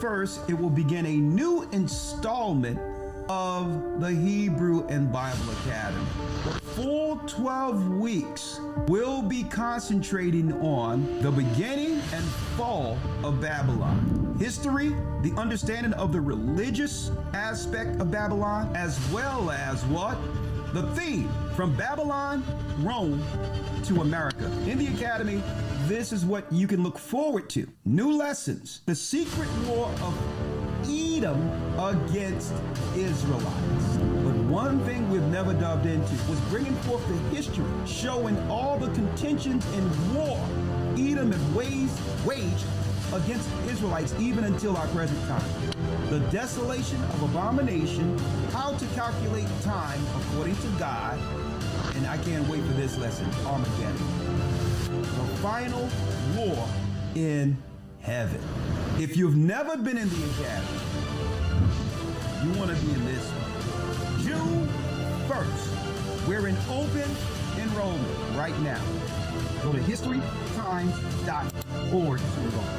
1st, it will begin a new installment of the Hebrew and Bible Academy. The full 12 weeks will be concentrating on the beginning and fall of Babylon, history, the understanding of the religious aspect of Babylon, as well as what? The theme from Babylon, Rome to America. In the Academy, this is what you can look forward to. New lessons, the secret war of Edom against Israelites. But one thing we've never delved into was bringing forth the history, showing all the contentions and war Edom had waged against Israelites even until our present time. The desolation of abomination, how to calculate time according to God, and I can't wait for this lesson, Armageddon. The final war in heaven. If you've never been in the Academy, you want to be in this one. June 1st, we're in open enrollment right now. Go to historytimes.org to enroll.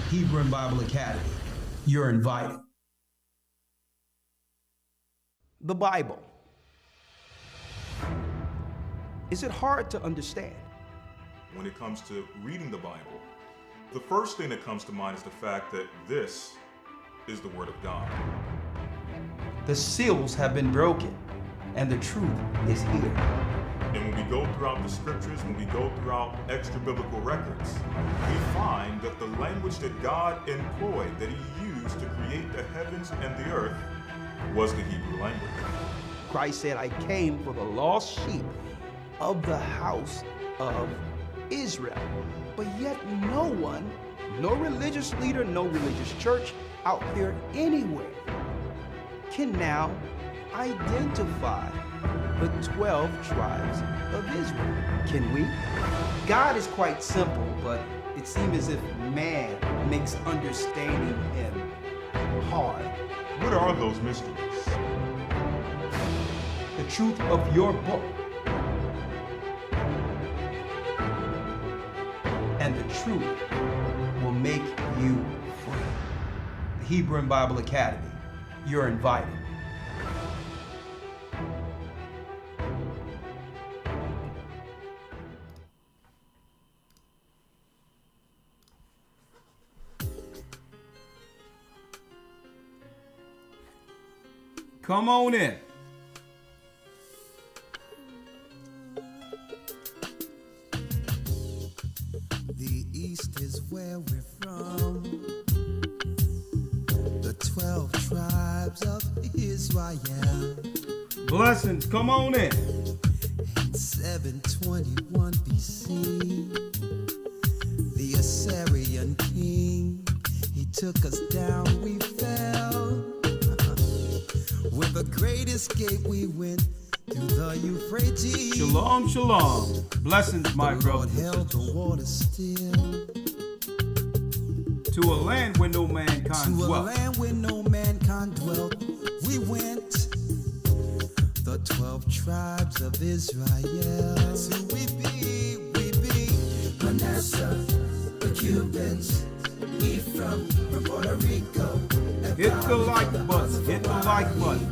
Hebrew and Bible Academy. You're invited. The Bible. Is it hard to understand? When it comes to reading the Bible, the first thing that comes to mind is the fact that this is the Word of God. The seals have been broken, and the truth is here. And when we go throughout the scriptures, when we go throughout extra biblical records, we find that the language that God employed, that He used to create the heavens and the earth, was the Hebrew language. Christ said, I came for the lost sheep of the house of Israel. But yet no one, no religious leader, no religious church out there anywhere can now identify the 12 tribes of Israel. Can we? God is quite simple, but it seems as if man makes understanding Him hard. What are those mysteries? The truth of your book and the truth will make you free. The Hebrew and Bible Academy. You're invited. Come on in. The East is where we're from. The 12 tribes of Israel. Blessings, come on in. In 721 BC, the Assyrian king, he took us down, we fell. With a great escape, we went through the Euphrates. Shalom, shalom. Blessings, my The Lord brothers. held the water still. To a land where no mankind To a dwelt. land where no mankind dwelt, we went. The 12 tribes of Israel. That's who we be, we be. Manasseh, the Cubans, Ephraim, from Puerto Rico. Hit the like button, hit the like button.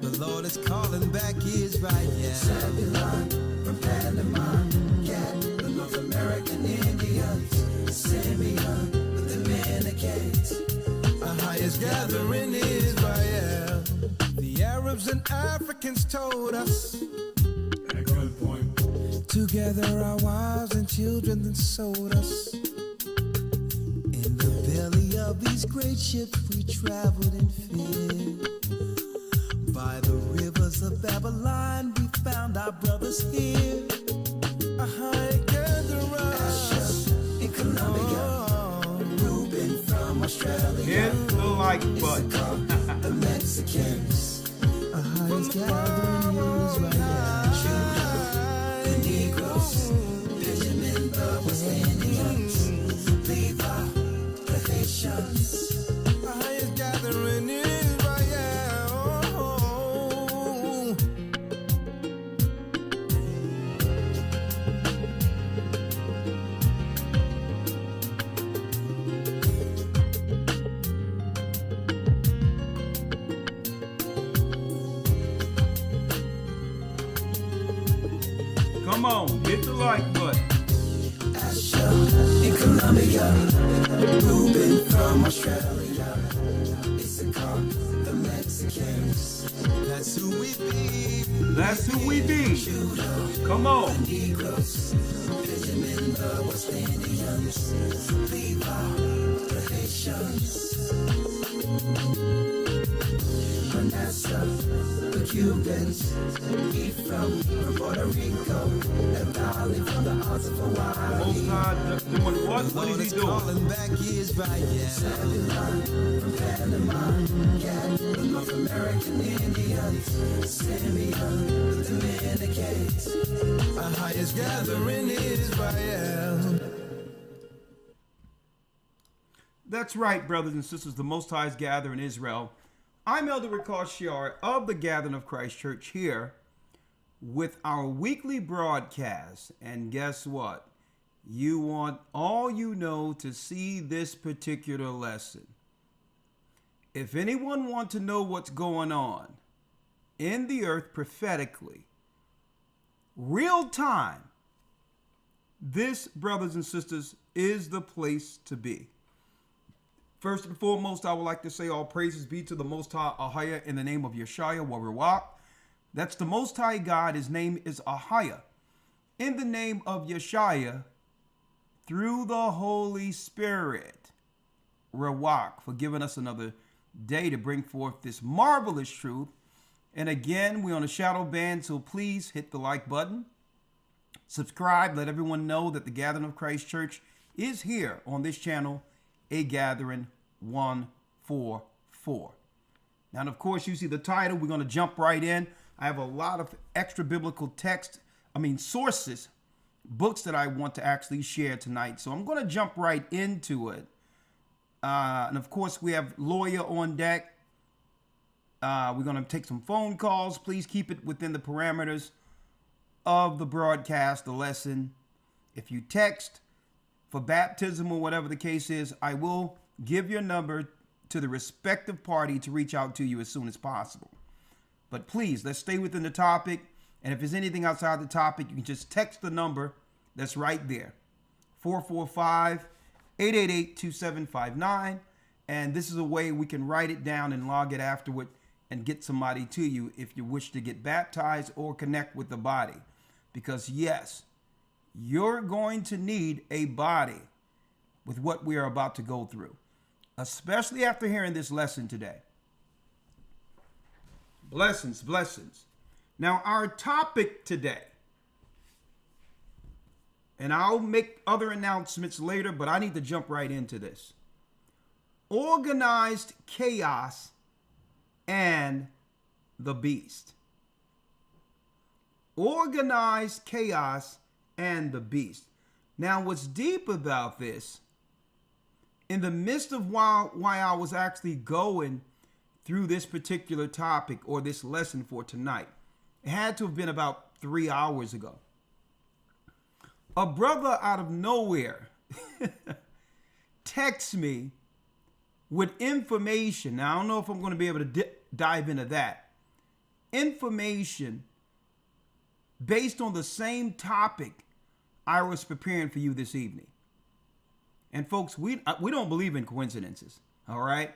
The Lord is calling back Israel. Zebulon, from Panama, Gad, the North American Indians. Simeon, the Dominicans. Our highest gathering in Israel. The Arabs and Africans told us. And a good point. Together our wives and children then sold us. In the belly of these great ships we traveled in fear. By the rivers of Babylon we found our brothers here. A high gatherer. Asher in Colombia. Reuben from Australia. Hit the like button. The Mexicans. A highest gathering in Israel. Judah, the Negroes. Benjamin, the West Indians. Levi, the Haitians. A highest Come on, hit the like button. In Colombia, Ruben from Australia, Issachar, the Mexicans. That's who we be. That's who we be. Come on. Negroes, Benjamin, the West Indians, Levi, the Haitians, Manasseh, the Cubans, Ephraim, Puerto Rico, and Valley from the Isles of Hawaii. Most High doing what? What is he doing? Calling back Israel, Zebulon from Panama, Gad, the North American Indians, Simeon, the Dominicans, our highest gathering Israel. That's right, brothers and sisters. The Most High's gather in Israel. I'm Elder Gocc of the Gathering of Christ Church here with our weekly broadcast. And guess what? You want all you know to see this particular lesson. If anyone wants to know what's going on in the earth prophetically, real time, this, brothers and sisters, is the place to be. First and foremost, I would like to say all praises be to the Most High Ahaya in the name of Yeshua Warawak. That's the Most High God. His name is Ahaya. In the name of Yeshua, through the Holy Spirit, Rawak, for giving us another day to bring forth this marvelous truth. And again, we're on a shadow band, so please hit the like button. Subscribe. Let everyone know that the Gathering of Christ Church is here on this channel, A Gathering 144. Now, and of course, you see the title. We're going to jump right in. I have a lot of extra biblical sources, books that I want to actually share tonight. So I'm going to jump right into it. And of course, we have Lawyer on deck. We're going to take some phone calls. Please keep it within the parameters of the broadcast, the lesson. If you text for baptism or whatever the case is, I will give your number to the respective party to reach out to you as soon as possible. But please, let's stay within the topic. And if there's anything outside the topic, you can just text the number that's right there. 445-888-2759. And this is a way we can write it down and log it afterward and get somebody to you if you wish to get baptized or connect with the body. Because yes, you're going to need a body with what we are about to go through, especially after hearing this lesson today. Blessings, blessings. Now, our topic today, and I'll make other announcements later, but I need to jump right into this. Organized chaos and the beast. Organized chaos and the beast. Now, what's deep about this, in the midst of why I was actually going through this particular topic or this lesson for tonight, it had to have been about 3 hours ago. A brother out of nowhere texts me with information. Now, I don't know if I'm going to be able to dive into that. Information based on the same topic I was preparing for you this evening. And folks, we don't believe in coincidences, all right?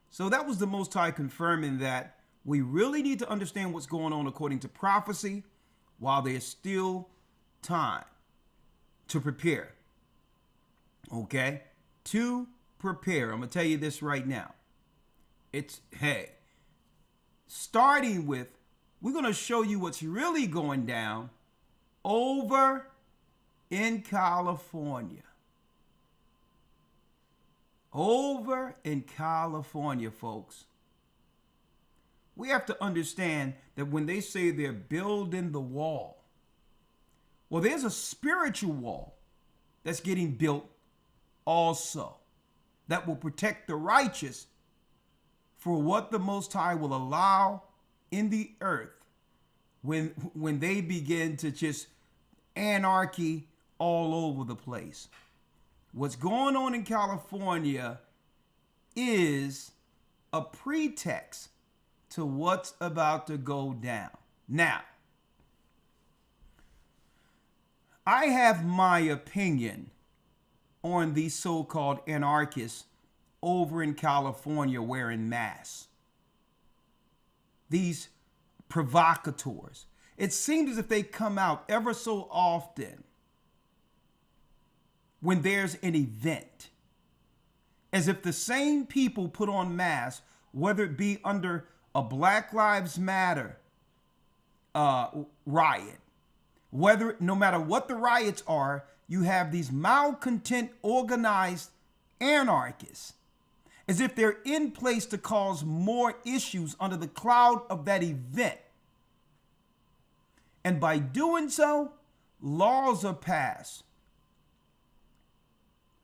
So that was the Most High confirming that we really need to understand what's going on according to prophecy while there's still time to prepare, okay? To prepare. I'm going to tell you this right now. Starting with, we're going to show you what's really going down over in California. Over in California, folks. We have to understand that when they say they're building the wall, well, there's a spiritual wall that's getting built also that will protect the righteous for what the Most High will allow in the earth when they begin to just anarchy all over the place. What's going on in California is a pretext to what's about to go down. Now, I have my opinion on these so-called anarchists over in California wearing masks. These provocateurs. It seems as if they come out ever so often when there's an event. As if the same people put on masks, whether it be under a Black Lives Matter riot, no matter what the riots are, you have these malcontent organized anarchists, as if they're in place to cause more issues under the cloud of that event. And by doing so, laws are passed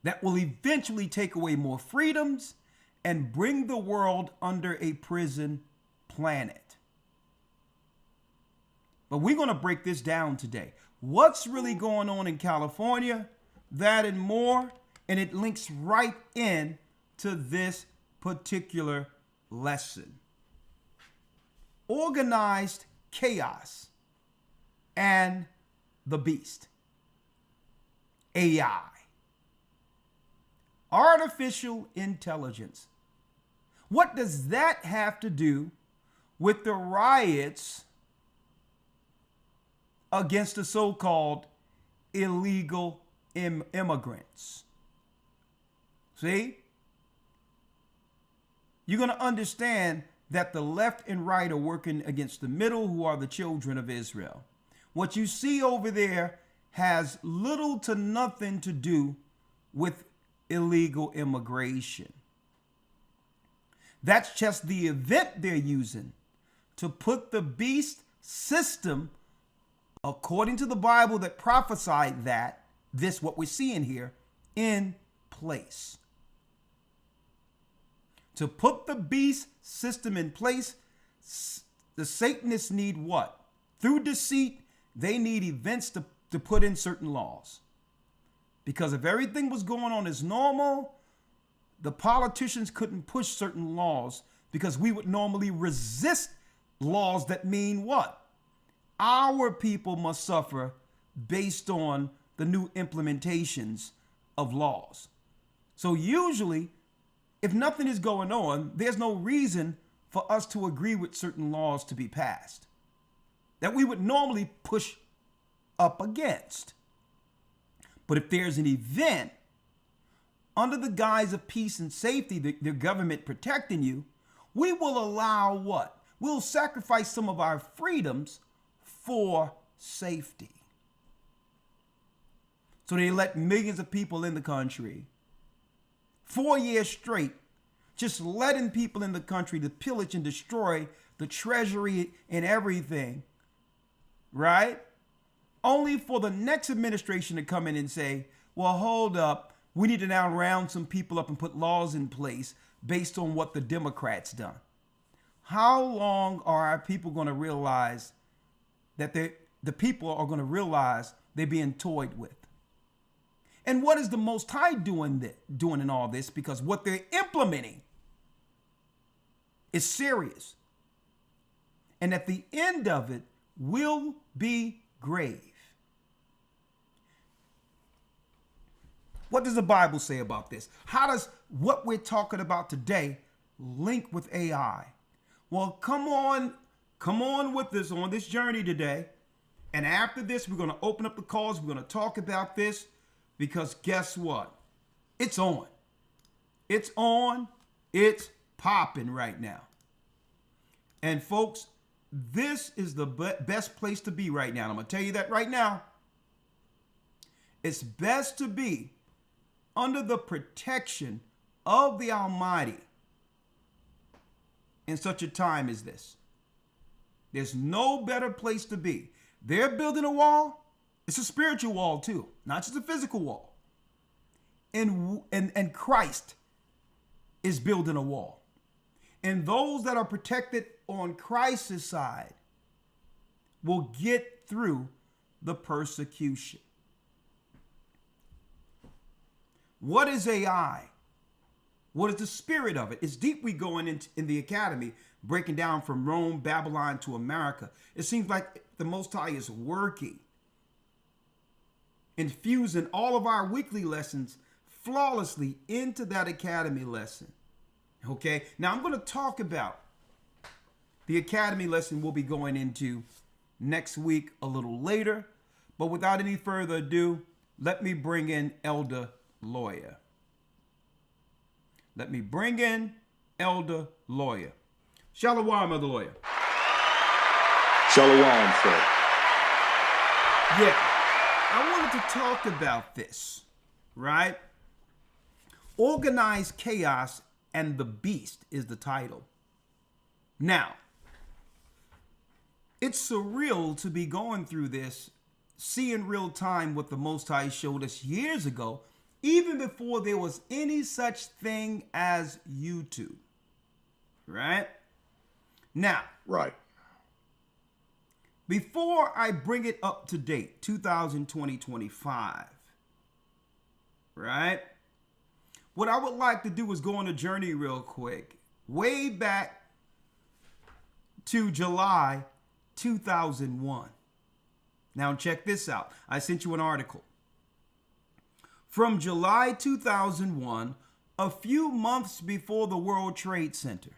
that will eventually take away more freedoms and bring the world under a prison planet. But we're going to break this down today. What's really going on in California? That and more. And it links right in to this particular lesson. Organized chaos and the beast. AI. Artificial intelligence. What does that have to do with the riots against the so-called illegal immigrants? See? You're going to understand that the left and right are working against the middle, who are the children of Israel. What you see over there has little to nothing to do with illegal immigration. That's just the event they're using to put the beast system, according to the Bible that prophesied that, this what we're seeing here, in place. To put the beast system in place, the Satanists need what? Through deceit, they need events to put in certain laws. Because if everything was going on as normal, the politicians couldn't push certain laws, because we would normally resist laws that mean what? Our people must suffer based on the new implementations of laws. So usually, if nothing is going on, there's no reason for us to agree with certain laws to be passed that we would normally push up against. But if there's an event under the guise of peace and safety, the government protecting you, we will allow what? We'll sacrifice some of our freedoms for safety. So they let millions of people in the country, 4 years straight, just letting people in the country to pillage and destroy the treasury and everything, right? Only for the next administration to come in and say, well, hold up, we need to now round some people up and put laws in place based on what the Democrats done. How long are our people going to realize that the people are going to realize they're being toyed with? And what is the Most High doing in all this? Because what they're implementing is serious. And at the end of it will be grave. What does the Bible say about this? How does what we're talking about today link with AI? Well, come on with us on this journey today. And after this, we're going to open up the calls. We're going to talk about this, because guess what? It's on. It's on. It's popping right now. And folks, this is the best place to be right now. I'm going to tell you that right now. It's best to be under the protection of the Almighty in such a time as this. There's no better place to be. They're building a wall. It's a spiritual wall too, not just a physical wall. And Christ is building a wall. And those that are protected on Christ's side will get through the persecution. What is AI? What is the spirit of it? It's deep. We going in the academy, breaking down from Rome, Babylon to America. It seems like the Most High is working infusing all of our weekly lessons flawlessly into that academy lesson. Okay, now I'm going to talk about the academy lesson we'll be going into next week a little later. But without any further ado, let me bring in Elder Lawyer. Let me bring in Elder Lawyer. Shalom, Elder Lawyer. Shalom, sir. Yeah, I wanted to talk about this, right? Organized Chaos and the Beast is the title. Now, it's surreal to be going through this, seeing real time what the Most High showed us years ago, even before there was any such thing as YouTube, right? Now, Right. before I bring it up to date, 2020-25, right? What I would like to do is go on a journey real quick, way back to July 2001. Now check this out. I sent you an article. From July 2001, a few months before the World Trade Center.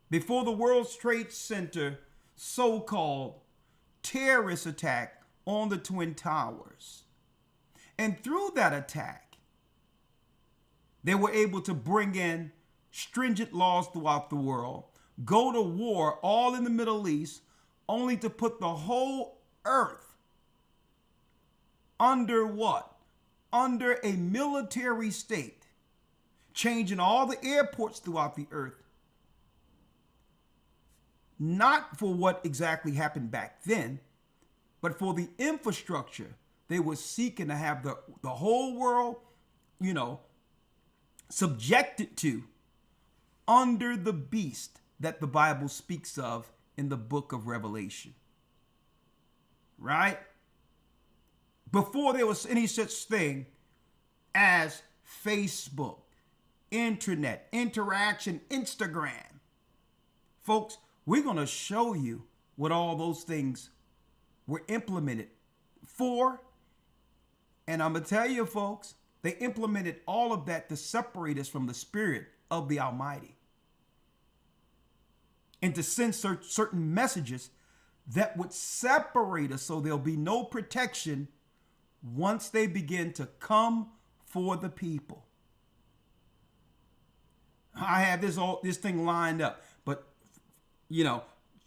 Before the World Trade Center so-called terrorist attack on the Twin Towers. And through that attack, they were able to bring in stringent laws throughout the world, go to war all in the Middle East, only to put the whole earth under what? Under a military state, changing all the airports throughout the earth. Not for what exactly happened back then, but for the infrastructure they were seeking to have the whole world, subjected to under the beast that the Bible speaks of in the book of Revelation. Right? Before there was any such thing as Facebook, internet, interaction, Instagram. Folks, we're going to show you what all those things were implemented for. And I'm going to tell you, folks, they implemented all of that to separate us from the Spirit of the Almighty, and to send certain messages that would separate us so there'll be no protection once they begin to come for the people. I have this thing lined up, but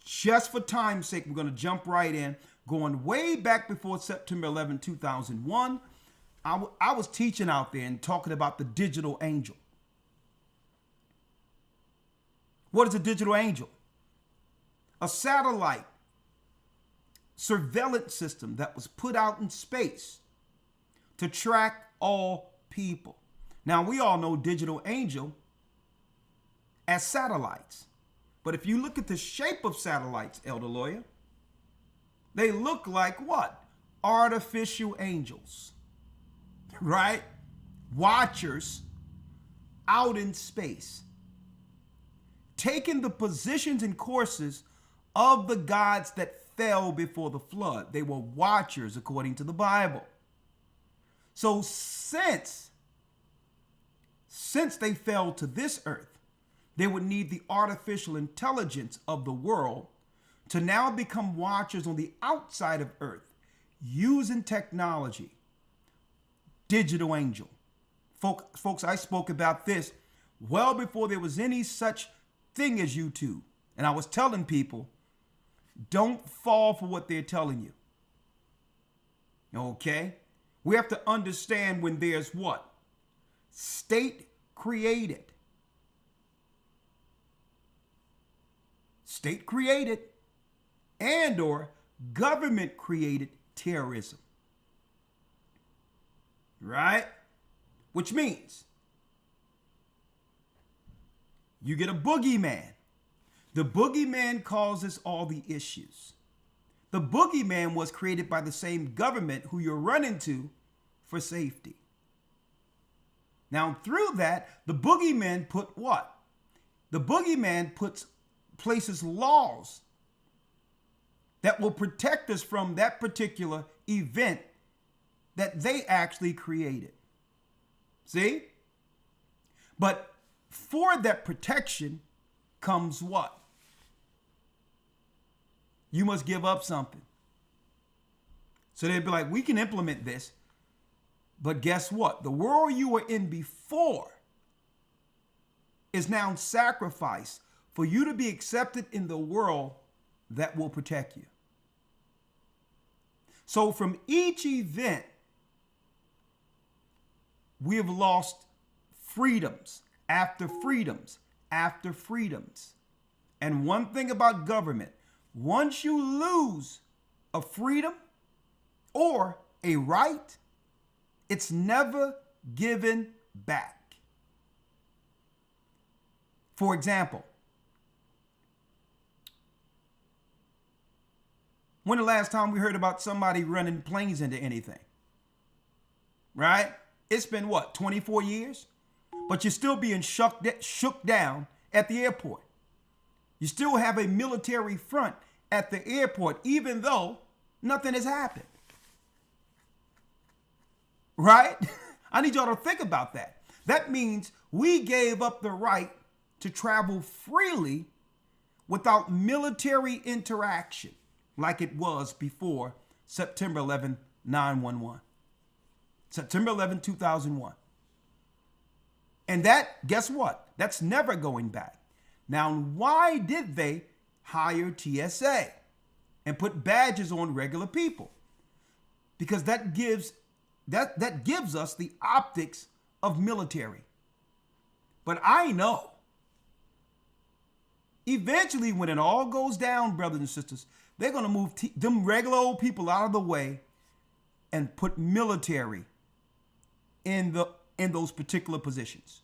just for time's sake, we're going to jump right in. Going way back before September 11, 2001, I was teaching out there and talking about the digital angel. What is a digital angel? A satellite surveillance system that was put out in space to track all people. Now, we all know digital angel as satellites. But if you look at the shape of satellites, Elder Lawyer, they look like what? Artificial angels, right? Watchers out in space, taking the positions and courses of the gods that fell before the flood. They were watchers according to the Bible. So since they fell to this earth, they would need the artificial intelligence of the world to now become watchers on the outside of earth using technology. Digital angel. Folks, I spoke about this well before there was any such thing as YouTube. And I was telling people, don't fall for what they're telling you. Okay? We have to understand when there's what? State created and or government created terrorism. Right? Which means you get a boogeyman. The boogeyman causes all the issues. The boogeyman was created by the same government who you're running to for safety. Now, through that, the boogeyman put what? The boogeyman places laws that will protect us from that particular event that they actually created. See? But for that protection comes what? You must give up something. So they'd be like, we can implement this, but guess what? The world you were in before is now sacrificed for you to be accepted in the world that will protect you. So from each event, we have lost freedoms after freedoms after freedoms. And one thing about government, once you lose a freedom or a right, it's never given back. For example, when the last time we heard about somebody running planes into anything? Right? It's been what, 24 years? But you're still being shook down at the airport. You still have a military front at the airport, even though nothing has happened. Right? I need y'all to think about that. That means we gave up the right to travel freely without military interaction, like it was before September 11, 9/11. September 11, 2001. And that, guess what? That's never going back. Now, why did they hire TSA and put badges on regular people? Because that gives us the optics of military. But I know eventually when it all goes down, brothers and sisters, they're going to move them regular old people out of the way and put military in those particular positions.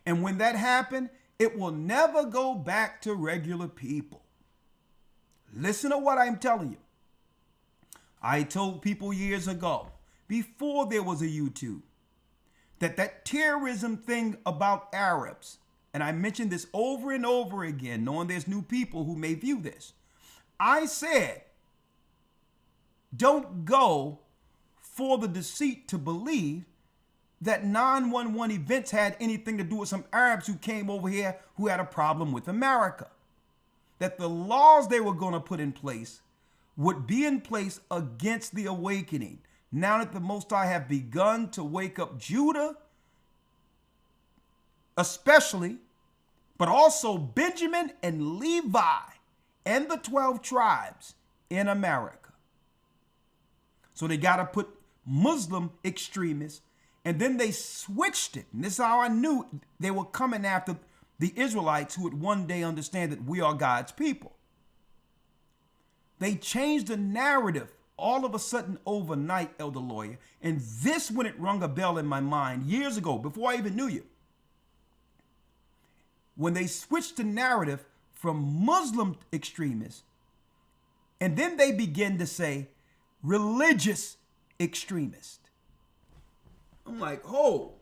And when that happens, it will never go back to regular people. Listen to what I'm telling you. I told people years ago, before there was a YouTube, that terrorism thing about Arabs, and I mentioned this over and over again, knowing there's new people who may view this. I said, don't go for the deceit to believe that 9/11 events had anything to do with some Arabs who came over here who had a problem with America. That the laws they were going to put in place would be in place against the awakening. Now that the Most High have begun to wake up Judah, especially, but also Benjamin and Levi and the 12 tribes in America. So they got to put Muslim extremists, and then they switched it. And this is how I knew they were coming after the Israelites who would one day understand that we are God's people. They changed the narrative all of a sudden overnight, Elder Lawyer. And this, when it rung a bell in my mind years ago, before I even knew you, when they switched the narrative from Muslim extremists, and then they begin to say religious extremist. I'm like, oh.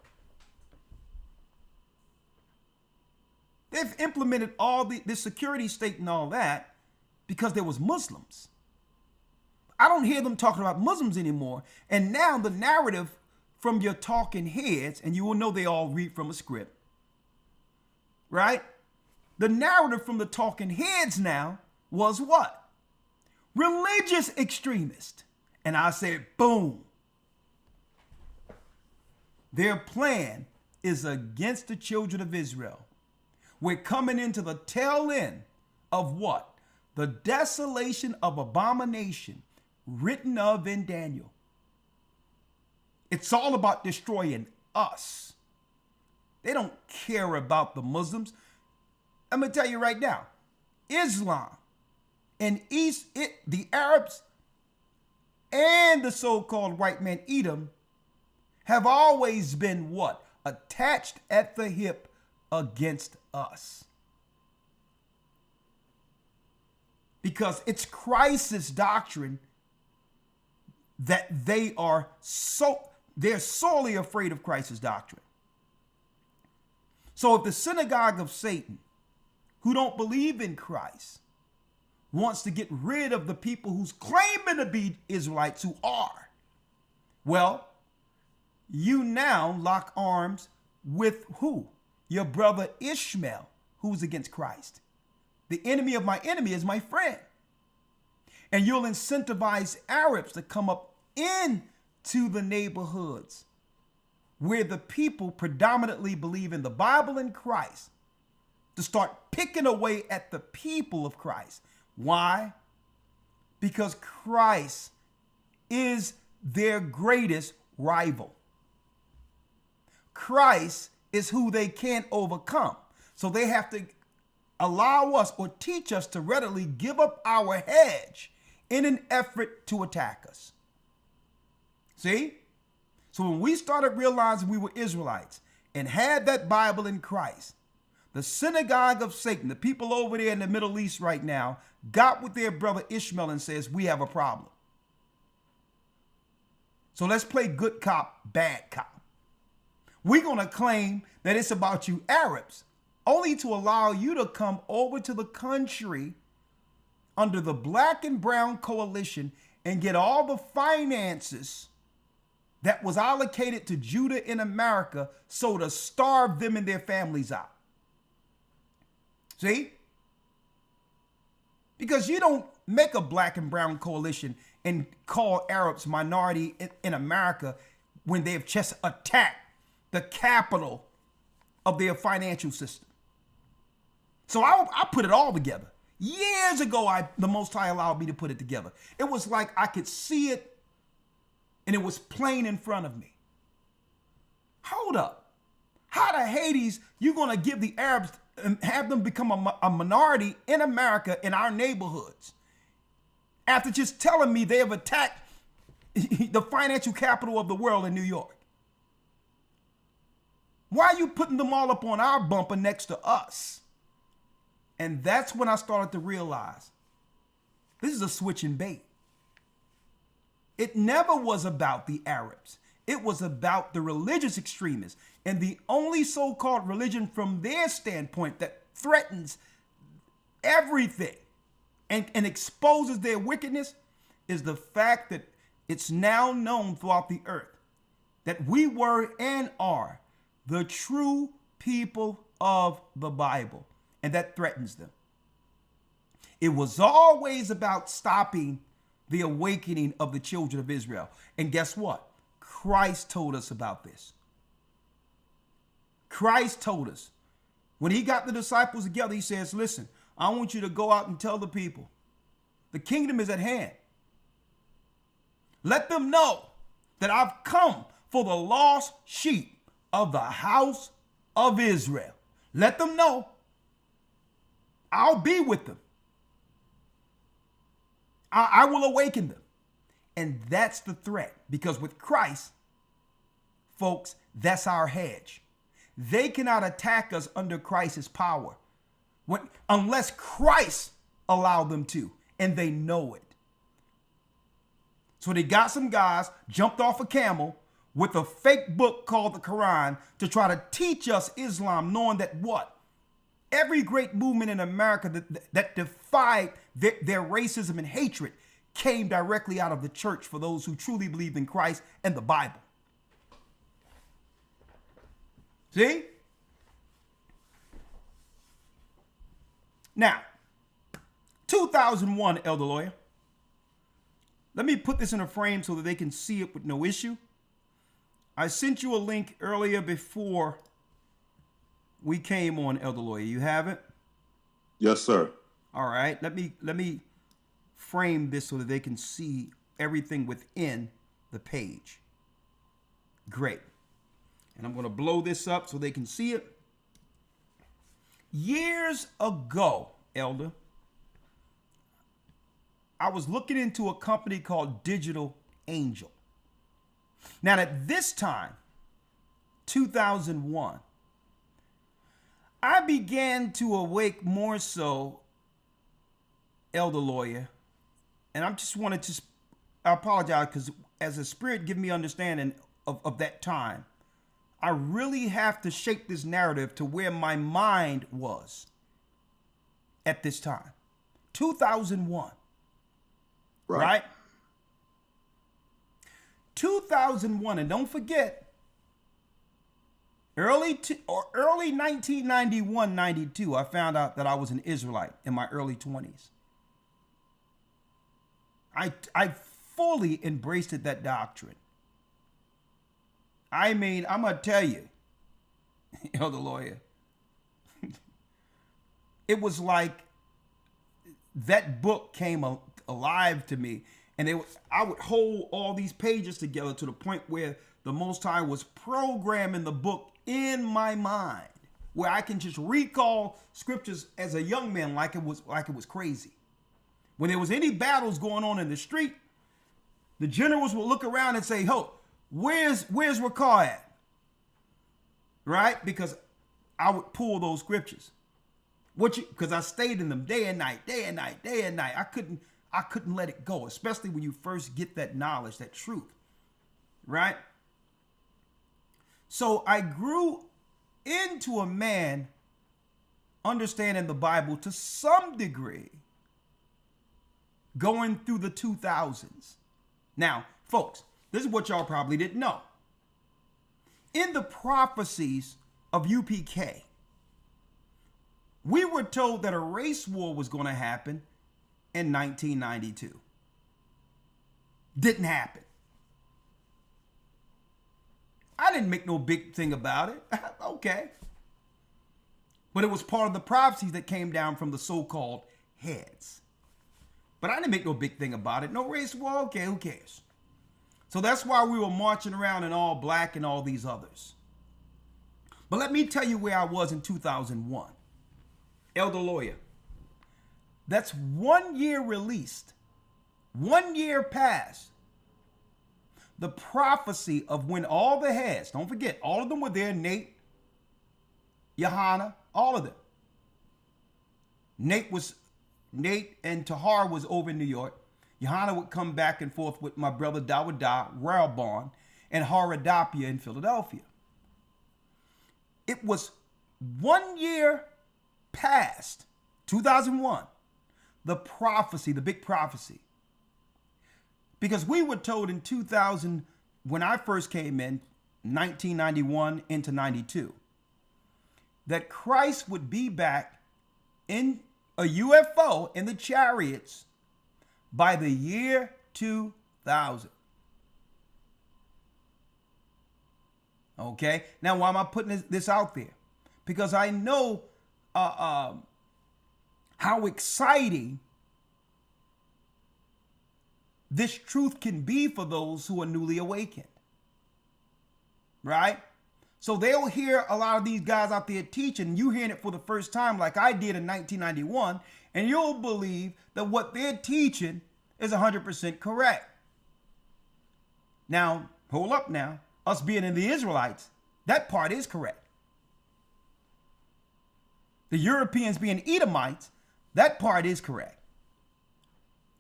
They've implemented all the security state and all that because there was Muslims. I don't hear them talking about Muslims anymore. And now the narrative from your talking heads, and you will know they all read from a script, right? The narrative from the talking heads now was what? Religious extremist. And I said, boom. Their plan is against the children of Israel. We're coming into the tail end of what? The desolation of abomination written of in Daniel. It's all about destroying us. They don't care about the Muslims. I'm going to tell you right now, Islam and the Arabs and the so-called white man Edom have always been what? Attached at the hip against us. Because it's Christ's doctrine that they're solely afraid of Christ's doctrine. So if the synagogue of Satan, who don't believe in Christ, wants to get rid of the people who's claiming to be Israelites who are. Well, you now lock arms with who? Your brother Ishmael, who's against Christ. The enemy of my enemy is my friend. And you'll incentivize Arabs to come up into the neighborhoods where the people predominantly believe in the Bible and Christ, to start picking away at the people of Christ. Why? Because Christ is their greatest rival. Christ is who they can't overcome. So they have to allow us or teach us to readily give up our hedge in an effort to attack us. See? So when we started realizing we were Israelites and had that Bible in Christ, the synagogue of Satan, the people over there in the Middle East right now, got with their brother Ishmael and says, we have a problem. So let's play good cop, bad cop. We're going to claim that it's about you Arabs, only to allow you to come over to the country under the black and brown coalition and get all the finances that was allocated to Judah in America, so to starve them and their families out. See? Because you don't make a black and brown coalition and call Arabs minority in America when they have just attacked the capital of their financial system. So I put it all together. Years ago, the Most High allowed me to put it together. It was like I could see it and it was plain in front of me. Hold up. How the Hades you going to give the Arabs and have them become a minority in America in our neighborhoods after just telling me they have attacked the financial capital of the world in New York? Why are you putting them all up on our bumper next to us? And that's when I started to realize this is a switch and bait. It never was about the Arabs. It was about the religious extremists. And the only so-called religion from their standpoint that threatens everything and exposes their wickedness is the fact that it's now known throughout the earth that we were and are the true people of the Bible, and that threatens them. It was always about stopping the awakening of the children of Israel. And guess what? Christ told us about this. Christ told us. When he got the disciples together, he says, listen, I want you to go out and tell the people, the kingdom is at hand. Let them know that I've come for the lost sheep of the house of Israel. Let them know I'll be with them. I will awaken them. And that's the threat, because with Christ, folks, that's our hedge. They cannot attack us under Christ's power unless Christ allowed them to, and they know it. So they got some guys jumped off a camel with a fake book called the Quran to try to teach us Islam, knowing that what? Every great movement in America that defied their racism and hatred came directly out of the church for those who truly believed in Christ and the Bible. See? Now, 2001, Elder Lawyer. Let me put this in a frame so that they can see it with no issue. I sent you a link earlier before we came on, Elder Lawyer. You have it? Yes, sir. All right. Let me frame this so that they can see everything within the page. Great. And I'm going to blow this up so they can see it. Years ago, Elder, I was looking into a company called Digital Angel. Now, at this time, 2001, I began to awake more so, Elder Lawyer, and I just wanted to, I apologize because as the Spirit give me understanding of that time, I really have to shape this narrative to where my mind was at this time. 2001. Right? 2001, and don't forget, early 1991, 92, I found out that I was an Israelite in my early 20s. I fully embraced that doctrine. I mean, I'm going to tell you, Elder Lawyer, it was like that book came alive to me. And I would hold all these pages together to the point where the Most High was programming the book in my mind, where I can just recall scriptures as a young man like it was crazy. When there was any battles going on in the street, the generals would look around and say, "Ho, where's Gocc at?" Right? Because I would pull those scriptures. Because I stayed in them day and night, day and night, day and night. I couldn't let it go, especially when you first get that knowledge, that truth, right? So I grew into a man understanding the Bible to some degree going through the 2000s. Now, folks, this is what y'all probably didn't know. In the prophecies of UPK, we were told that a race war was going to happen in 1992. Didn't happen. I didn't make no big thing about it. Okay. But it was part of the prophecies that came down from the so-called heads. But I didn't make no big thing about it. No race war, okay, who cares? So that's why we were marching around in all black and all these others. But let me tell you where I was in 2001. Elder Lawyer. That's 1 year released, 1 year past the prophecy of when all the heads, don't forget, all of them were there, Nate, Johanna, all of them. Nate and Tahar was over in New York. Johanna would come back and forth with my brother Dawada, Railbarn, and Haradapia in Philadelphia. It was 1 year past 2001. The prophecy, the big prophecy. Because we were told in 2000, when I first came in, 1991 into 92, that Christ would be back in a UFO in the chariots by the year 2000. Okay? Now, why am I putting this out there? Because I know how exciting this truth can be for those who are newly awakened. Right? So they'll hear a lot of these guys out there teaching, you hearing it for the first time like I did in 1991, and you'll believe that what they're teaching is 100% correct. Now, hold up now. Us being in the Israelites, that part is correct. The Europeans being Edomites, that part is correct.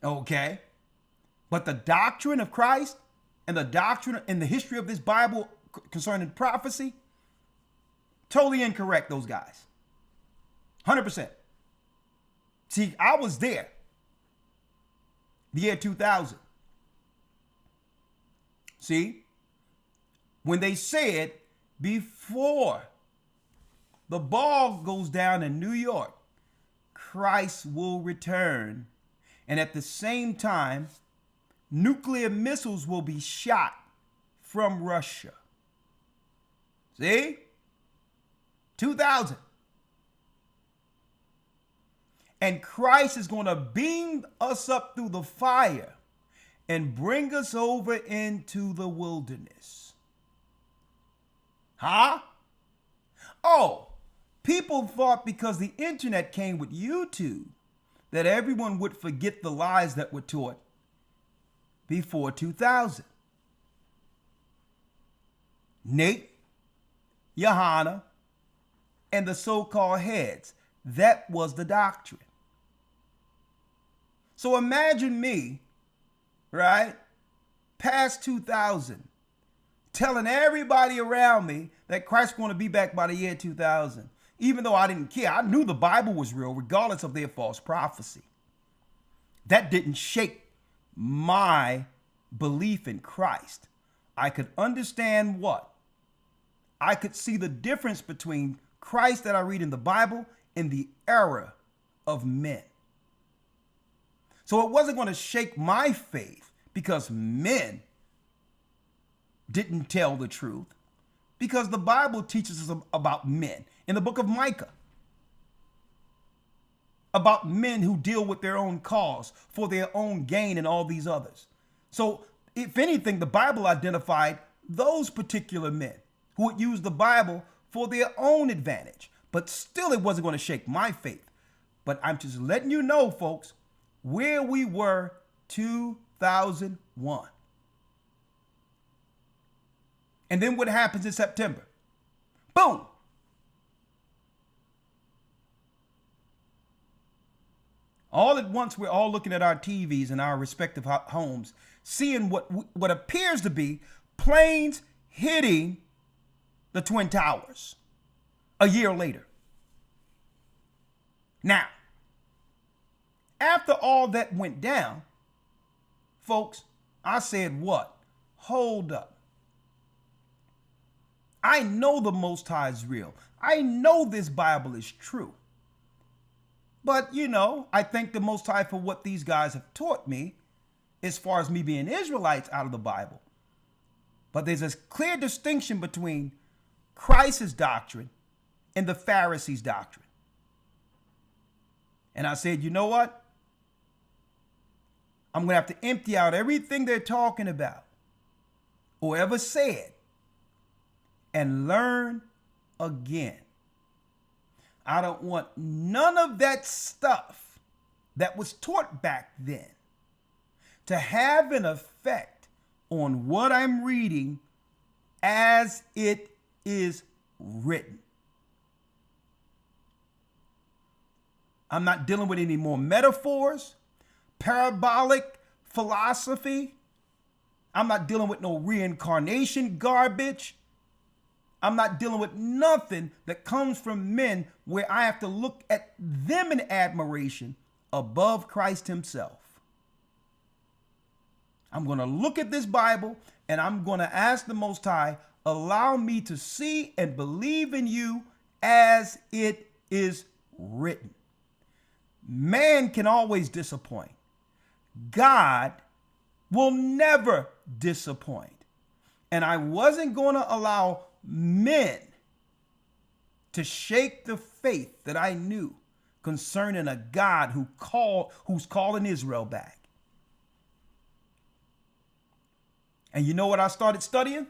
Okay? But the doctrine of Christ and the doctrine and the history of this Bible concerning prophecy, totally incorrect, those guys. 100%. See, I was there. The year 2000. See? When they said before the ball goes down in New York, Christ will return. And at the same time, nuclear missiles will be shot from Russia. See? 2000. And Christ is going to beam us up through the fire and bring us over into the wilderness. Huh? Oh, people thought because the internet came with YouTube that everyone would forget the lies that were taught before 2000. Nate, Johanna, and the so-called heads, that was the doctrine. So imagine me, right, past 2000, telling everybody around me that Christ's going to be back by the year 2000. Even though I didn't care, I knew the Bible was real, regardless of their false prophecy. that didn't shake my belief in Christ. I could understand what? I could see the difference between Christ that I read in the Bible and the error of men. So it wasn't going to shake my faith because men didn't tell the truth, because the Bible teaches us about men in the book of Micah, about men who deal with their own cause for their own gain and all these others. So if anything, the Bible identified those particular men who would use the Bible for their own advantage, but still it wasn't going to shake my faith. But I'm just letting you know, folks, where we were 2001. And then what happens in September? Boom. All at once, we're all looking at our TVs in our respective homes, seeing what appears to be planes hitting the Twin Towers a year later. Now, after all that went down, folks, I said what? Hold up. I know the Most High is real. I know this Bible is true. But, I thank the Most High for what these guys have taught me as far as me being Israelites out of the Bible. But there's a clear distinction between Christ's doctrine and the Pharisees' doctrine. And I said, you know what? I'm going to have to empty out everything they're talking about or ever said and learn again. I don't want none of that stuff that was taught back then to have an effect on what I'm reading as it is written. I'm not dealing with any more metaphors, parabolic philosophy. I'm not dealing with no reincarnation garbage. I'm not dealing with nothing that comes from men where I have to look at them in admiration above Christ himself. I'm going to look at this Bible and I'm going to ask the Most High, allow me to see and believe in you as it is written. Man can always disappoint. God will never disappoint. And I wasn't going to allow men to shake the faith that I knew concerning a God who's calling Israel back. And you know what I started studying?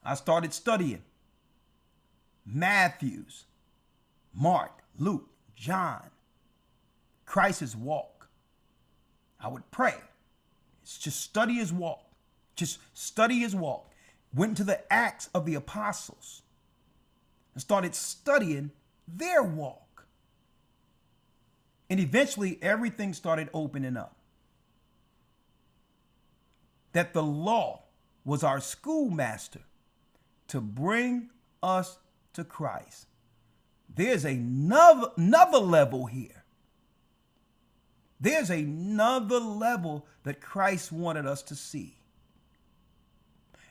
I started studying Matthew's, Mark, Luke, John, Christ's walk. I would pray. It's just study his walk. Just study his walk. Went to the Acts of the Apostles and started studying their walk. And eventually everything started opening up. That the law was our schoolmaster to bring us to Christ. There's another level here. There's another level that Christ wanted us to see.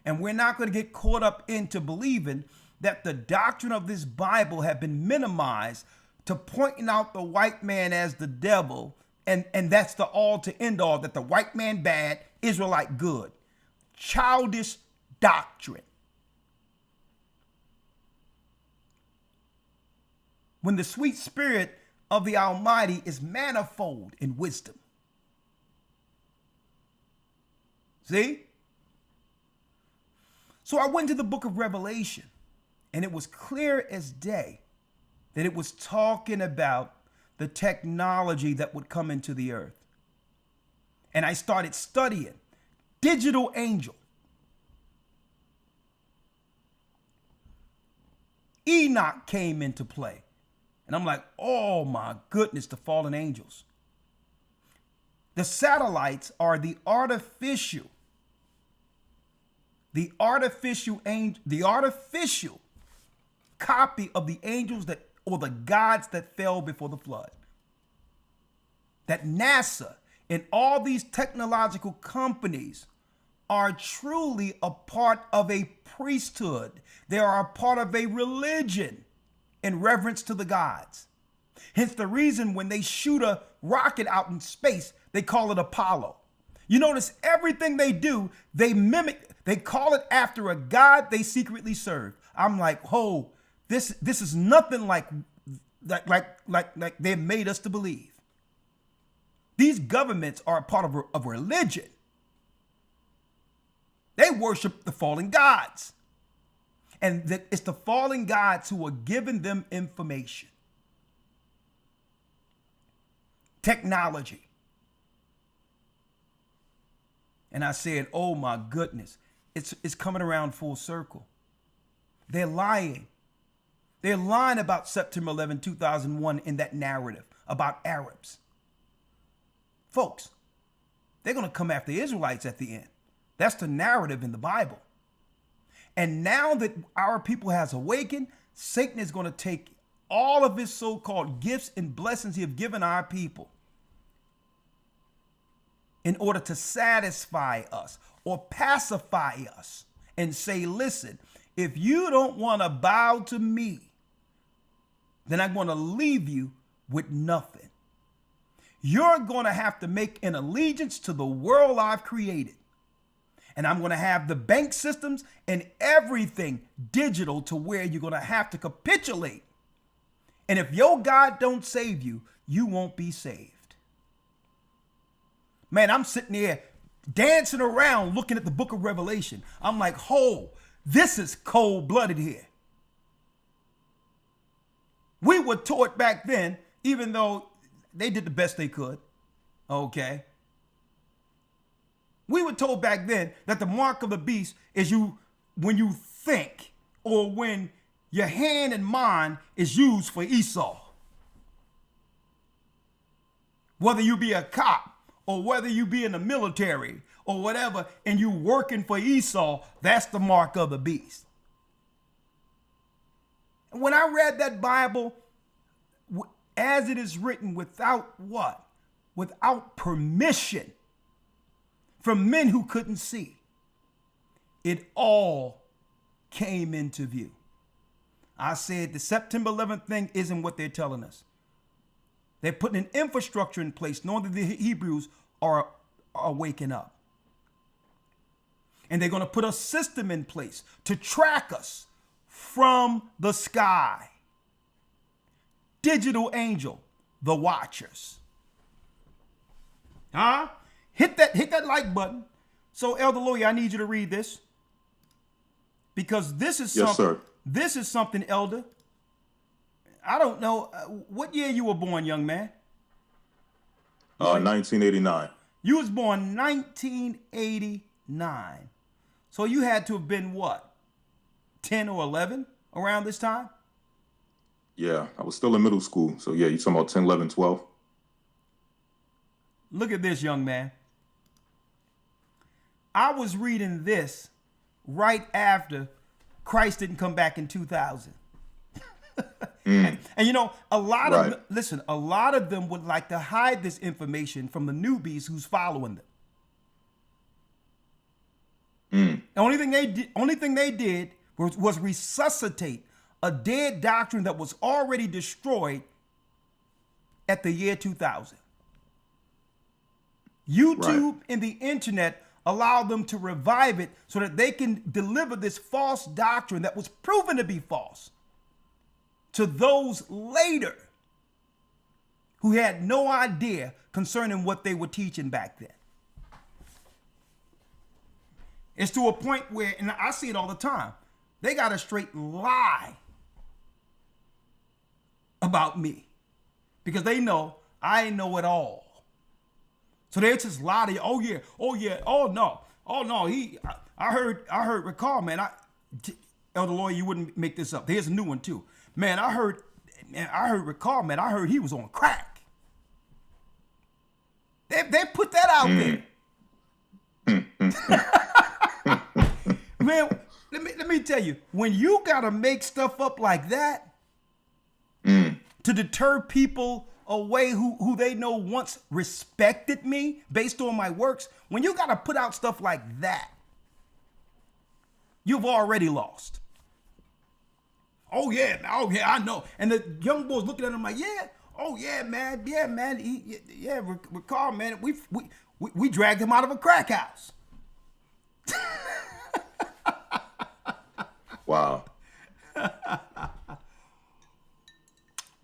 And we're not going to get caught up into believing that the doctrine of this Bible have been minimized to pointing out the white man as the devil, and that's the all to end all, that the white man bad, Israelite good. Childish doctrine. When the sweet spirit of the Almighty is manifold in wisdom. See? So I went to the book of Revelation, and it was clear as day that it was talking about the technology that would come into the earth. And I started studying digital angel. Enoch came into play. And I'm like, oh my goodness, the fallen angels. The satellites are the artificial copy of the angels or the gods that fell before the flood. that NASA and all these technological companies are truly a part of a priesthood. They are a part of a religion in reverence to the gods. Hence the reason when they shoot a rocket out in space, they call it Apollo. You notice everything they do, they mimic, they call it after a god they secretly serve. I'm like, oh, this is nothing like they've made us to believe. These governments are a part of religion. They worship the fallen gods. And it's the fallen gods who are giving them information. Technology. And I said, oh my goodness, it's coming around full circle. They're lying. They're lying about September 11, 2001 in that narrative about Arabs. Folks, they're going to come after the Israelites at the end. That's the narrative in the Bible. And now that our people has awakened, Satan is going to take all of his so-called gifts and blessings he have given our people in order to satisfy us or pacify us and say, listen, if you don't want to bow to me, then I'm going to leave you with nothing. You're going to have to make an allegiance to the world I've created. And I'm going to have the bank systems and everything digital to where you're going to have to capitulate. And if your God don't save you, you won't be saved. Man, I'm sitting there dancing around looking at the book of Revelation. I'm like, oh, this is cold-blooded here. We were taught back then, even though they did the best they could, okay? We were told back then that the mark of the beast is when you think or when your hand and mind is used for Esau. Whether you be a cop or whether you be in the military or whatever and you working for Esau, that's the mark of the beast. And when I read that Bible, as it is written, without what? Without permission from men who couldn't see, it all came into view. I said the September 11th thing isn't what they're telling us. They're putting an infrastructure in place, knowing that the Hebrews are waking up. And they're going to put a system in place to track us from the sky. Digital angel, the watchers. Huh? Hit that like button. So, Elder Lawyer, I need you to read this. Because this is something. Yes, sir. This is something, Elder. I don't know. What year you were born, young man? 1989. You was born 1989. So you had to have been what? 10 or 11 around this time? Yeah, I was still in middle school. So yeah, you're talking about 10, 11, 12. Look at this, young man. I was reading this right after Christ didn't come back in 2000. And you know, a lot of them would like to hide this information from the newbies who's following them. The only thing they did was resuscitate a dead doctrine that was already destroyed at the year 2000. YouTube and the internet allow them to revive it so that they can deliver this false doctrine that was proven to be false to those later who had no idea concerning what they were teaching back then. It's to a point where, and I see it all the time, they got a straight lie about me because they know I know it all. So they just lie to you. Oh yeah, oh no, I heard recall, man. Elder Lawyer, you wouldn't make this up. Here's a new one too. Man, I heard recall, man. I heard he was on crack. They put that out there. Man, let me tell you, when you gotta make stuff up like that to deter people away who they know once respected me based on my works, when you got to put out stuff like that, you've already lost. Oh yeah, I know. And the young boys looking at him like, yeah, oh yeah, man, recall, man, we dragged him out of a crack house. Wow.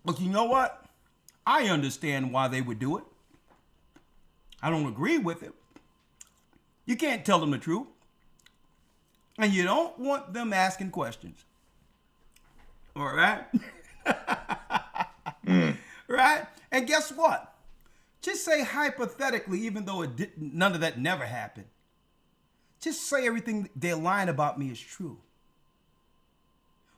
But you know what? I understand why they would do it. I don't agree with it. You can't tell them the truth. And you don't want them asking questions. All right? Right? And guess what? Just say hypothetically, even though none of that never happened. Just say everything they're lying about me is true.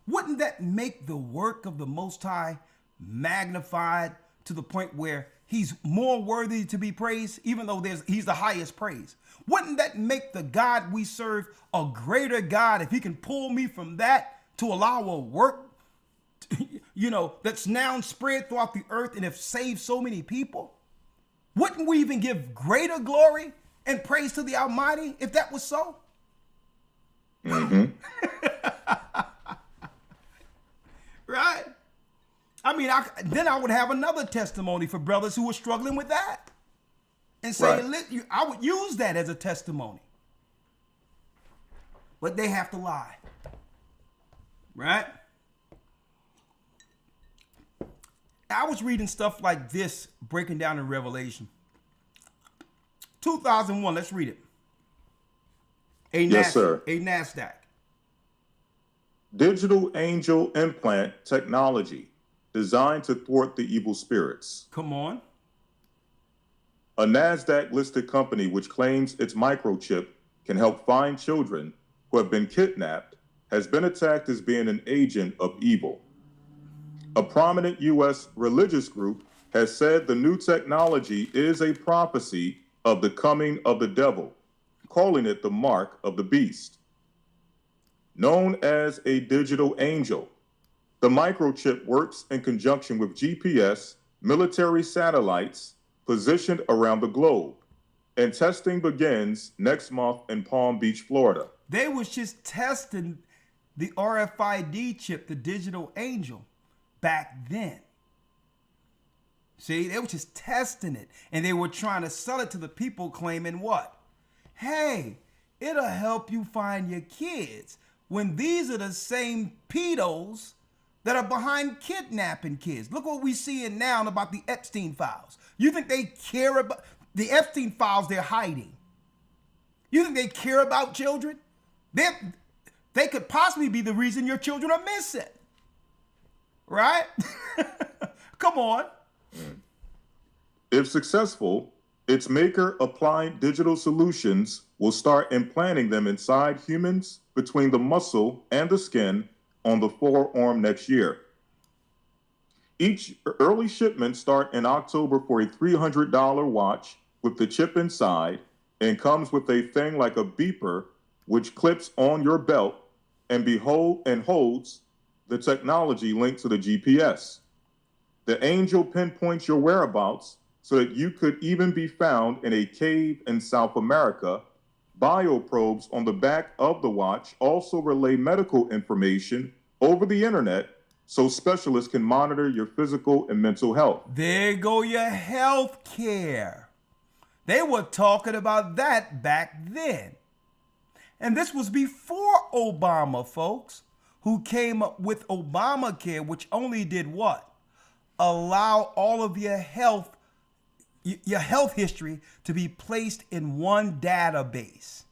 Wouldn't that make the work of the Most High magnified to the point where he's more worthy to be praised, even though he's the highest praise? Wouldn't that make the God we serve a greater God if he can pull me from that to allow a work, that's now spread throughout the earth and have saved so many people? Wouldn't we even give greater glory and praise to the Almighty if that was so? Mm-hmm. Right? I mean, then I would have another testimony for brothers who were struggling with that. And say, right. I would use that as a testimony. But they have to lie. Right? I was reading stuff like this, breaking down in Revelation. 2001, let's read it. Yes, sir. A NASDAQ. Digital angel implant technology designed to thwart the evil spirits. Come on. A NASDAQ-listed company which claims its microchip can help find children who have been kidnapped has been attacked as being an agent of evil. A prominent U.S. religious group has said the new technology is a prophecy of the coming of the devil, calling it the mark of the beast. Known as a digital angel, the microchip works in conjunction with GPS, military satellites positioned around the globe, and testing begins next month in Palm Beach, Florida. They was just testing the RFID chip, the digital angel, back then. See, they were just testing it, and they were trying to sell it to the people claiming what? Hey, it'll help you find your kids, when these are the same pedos that are behind kidnapping kids. Look what we seeing now about the Epstein files. You think they care about the Epstein files they're hiding? You think they care about children? They could possibly be the reason your children are missing. Right? Come on. If successful, its maker, Applied Digital Solutions, will start implanting them inside humans between the muscle and the skin on the forearm next year. Each early shipment start in October for a $300 watch with the chip inside and comes with a thing like a beeper which clips on your belt and holds the technology linked to the GPS. The angel pinpoints your whereabouts so that you could even be found in a cave in South America. Bioprobes on the back of the watch also relay medical information over the internet so specialists can monitor your physical and mental health. There go your health care. They were talking about that back then. And this was before Obama, folks, who came up with Obamacare, which only did what? Allow all of your health history to be placed in one database.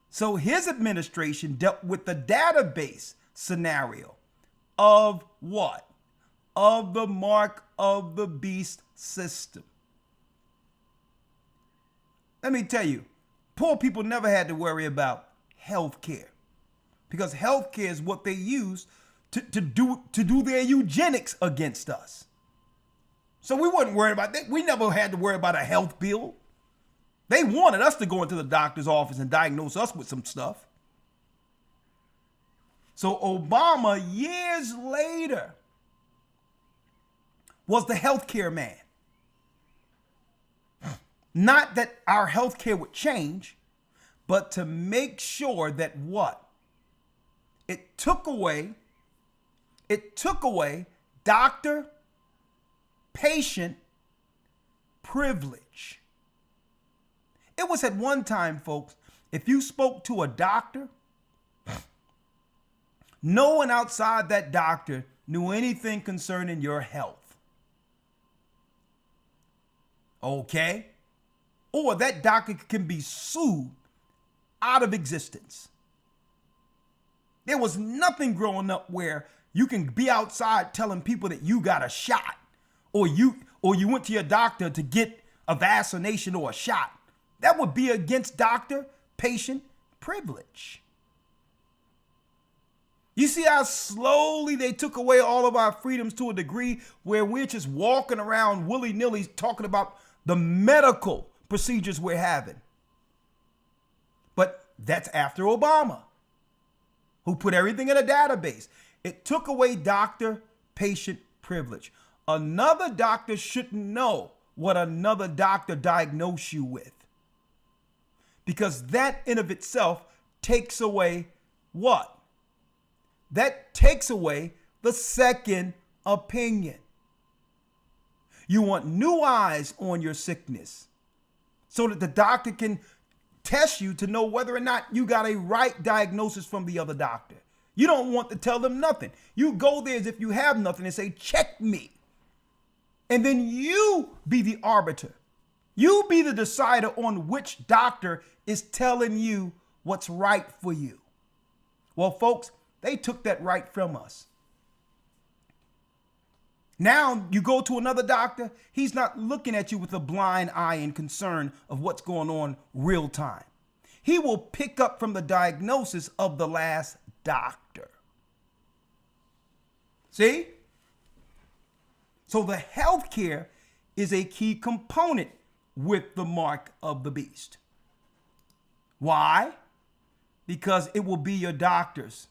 So his administration dealt with the database scenario of what? Of the mark of the beast system. Let me tell you, poor people never had to worry about health care, because health care is what they use to do their eugenics against us. So we wasn't worried about that. We never had to worry about a health bill. They wanted us to go into the doctor's office and diagnose us with some stuff. So Obama, years later, was the healthcare man. Not that our healthcare would change, but to make sure that what? It took away doctor, patient privilege. It was at one time, folks, if you spoke to a doctor, no one outside that doctor knew anything concerning your health. Okay? Or that doctor can be sued out of existence. There was nothing growing up where you can be outside telling people that you got a shot, or you went to your doctor to get a vaccination or a shot. That would be against doctor-patient privilege. You see how slowly they took away all of our freedoms to a degree where we're just walking around willy-nilly talking about the medical procedures we're having. But that's after Obama, who put everything in a database. It took away doctor-patient privilege. Another doctor shouldn't know what another doctor diagnosed you with, because that in of itself takes away what? That takes away the second opinion. You want new eyes on your sickness so that the doctor can test you to know whether or not you got a right diagnosis from the other doctor. You don't want to tell them nothing. You go there as if you have nothing and say, check me. And then you be the arbiter. You be the decider on which doctor is telling you what's right for you. Well, folks, they took that right from us. Now you go to another doctor, he's not looking at you with a blind eye and concern of what's going on real time. He will pick up from the diagnosis of the last doctor. See? So the healthcare is a key component with the mark of the beast. Why? Because it will be your doctors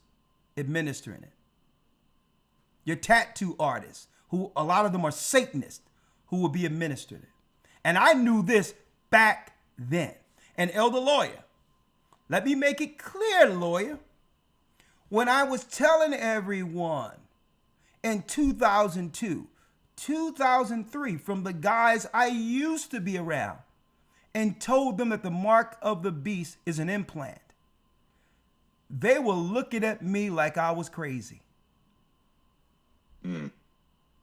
administering it. Your tattoo artists, who a lot of them are Satanists, who will be administered it. And I knew this back then. And elder lawyer, let me make it clear, lawyer. When I was telling everyone in 2002, 2003, from the guys I used to be around, and told them that the mark of the beast is an implant, they were looking at me like I was crazy.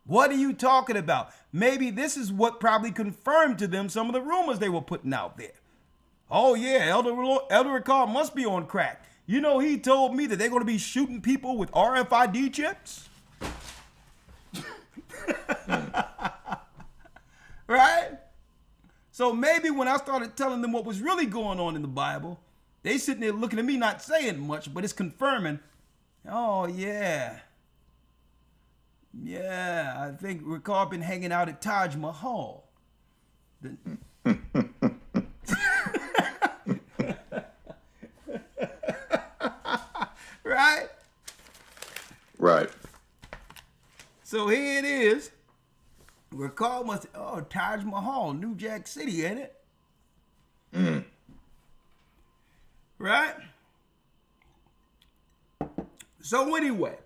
What are you talking about? Maybe this is what probably confirmed to them some of the rumors they were putting out there. Oh yeah, Elder Ricard must be on crack. You know, he told me that they're going to be shooting people with RFID chips. Right? So maybe when I started telling them what was really going on in the Bible, they sitting there looking at me not saying much, but it's confirming, oh yeah. Yeah, I think Ricard been hanging out at Taj Mahal. Right? Right. So here it is. Ricard must, Taj Mahal, New Jack City, ain't it? Right? So anyway,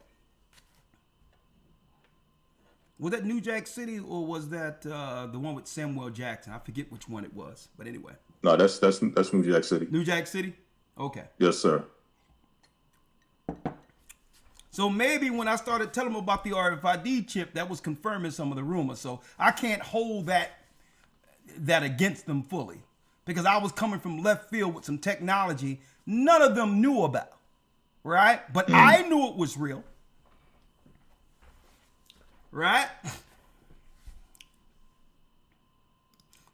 was that New Jack City or was that the one with Samuel Jackson? I forget which one it was, but anyway. No, that's New Jack City. New Jack City? Okay. Yes, sir. So maybe when I started telling them about the RFID chip, that was confirming some of the rumors. So I can't hold that against them fully, because I was coming from left field with some technology none of them knew about, right? But I knew it was real, right?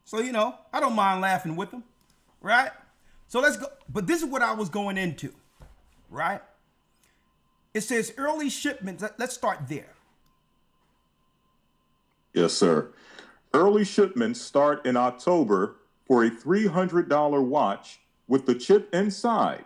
So, you know, I don't mind laughing with them, right? So let's go. But this is what I was going into, right? It says early shipments. Let's start there. Yes, sir. Early shipments start in October for a $300 watch with the chip inside,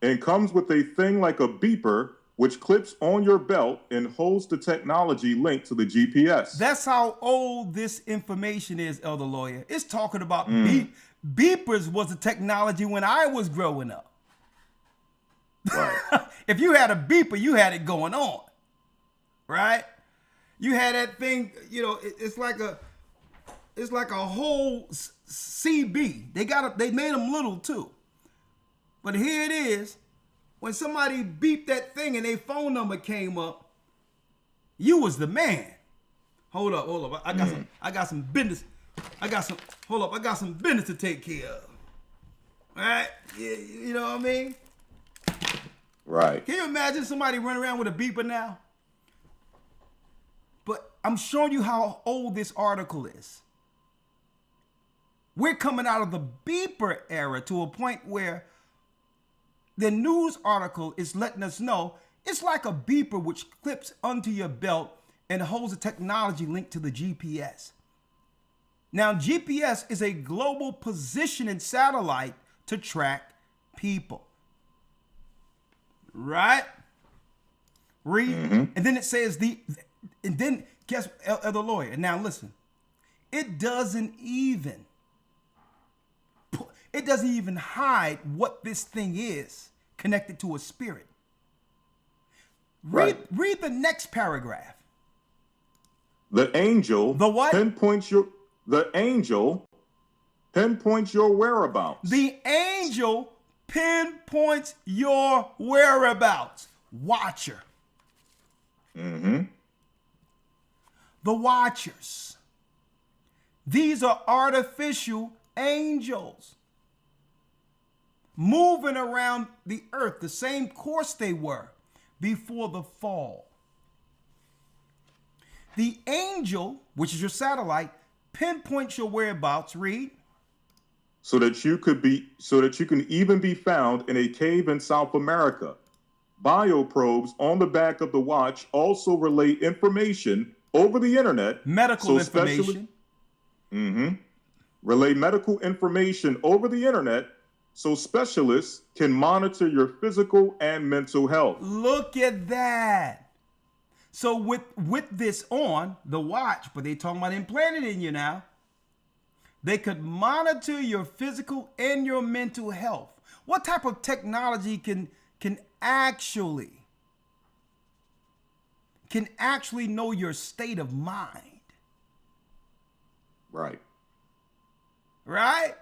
and comes with a thing like a beeper which clips on your belt and holds the technology linked to the GPS. That's how old this information is, Elder Lawyer. It's talking about beepers was the technology when I was growing up. Right. If you had a beeper, you had it going on, right? You had that thing, you know, it's like a whole CB. They made them little too. But here it is. When somebody beeped that thing and their phone number came up, you was the man. Hold up. I got some business. I got some business to take care of. All right? You know what I mean? Right. Can you imagine somebody running around with a beeper now? But I'm showing you how old this article is. We're coming out of the beeper era to a point where the news article is letting us know it's like a beeper which clips onto your belt and holds a technology linked to the GPS. Now, GPS is a global positioning satellite to track people. Right? Read. And then it says and then guess the lawyer. Now listen, it doesn't even hide what this thing is connected to a spirit. Read the next paragraph. The angel The what? pinpoints your whereabouts. The angel pinpoints your whereabouts. Watcher. The watchers. These are artificial angels moving around the earth the same course they were before the fall. The angel, which is your satellite, pinpoints your whereabouts. Read. So that you can even be found in a cave in South America. Bioprobes on the back of the watch also relay information over the internet. Medical information. Relay medical information over the internet so specialists can monitor your physical and mental health. Look at that. So with this on the watch, but they talking about implanted in you now, they could monitor your physical and your mental health. What type of technology can actually know your state of mind? Right. Right?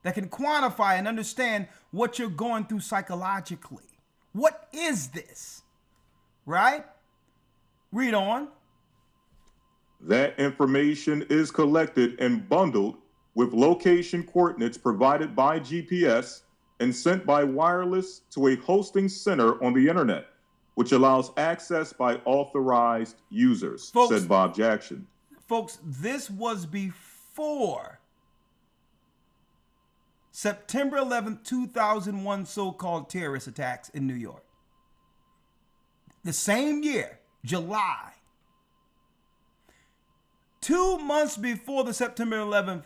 That can quantify and understand what you're going through psychologically. What is this? Right? Read on. That information is collected and bundled with location coordinates provided by GPS and sent by wireless to a hosting center on the internet, which allows access by authorized users, said Bob Jackson. Folks, this was before September 11th, 2001 so-called terrorist attacks in New York. The same year, July. 2 months before the September 11th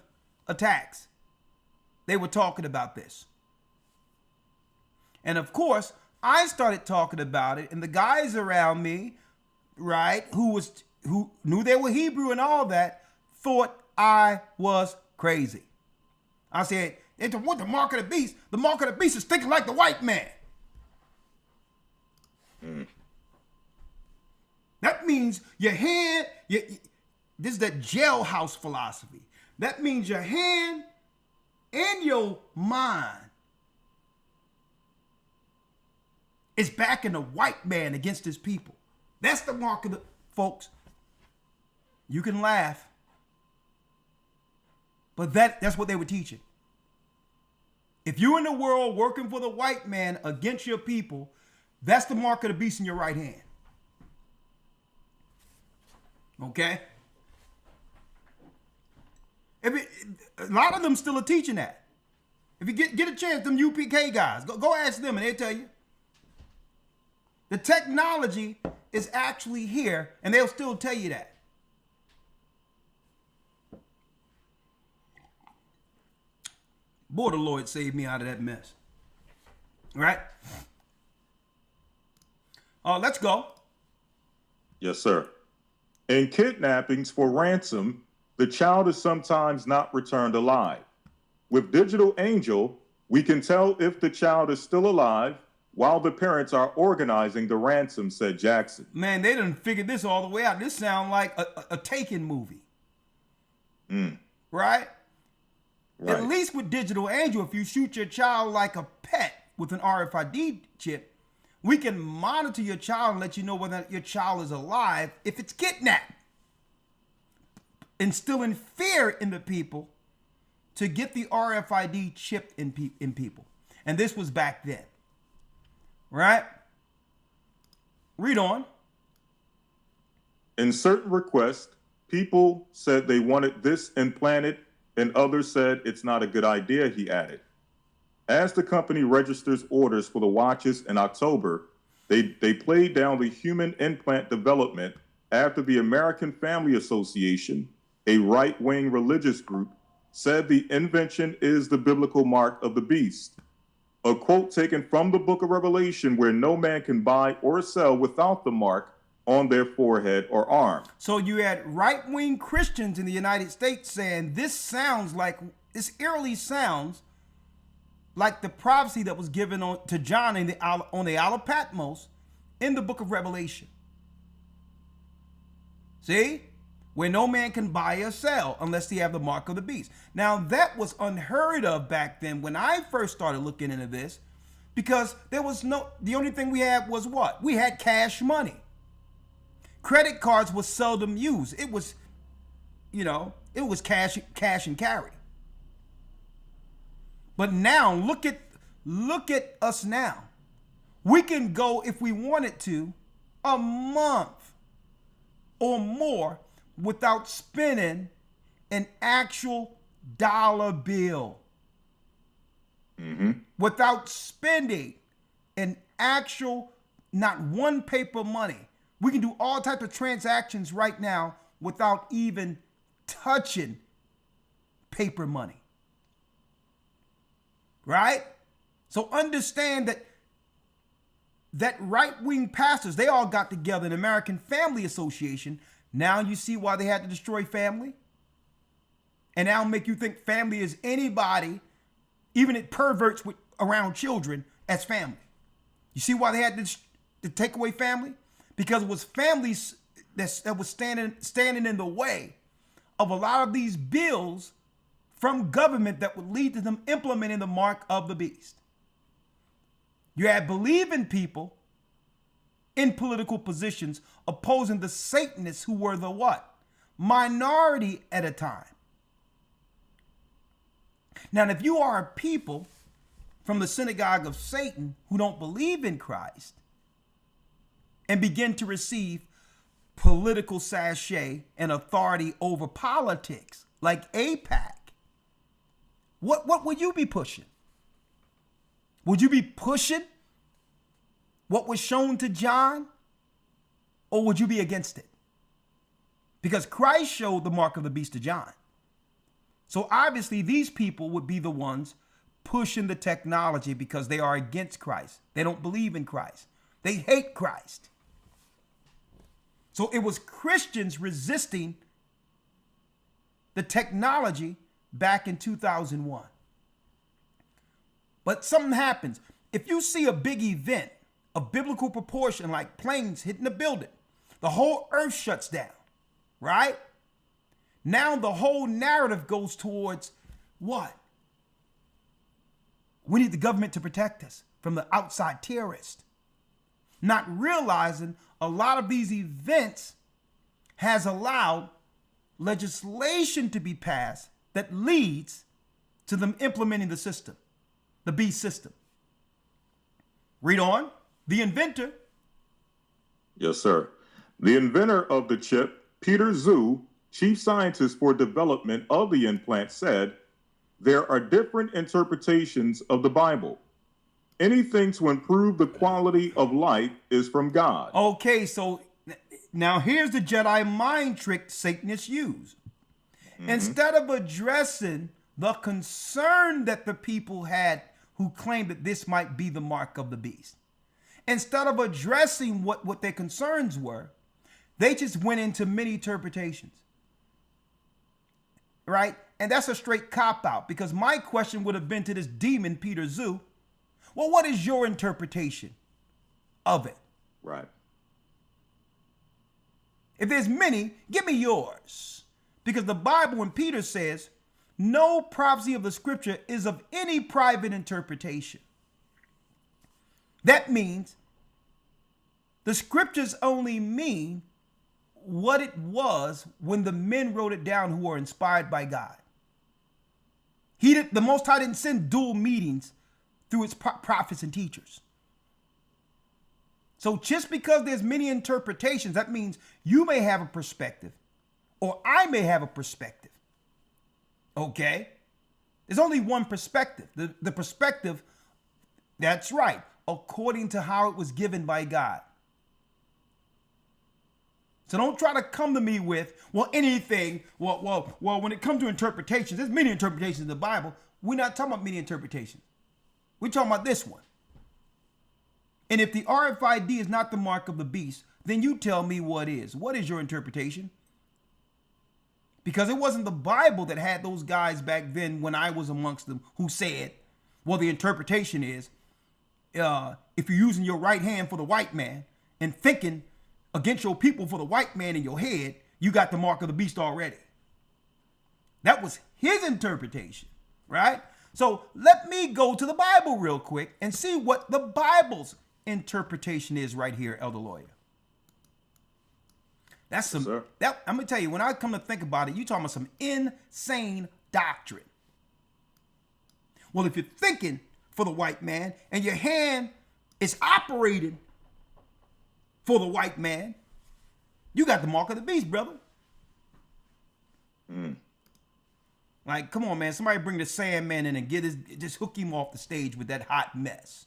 attacks, they were talking about this. And of course, I started talking about it, and the guys around me, right, who knew they were Hebrew and all that, thought I was crazy. I said, what the mark of the beast? The mark of the beast is thinking like the white man. That means your hand, this is that jailhouse philosophy. That means your hand and your mind is backing the white man against his people. That's the mark of the, folks. You can laugh, but that's what they were teaching. If you're in the world working for the white man against your people, that's the mark of the beast in your right hand. Okay? A lot of them still are teaching that. If you get a chance, them UPK guys, go ask them and they'll tell you. The technology is actually here, and they'll still tell you that. Boy, the Lord saved me out of that mess. Right? Let's go. Yes, sir. In kidnappings for ransom, the child is sometimes not returned alive. With Digital Angel, we can tell if the child is still alive while the parents are organizing the ransom, said Jackson. Man, they done figured this all the way out. This sounds like a Taken movie. Right? At least with Digital Angel, if you shoot your child like a pet with an RFID chip, we can monitor your child and let you know whether your child is alive if it's kidnapped. Instilling fear in the people to get the RFID chip in people. And this was back then. Right? Read on. In certain requests, people said they wanted this implanted, and others said it's not a good idea, he added. As the company registers orders for the watches in October, they played down the human implant development after the American Family Association, a right-wing religious group, said the invention is the biblical mark of the beast. A quote taken from the book of Revelation, where no man can buy or sell without the mark on their forehead or arm. So you had right-wing Christians in the United States saying this eerily sounds like the prophecy that was given to John on the Isle of Patmos in the book of Revelation. See? Where no man can buy or sell unless they have the mark of the beast. Now, that was unheard of back then when I first started looking into this, because the only thing we had was what? We had cash money. Credit cards was seldom used. It was cash and carry. But now, look at us now. We can go, if we wanted to, a month or more without spending an actual dollar bill. Without spending an actual, not one paper money. We can do all types of transactions right now without even touching paper money. Right? So understand that right-wing pastors, they all got together in American Family Association. Now you see why they had to destroy family? And now make you think family is anybody, even it perverts around children, as family. You see why they had to take away family? Because it was families that was standing in the way of a lot of these bills from government that would lead to them implementing the mark of the beast. You had believing people in political positions opposing the Satanists who were the what? Minority at a time. Now, if you are a people from the synagogue of Satan who don't believe in Christ and begin to receive political sachet and authority over politics like AIPAC, what would you be pushing? Would you be pushing what was shown to John, or would you be against it? Because Christ showed the mark of the beast to John. So obviously these people would be the ones pushing the technology because they are against Christ. They don't believe in Christ. They hate Christ. So it was Christians resisting the technology back in 2001. But something happens. If you see a big event of biblical proportion, like planes hitting a building, the whole earth shuts down, right? Now the whole narrative goes towards what? We need the government to protect us from the outside terrorists. Not realizing a lot of these events has allowed legislation to be passed that leads to them implementing the system, the beast system. Read on. The inventor. Yes, sir. The inventor of the chip, Peter Zhu, chief scientist for development of the implant, said, there are different interpretations of the Bible. Anything to improve the quality of life is from God. Okay, so now here's the Jedi mind trick Satanists use. Instead of addressing the concern that the people had who claimed that this might be the mark of the beast, instead of addressing what their concerns were, they just went into many interpretations. Right? And that's a straight cop-out, because my question would have been to this demon, Peter Zoo, well, what is your interpretation of it? Right. If there's many, give me yours. Because the Bible, when Peter says, no prophecy of the scripture is of any private interpretation. That means the scriptures only mean what it was when the men wrote it down who were inspired by God. The Most High didn't send dual meetings through its prophets and teachers. So just because there's many interpretations, that means you may have a perspective or I may have a perspective. Okay? There's only one perspective. The perspective, that's right, according to how it was given by God. So don't try to come to me with, well, anything. Well, when it comes to interpretations, there's many interpretations in the Bible. We're not talking about many interpretations. We're talking about this one. And if the RFID is not the mark of the beast, then you tell me what is. What is your interpretation? Because it wasn't the Bible that had those guys back then when I was amongst them who said, well, the interpretation is, if you're using your right hand for the white man and thinking against your people for the white man in your head, you got the mark of the beast already. That was his interpretation, right? So let me go to the Bible real quick and see what the Bible's interpretation is right here, Elder Lawyer. That's some, that, I'm going to tell you, when I come to think about it, you're talking about some insane doctrine. Well, if you're thinking for the white man and your hand is operating for the white man, you got the mark of the beast, brother. Like, come on, man. Somebody bring the Sandman in and just hook him off the stage with that hot mess.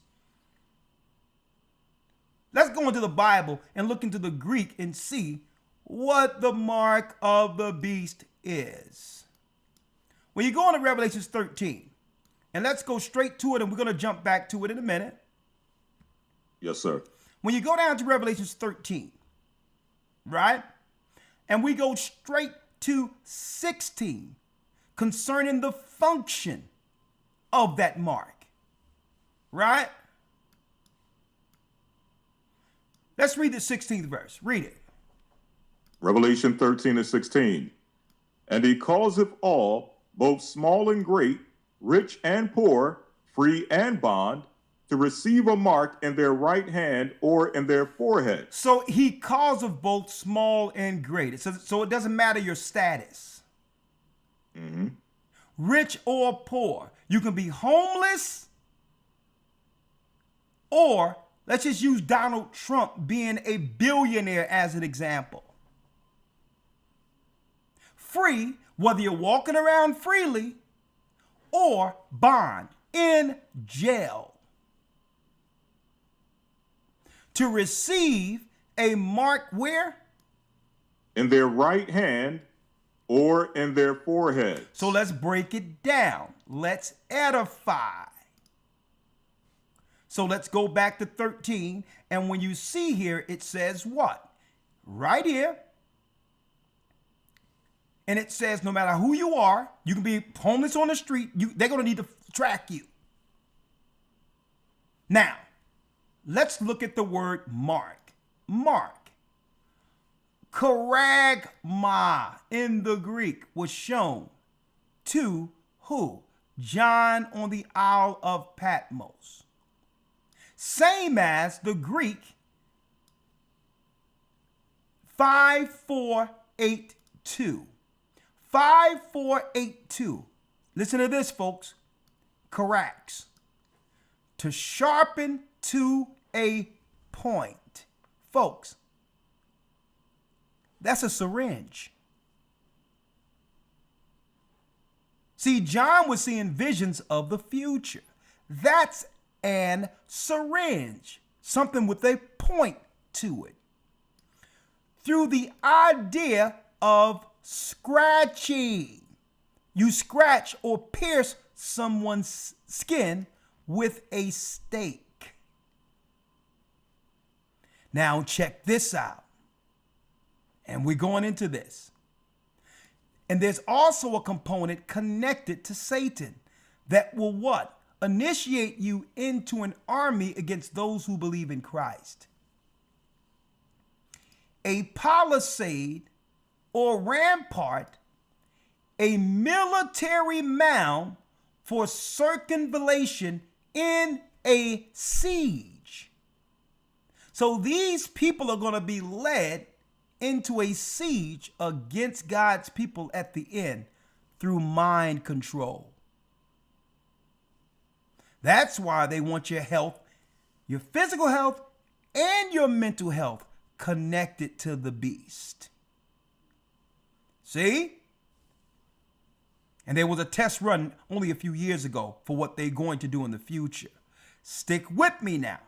Let's go into the Bible and look into the Greek and see what the mark of the beast is. When you go into Revelation 13, and let's go straight to it, and we're going to jump back to it in a minute. Yes, sir. When you go down to Revelation 13, right? And we go straight to 16 concerning the function of that mark, right? Let's read the 16th verse. Read it. Revelation 13 and 16. And he causeth all, both small and great, rich and poor, free and bond, to receive a mark in their right hand or in their forehead. So he calls of both small and great. So it doesn't matter your status. Rich or poor. You can be homeless, or let's just use Donald Trump being a billionaire as an example. Free, whether you're walking around freely, or bond, in jail. To receive a mark where? In their right hand or in their forehead. So let's break it down. Let's edify. So let's go back to 13. And when you see here, it says what? Right here. And it says no matter who you are, you can be homeless on the street, they're going to need to track you. Now, let's look at the word mark. Mark. Charagma in the Greek was shown to who? John on the Isle of Patmos. Same as the Greek 5482. 5482. Listen to this, folks. Charax. To sharpen to a point. Folks, that's a syringe. See, John was seeing visions of the future. That's an syringe. Something with a point to it. Through the idea of scratching. You scratch or pierce someone's skin with a stake. Now check this out. And we're going into this. And there's also a component connected to Satan that will what? Initiate you into an army against those who believe in Christ. A palisade or rampart, a military mound for circumvallation in a siege. So these people are going to be led into a siege against God's people at the end through mind control. That's why they want your health, your physical health, and your mental health connected to the beast. See? And there was a test run only a few years ago for what they're going to do in the future. Stick with me now.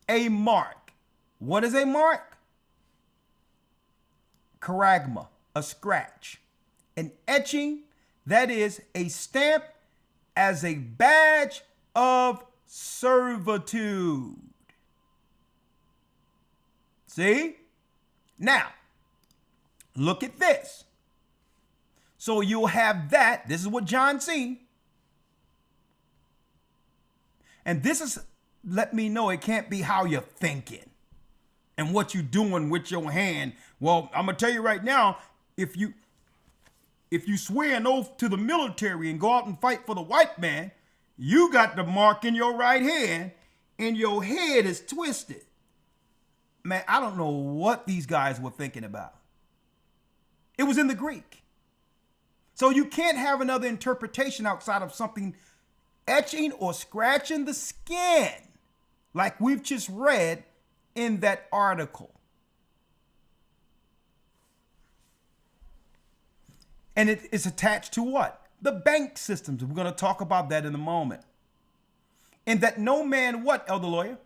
A mark. What is a mark? Charagma, a scratch. An etching, that is a stamp as a badge of servitude. See? Now, look at this. So you'll have that. This is what John seen. And this is, let me know, it can't be how you're thinking and what you're doing with your hand. Well, I'm going to tell you right now, if you swear an oath to the military and go out and fight for the white man, you got the mark in your right hand and your head is twisted. Man, I don't know what these guys were thinking about. It was in the Greek. So you can't have another interpretation outside of something etching or scratching the skin, like we've just read in that article. And it is attached to what? The bank systems. We're going to talk about that in a moment. And that no man, what, Elder Lawyer?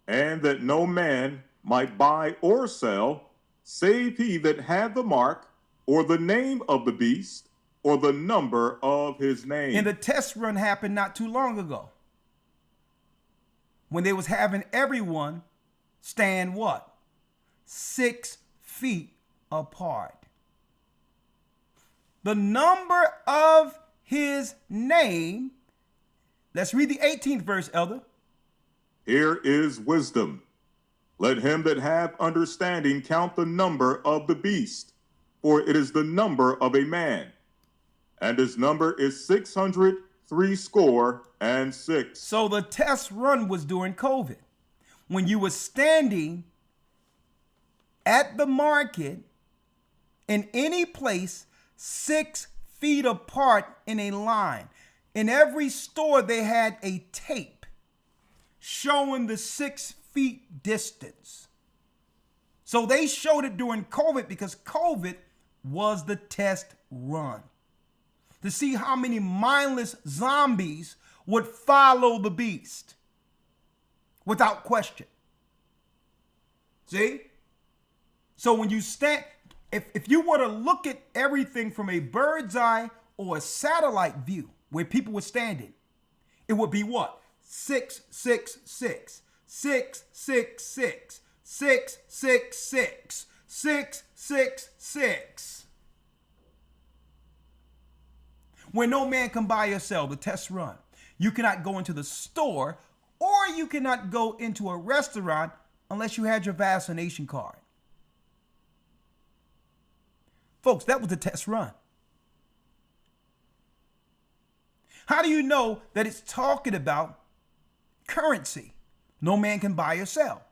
And that no man might buy or sell, save he that had the mark, or the name of the beast, or the number of his name. And the test run happened not too long ago, when they was having everyone stand what? 6 feet apart. The number of his name. Let's read the 18th verse, Elder. Here is wisdom. Let him that hath understanding count the number of the beast, for it is the number of a man, and his number is 666. So the test run was during COVID, when you were standing at the market in any place 6 feet apart in a line. In every store, they had a tape showing the 6 feet distance. So they showed it during COVID because COVID was the test run to see how many mindless zombies would follow the beast without question. See? So when you stand, if you were to look at everything from a bird's eye or a satellite view where people were standing, it would be what? 666, 666, 666, 666. When no man can buy or sell, the test run. You cannot go into the store or you cannot go into a restaurant unless you had your vaccination card. Folks, that was the test run. How do you know that it's talking about currency? No man can buy or sell.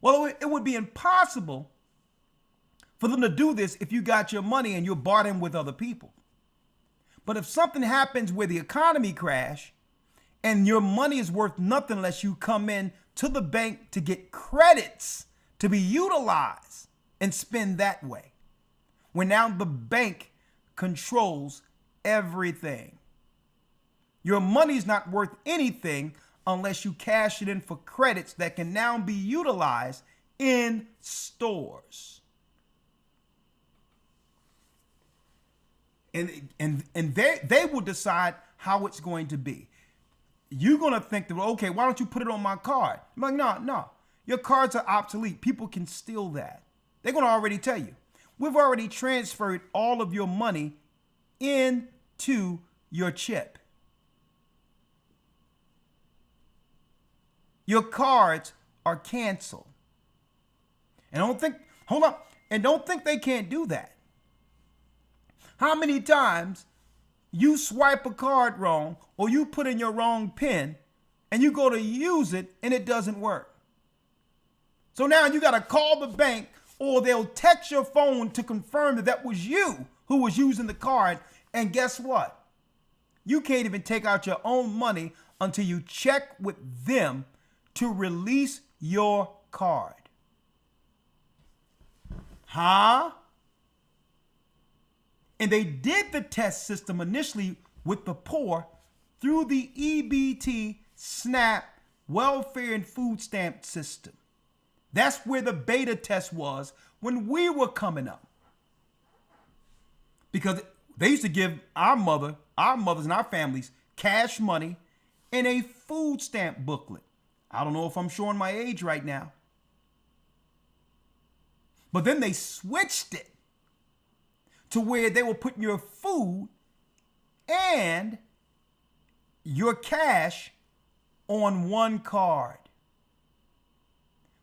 Well, it would be impossible for them to do this if you got your money and you're bartering with other people. But if something happens where the economy crash and your money is worth nothing unless you come in to the bank to get credits to be utilized and spend that way, when now the bank controls everything. Your money's not worth anything unless you cash it in for credits that can now be utilized in stores. And they will decide how it's going to be. You're going to think that, okay, why don't you put it on my card? I'm like, no. Your cards are obsolete. People can steal that. They're going to already tell you. We've already transferred all of your money into your chip. Your cards are canceled. And don't think they can't do that. How many times you swipe a card wrong or you put in your wrong PIN and you go to use it and it doesn't work? So now you got to call the bank or they'll text your phone to confirm that that was you who was using the card. And guess what? You can't even take out your own money until you check with them to release your card. Huh? And they did the test system initially with the poor through the EBT, SNAP, welfare and food stamp system. That's where the beta test was when we were coming up. Because they used to give our mothers and our families cash money and a food stamp booklet. I don't know if I'm showing my age right now. But then they switched it to where they were putting your food and your cash on one card.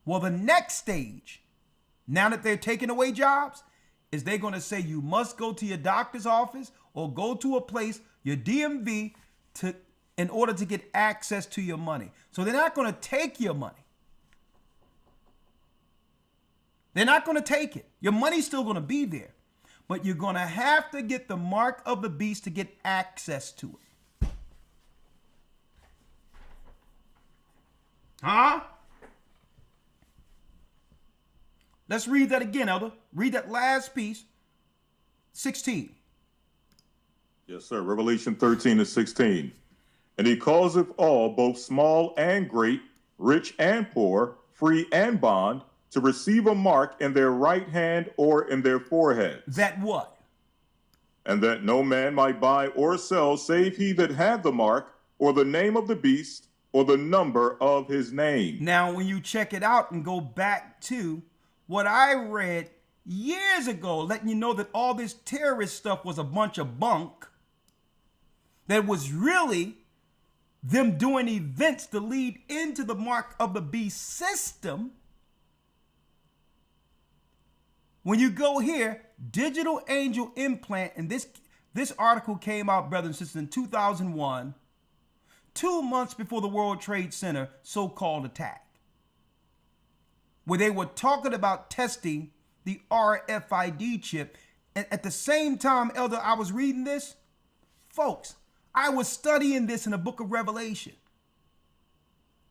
Well, the next stage, now that they're taking away jobs, is they're going to say you must go to your doctor's office or go to a place, your DMV, in order to get access to your money. So they're not going to take your money. They're not going to take it. Your money's still going to be there. But you're going to have to get the mark of the beast to get access to it. Huh? Let's read that again, Elder. Read that last piece. 16. Yes, sir. Revelation 13:16. And he causeth all, both small and great, rich and poor, free and bond, to receive a mark in their right hand or in their foreheads. That what? And that no man might buy or sell save he that had the mark, or the name of the beast, or the number of his name. Now, when you check it out and go back to what I read years ago, letting you know that all this terrorist stuff was a bunch of bunk, that was really them doing events to lead into the mark of the beast system. When you go here, digital angel implant, and this article came out, brothers and sisters, in 2001, 2 months before the World Trade Center so-called attack, where they were talking about testing the RFID chip. And at the same time, Elder, I was reading this, folks, I was studying this in the book of Revelation.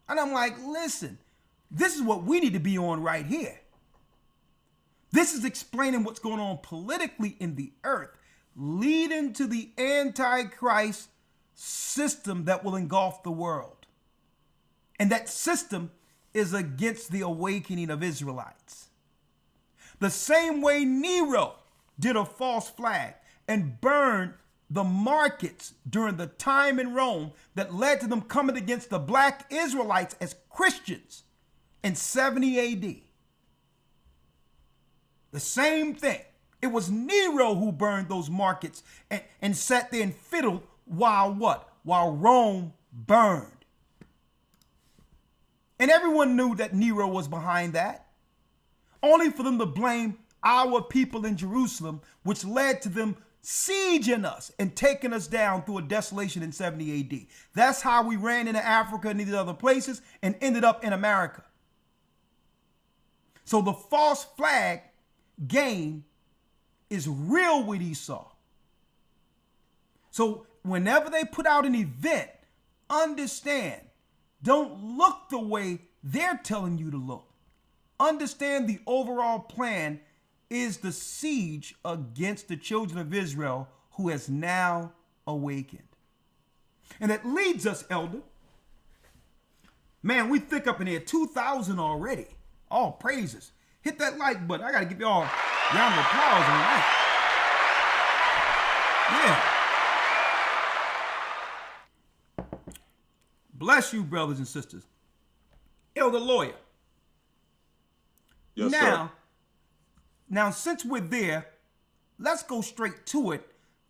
And I'm like, listen, this is what we need to be on right here. This is explaining what's going on politically in the earth, leading to the Antichrist system that will engulf the world. And that system is against the awakening of Israelites. The same way Nero did a false flag and burned the markets during the time in Rome that led to them coming against the black Israelites as Christians in 70 AD. The same thing. It was Nero who burned those markets and sat there and fiddled while what? While Rome burned. And everyone knew that Nero was behind that. Only for them to blame our people in Jerusalem, which led to them sieging us and taking us down through a desolation in 70 AD. That's how we ran into Africa and these other places and ended up in America. So the false flag game is real with Esau. So whenever they put out an event, understand, don't look the way they're telling you to look. Understand the overall plan is the siege against the children of Israel who has now awakened. And that leads us, Elder. Man, we thick up in here, 2,000 already. All praises. Hit that like button. I got to give y'all a round of applause on that. Yeah. Bless you, brothers and sisters. Elder Lawyer, Yes, sir. Now, since we're there, let's go straight to it.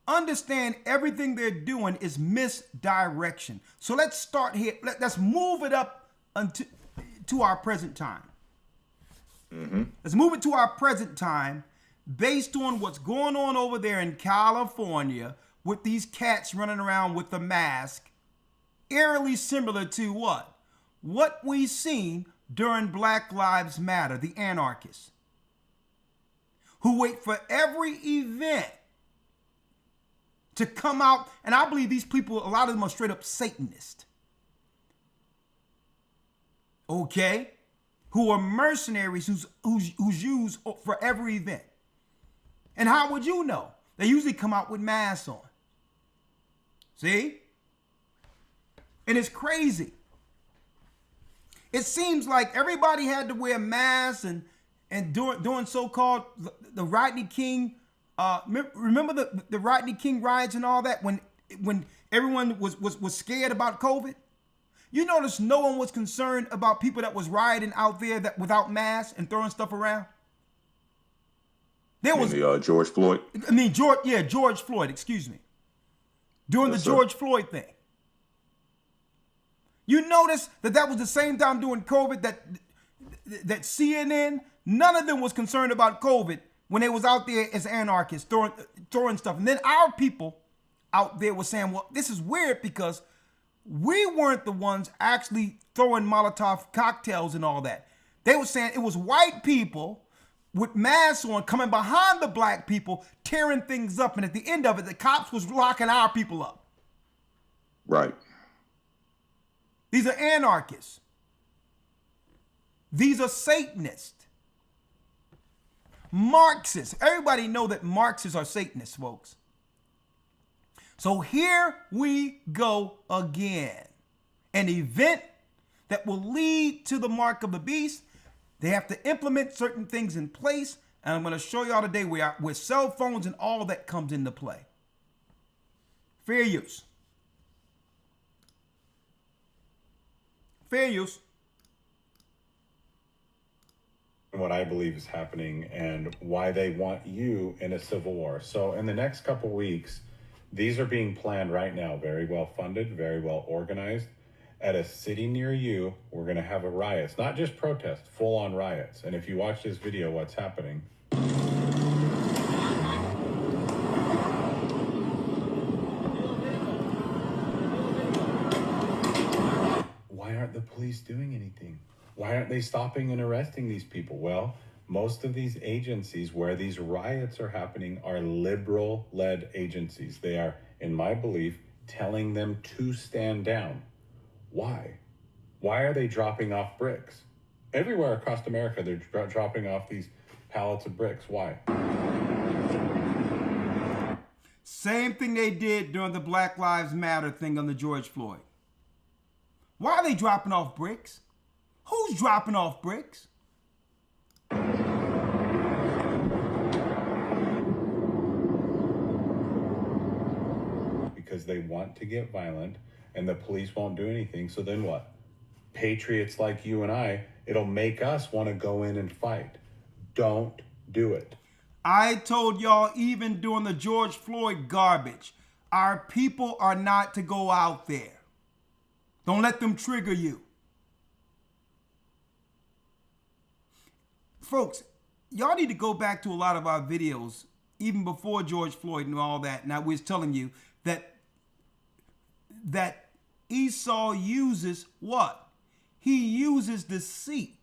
Understand everything they're doing is misdirection. So let's start here. Let's move it up to our present time. Let's move it to our present time based on what's going on over there in California with these cats running around with the mask, eerily similar to what? What we seen during Black Lives Matter, the anarchists, who wait for every event to come out. And I believe these people, a lot of them are straight up Satanists. Okay? Who are mercenaries who's used for every event. And how would you know? They usually come out with masks on. See? And it's crazy. It seems like everybody had to wear masks and doing so-called the Rodney King. Remember the Rodney King riots and all that when everyone was scared about COVID? You notice no one was concerned about people that was rioting out there that without masks and throwing stuff around. There was George Floyd. George Floyd. Excuse me. During the Yes, sir. George Floyd thing. You notice that was the same time during COVID that CNN, none of them was concerned about COVID when they was out there as anarchists throwing stuff. And then our people out there were saying, well, this is weird because we weren't the ones actually throwing Molotov cocktails and all that. They were saying it was white people with masks on coming behind the black people, tearing things up. And at the end of it, the cops was locking our people up. Right. These are anarchists. These are Satanists. Marxists. Everybody know that Marxists are Satanists, folks. So here we go again. An event that will lead to the mark of the beast. They have to implement certain things in place. And I'm going to show y'all today where cell phones and all that comes into play. Fair use. Fair use. What I believe is happening and why they want you in a civil war. So in the next couple weeks, these are being planned right now, very well funded, very well organized. At a city near you, we're going to have a riot. It's not just protest, full-on riots. And if you watch this video, what's happening? Why aren't the police doing anything? Why aren't they stopping and arresting these people? Well, most of these agencies where these riots are happening are liberal-led agencies. They are, in my belief, telling them to stand down. Why? Why are they dropping off bricks? Everywhere across America, they're dropping off these pallets of bricks. Why? Same thing they did during the Black Lives Matter thing on the George Floyd. Why are they dropping off bricks? Who's dropping off bricks? Because they want to get violent and the police won't do anything. So then what? Patriots like you and I, it'll make us want to go in and fight. Don't do it. I told y'all even during the George Floyd garbage, our people are not to go out there. Don't let them trigger you. Folks, y'all need to go back to a lot of our videos, even before George Floyd and all that. And I was telling you that Esau uses what? He uses deceit.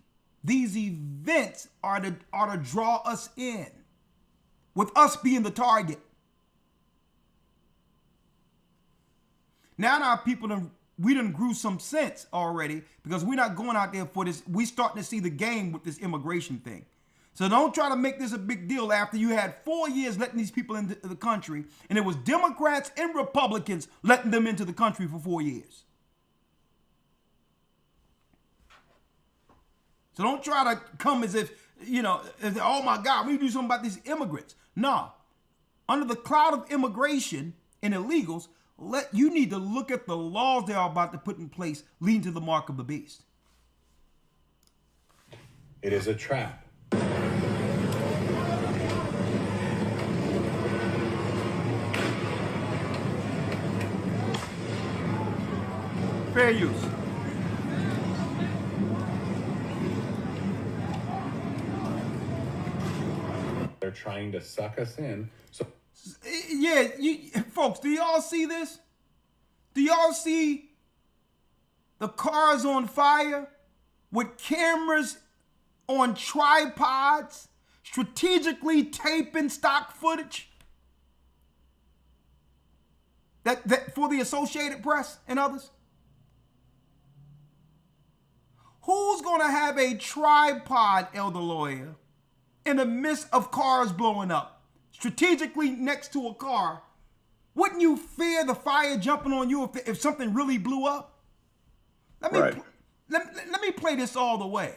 These events are to draw us in, with us being the target. Now our people we done grew some sense already because we're not going out there for this. We starting to see the game with this immigration thing. So don't try to make this a big deal after you had 4 years letting these people into the country, and it was Democrats and Republicans letting them into the country for 4 years. So don't try to come as if, oh my God, we do something about these immigrants. No. Under the cloud of immigration and illegals, you need to look at the laws they are about to put in place leading to the mark of the beast. It is a trap. Fair use. They're trying to suck us in. So Yeah, folks, do y'all see this? Do y'all see the cars on fire with cameras on tripods, strategically taping stock footage that for the Associated Press and others? Who's going to have a tripod, Elder Lawyer, in the midst of cars blowing up, strategically next to a car? Wouldn't you fear the fire jumping on you if something really blew up? Let me play this all the way.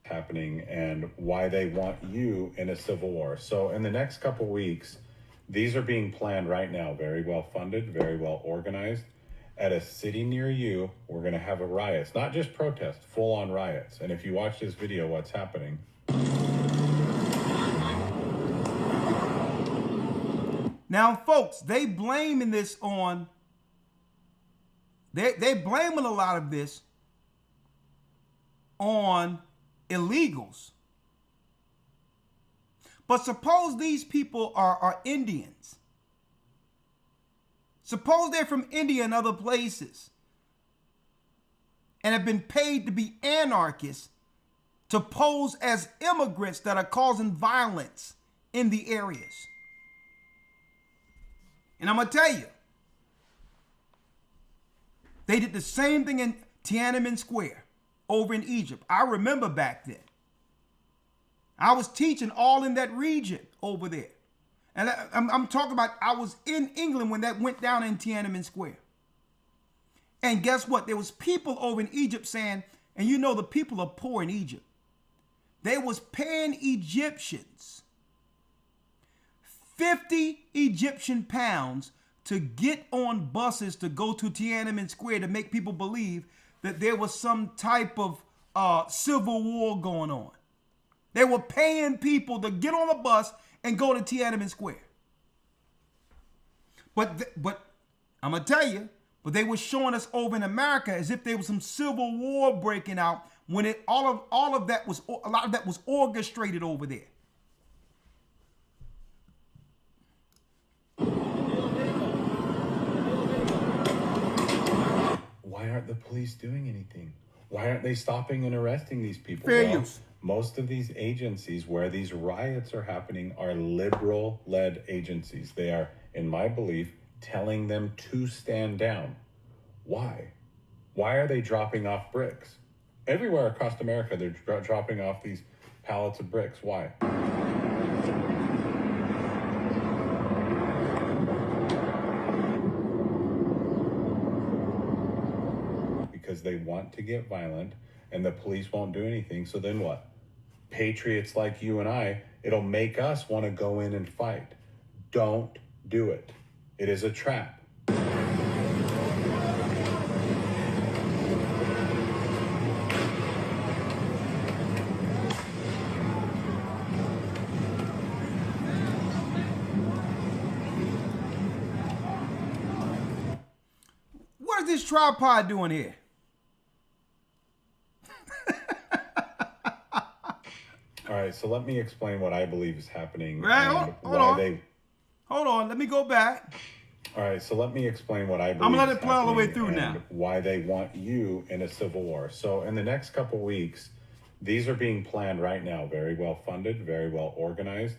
happening and why they want you in a civil war. So in the next couple weeks, these are being planned right now, very well funded, very well organized. At a city near you, we're going to have a riot. It's not just protest, full-on riots. And if you watch this video, what's happening? Now, folks, they blaming this on, they blaming a lot of this on illegals. But suppose these people are Indians. Suppose they're from India and other places and have been paid to be anarchists to pose as immigrants that are causing violence in the areas. And I'm going to tell you, they did the same thing in Tiananmen Square over in Egypt. I remember back then. I was teaching all in that region over there. And I'm talking about, I was in England when that went down in Tiananmen Square. And guess what? There was people over in Egypt saying, and you know the people are poor in Egypt. They was paying Egyptians 50 Egyptian pounds to get on buses to go to Tiananmen Square to make people believe that there was some type of civil war going on. They were paying people to get on a bus and go to Tiananmen Square. But I'm gonna tell you, but they were showing us over in America as if there was some civil war breaking out when a lot of that was orchestrated over there. Why aren't the police doing anything? Why aren't they stopping and arresting these people? Fair use. Most of these agencies where these riots are happening are liberal-led agencies. They are, in my belief, telling them to stand down. Why? Why are they dropping off bricks? Everywhere across America, they're dropping off these pallets of bricks. Why? Because they want to get violent and the police won't do anything. So then what? Patriots like you and I, it'll make us want to go in and fight. Don't do it. It is a trap. What is this tripod doing here? All right, so let me explain what I believe is happening. Right, and hold on. Hold on, let me go back. All right, so let me explain what I believe. I'm gonna let is it play all the way happening through and now. Why they want you in a civil war. So in the next couple weeks, these are being planned right now, very well funded, very well organized.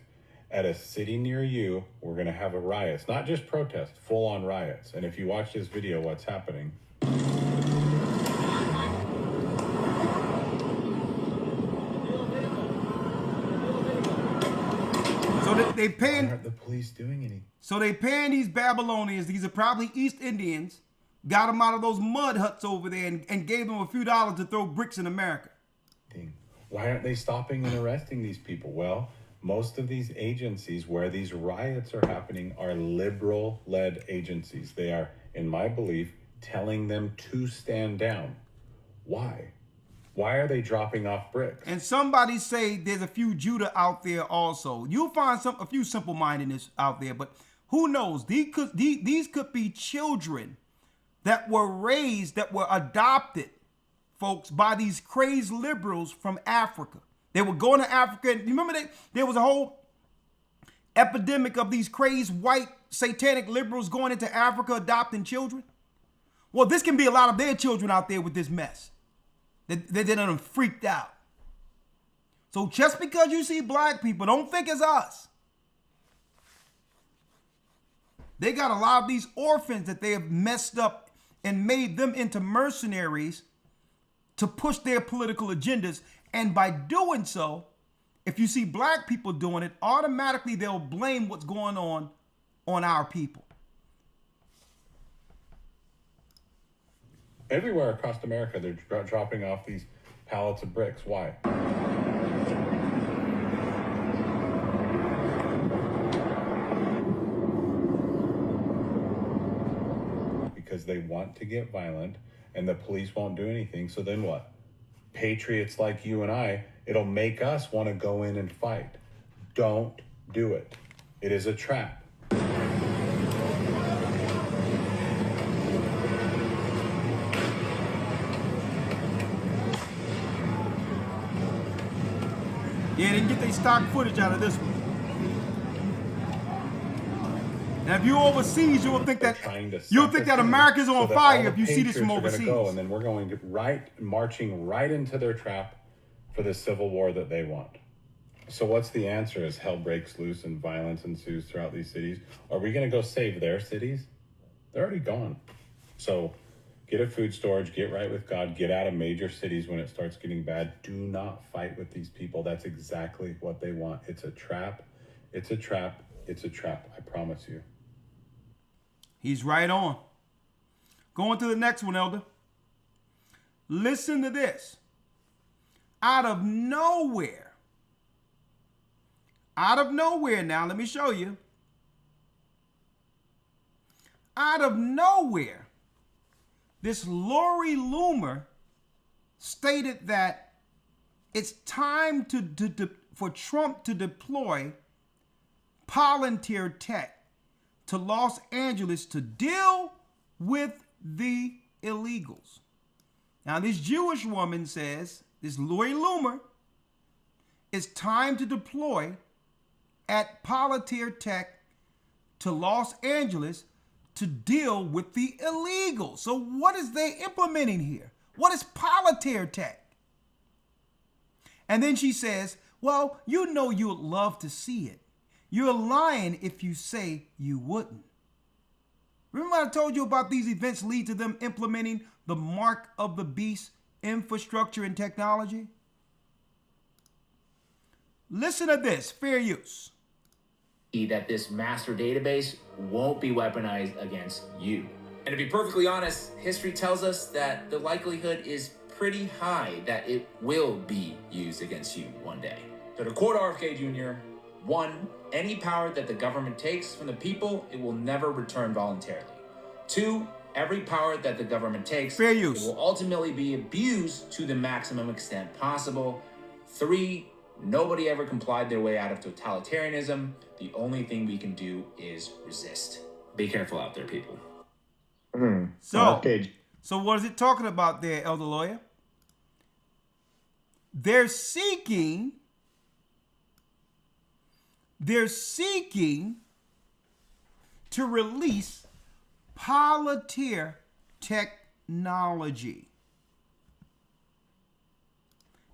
At a city near you, we're gonna have a riot. It's not just protest, full-on riots. And if you watch this video, what's happening? So they paying. Why aren't the police doing anything? So they paying these Babylonians. These are probably East Indians. Got them out of those mud huts over there and gave them a few dollars to throw bricks in America. Why aren't they stopping and arresting these people? Well, most of these agencies where these riots are happening are liberal-led agencies. They are, in my belief, telling them to stand down. Why? Why are they dropping off bricks? And somebody say there's a few Judah out there also. You'll find a few simple-mindedness out there, but Who knows? These could be children that were raised, that were adopted, folks, by these crazed liberals from Africa. They were going to Africa. And remember, there was a whole epidemic of these crazed white satanic liberals going into Africa adopting children. Well, this can be a lot of their children out there with this mess. They done freaked out. So just because you see black people, don't think it's us. They got a lot of these orphans that they have messed up and made them into mercenaries to push their political agendas. And by doing so, if you see black people doing it, automatically they'll blame what's going on our people. Everywhere across America, they're dropping off these pallets of bricks. Why? Because they want to get violent and the police won't do anything. So then what? Patriots like you and I, it'll make us want to go in and fight. Don't do it. It is a trap. Yeah, they can get their stock footage out of this one. Now, if you're overseas, you'll think that America's on fire if you see this from overseas. Go, and then we're going marching right into their trap for the civil war that they want. So what's the answer as hell breaks loose and violence ensues throughout these cities? Are we going to go save their cities? They're already gone. So get a food storage, get right with God, get out of major cities when it starts getting bad. Do not fight with these people. That's exactly what they want. It's a trap. It's a trap. It's a trap. I promise you. He's right on. Going to the next one, Elder. Listen to this. Out of nowhere now, let me show you. Out of nowhere, this Lori Loomer stated that it's time for Trump to deploy Palantir Tech to Los Angeles to deal with the illegals. Now, this Jewish woman says, this Lori Loomer, it's time to deploy at Palantir Tech to Los Angeles to deal with the illegals. So what is they implementing here? What is Palantir Tech? And then she says, well, you know you would love to see it. You're lying if you say you wouldn't. Remember I told you about these events lead to them implementing the mark of the beast infrastructure and technology? Listen to this, fair use. That this master database won't be weaponized against you. And to be perfectly honest, history tells us that the likelihood is pretty high that it will be used against you one day. So to quote RFK Jr., 1, any power that the government takes from the people, it will never return voluntarily. 2, every power that the government takes, fair use, it will ultimately be abused to the maximum extent possible. 3, nobody ever complied their way out of totalitarianism. The only thing we can do is resist. Be careful out there, people. So what is it talking about there, Elder Lawyer? They're seeking to release Palantir technology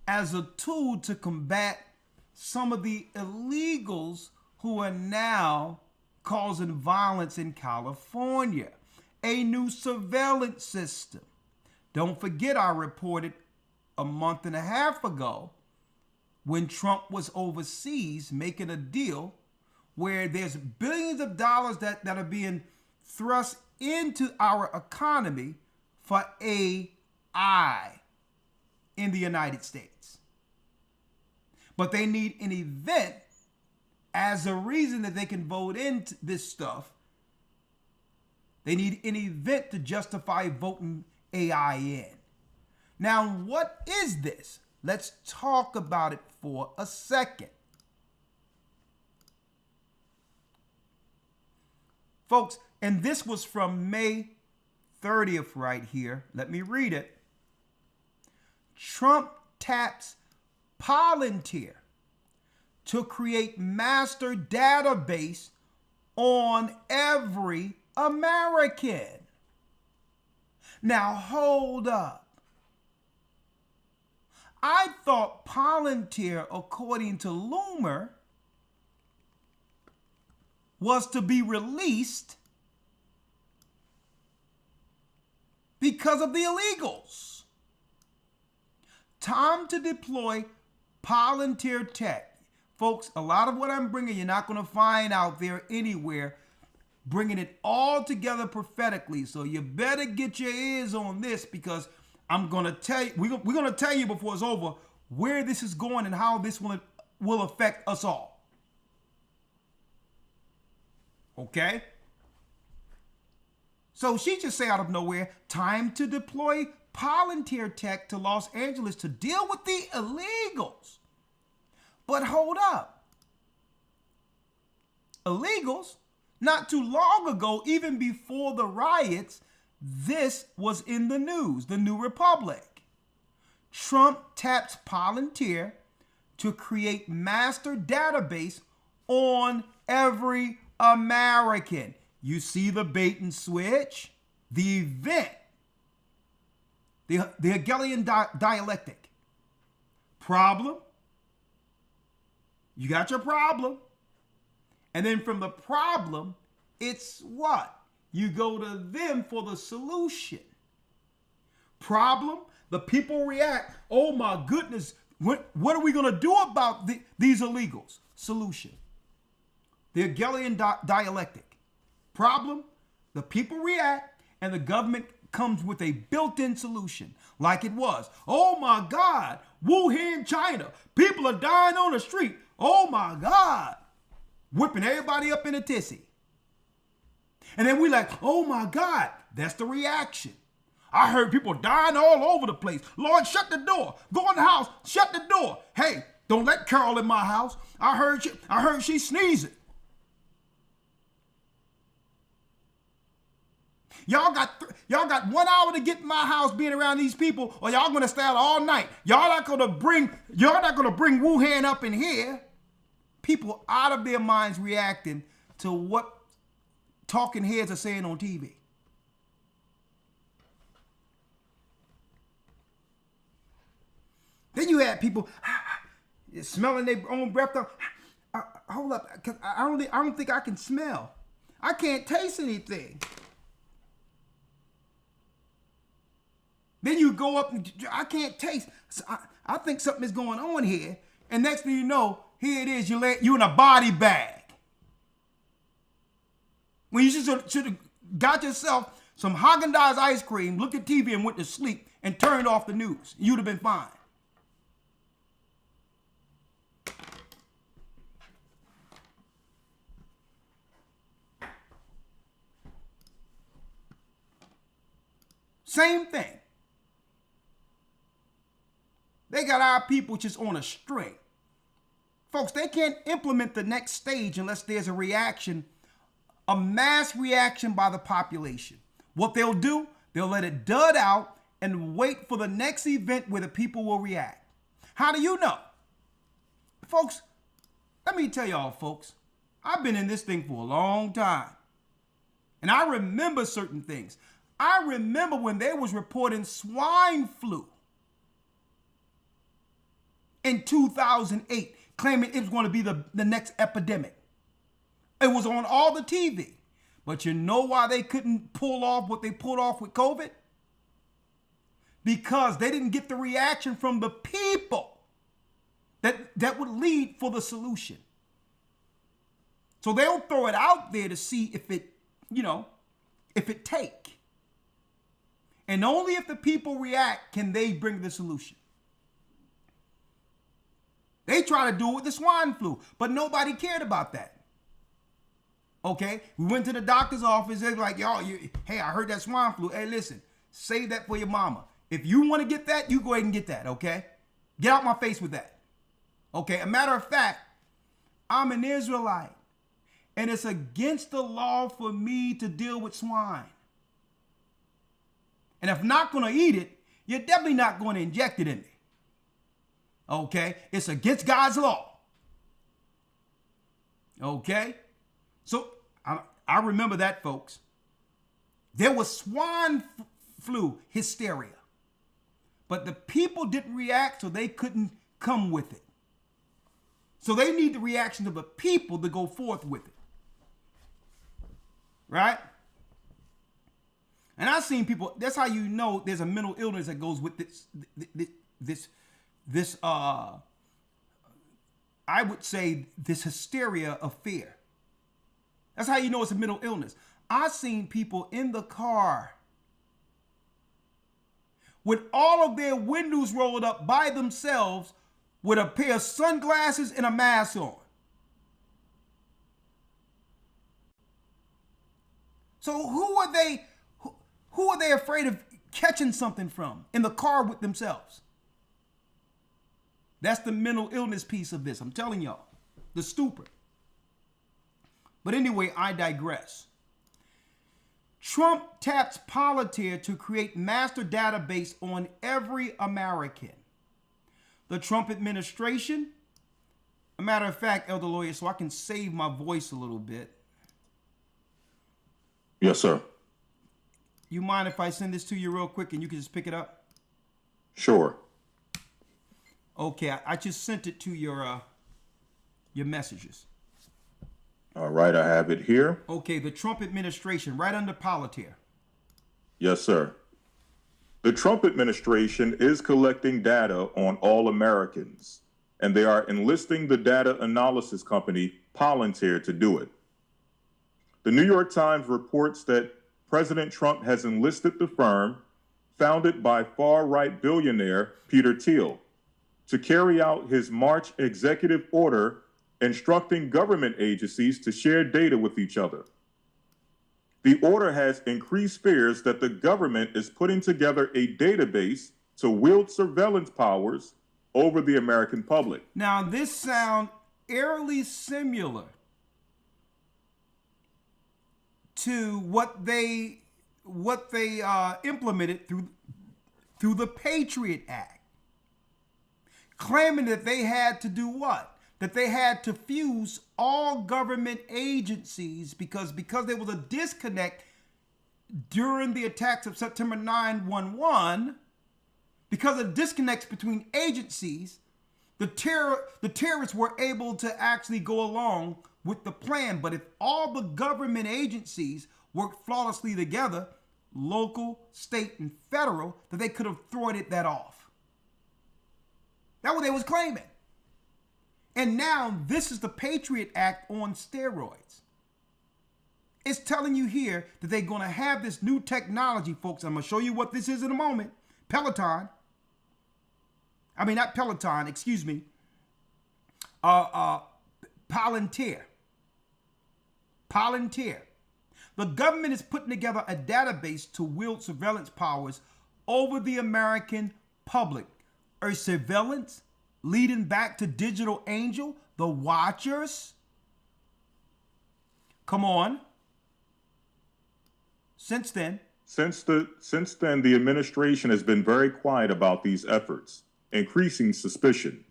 as a tool to combat some of the illegals who are now causing violence in California. A new surveillance system. Don't forget, I reported a month and a half ago when Trump was overseas making a deal where there's billions of dollars that are being thrust into our economy for AI in the United States. But they need an event as a reason that they can vote into this stuff. They need an event to justify voting AI in. Now, what is this? Let's talk about it for a second. Folks, and this was from May 30th right here. Let me read it. Trump taps Palantir to create master database on every American. Now, hold up. I thought Palantir, according to Loomer, was to be released because of the illegals. Time to deploy Palantir tech. Folks, a lot of what I'm bringing, you're not going to find out there anywhere, bringing it all together prophetically. So you better get your ears on this, because I'm going to tell you, we're going to tell you before it's over where this is going and how this will affect us all. Okay? So she just say out of nowhere, time to deploy Palantir tech to Los Angeles to deal with the illegals. But hold up. Illegals, not too long ago, even before the riots, this was in the news, the New Republic. Trump taps Palantir to create master database on every American. You see the bait and switch? The event, the Hegelian dialectic. Problem. You got your problem. And then from the problem, it's what? You go to them for the solution. Problem, the people react. Oh my goodness, what are we going to do about these illegals? Solution. The Hegelian dialectic. Problem, the people react, and the government comes with a built-in solution, like it was. Oh my God, Wuhan, China, people are dying on the street. Oh my God, whipping everybody up in a tizzy. And then we like, oh my God, that's the reaction. I heard people dying all over the place. Lord, shut the door. Go in the house, shut the door. Hey, don't let Carol in my house. I heard she sneezing. Y'all got 1 hour to get in my house being around these people, or y'all gonna stay out all night. Y'all not gonna bring Wuhan up in here. People out of their minds reacting to what talking heads are saying on TV. Then you had people smelling their own breath. Hold up, cause I don't think I can smell. I can't taste anything. Then you go up and I can't taste. So I think something is going on here. And next thing you know, here it is. You in a body bag. When you should have got yourself some Haagen-Dazs ice cream, looked at TV and went to sleep and turned off the news. You'd have been fine. Same thing. They got our people just on a string. Folks, they can't implement the next stage unless there's a reaction, a mass reaction by the population. What they'll do, they'll let it dud out and wait for the next event where the people will react. How do you know? Folks, let me tell y'all, folks, I've been in this thing for a long time. And I remember certain things. I remember when they was reporting swine flu in 2008, claiming it was going to be the next epidemic. It was on all the TV. But you know why they couldn't pull off what they pulled off with COVID? Because they didn't get the reaction from the people that would lead for the solution. So they'll throw it out there to see if it take. And only if the people react can they bring the solution. They try to do it with the swine flu, but nobody cared about that. Okay? We went to the doctor's office. They're like, hey, I heard that swine flu. Hey, listen, save that for your mama. If you want to get that, you go ahead and get that, okay? Get out my face with that. Okay? A matter of fact, I'm an Israelite. And it's against the law for me to deal with swine. And if I'm not going to eat it, you're definitely not going to inject it in me. Okay? It's against God's law. Okay? So I remember that, folks. There was swine flu hysteria. But the people didn't react, so they couldn't come with it. So they need the reaction of the people to go forth with it. Right? And I've seen people, that's how you know there's a mental illness that goes with this I would say this hysteria of fear. That's how you know it's a mental illness. I've seen people in the car with all of their windows rolled up by themselves with a pair of sunglasses and a mask on. So who are they afraid of catching something from in the car with themselves? That's the mental illness piece of this. I'm telling y'all, the stupor. But anyway, I digress. Trump taps Palantir to create master database on every American. The Trump administration, a matter of fact, Elder Lawyer, so I can save my voice a little bit. Yes, sir. You mind if I send this to you real quick and you can just pick it up? Sure. Okay, I just sent it to your messages. All right, I have it here. Okay, the Trump administration, right under Palantir. Yes, sir. The Trump administration is collecting data on all Americans, and they are enlisting the data analysis company Palantir to do it. The New York Times reports that President Trump has enlisted the firm, founded by far-right billionaire Peter Thiel, to carry out his March executive order instructing government agencies to share data with each other. The order has increased fears that the government is putting together a database to wield surveillance powers over the American public. Now, this sounds eerily similar to what they implemented through the Patriot Act, claiming that they had to do what? That they had to fuse all government agencies because there was a disconnect during the attacks of September 9/11. Because of disconnects between agencies, the terrorists were able to actually go along with the plan. But if all the government agencies worked flawlessly together, local, state, and federal, that they could have thwarted that off. That's what they was claiming. And now this is the Patriot Act on steroids. It's telling you here that they're going to have this new technology, folks. I'm going to show you what this is in a moment. Palantir. Palantir. The government is putting together a database to wield surveillance powers over the American public. Or surveillance leading back to Digital Angel, the Watchers. Come on. Since then, the administration has been very quiet about these efforts, increasing suspicion.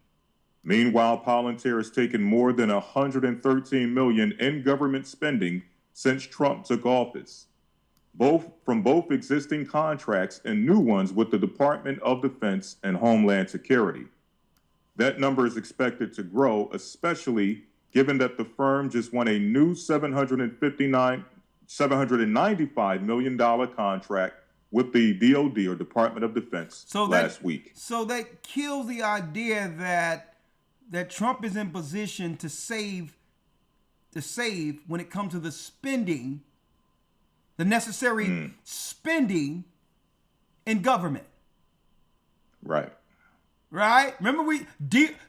Meanwhile, Palantir has taken more than $113 million in government spending since Trump took office, from both existing contracts and new ones with the Department of Defense and Homeland Security. That number is expected to grow, especially given that the firm just won a new $795 million contract with the DOD, or Department of Defense, last week. So that kills the idea that Trump is in position to save when it comes to the spending, the necessary spending in government. Right. Right? Remember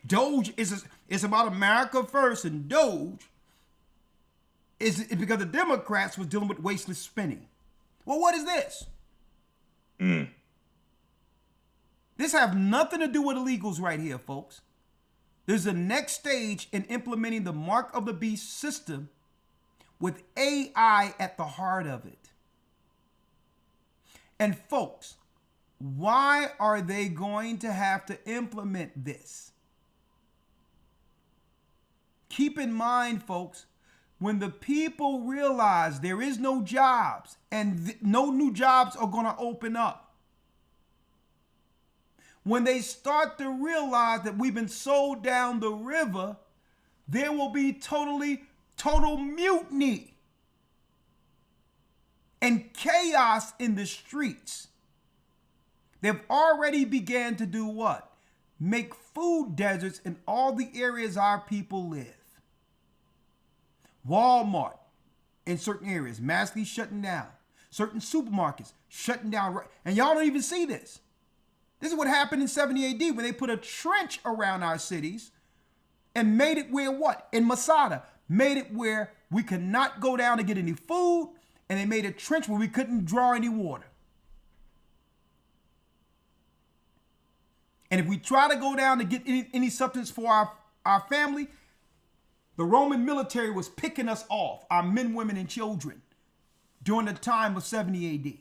Doge is about America first, and Doge is because the Democrats was dealing with wasteless spending. Well, what is this? This have nothing to do with illegals right here, folks. There's a next stage in implementing the Mark of the Beast system with AI at the heart of it. And folks, why are they going to have to implement this? Keep in mind, folks, when the people realize there is no jobs and no new jobs are going to open up, when they start to realize that we've been sold down the river, there will be total mutiny and chaos in the streets. They've already began to do what? Make food deserts in all the areas our people live. Walmart in certain areas, massively shutting down. Certain supermarkets shutting down. And y'all don't even see this. This is what happened in 70 AD when they put a trench around our cities and made it where what? In Masada, made it where we could not go down to get any food, and they made a trench where we couldn't draw any water. And if we try to go down to get any substance for our family, the Roman military was picking us off, our men, women, and children, during the time of 70 AD.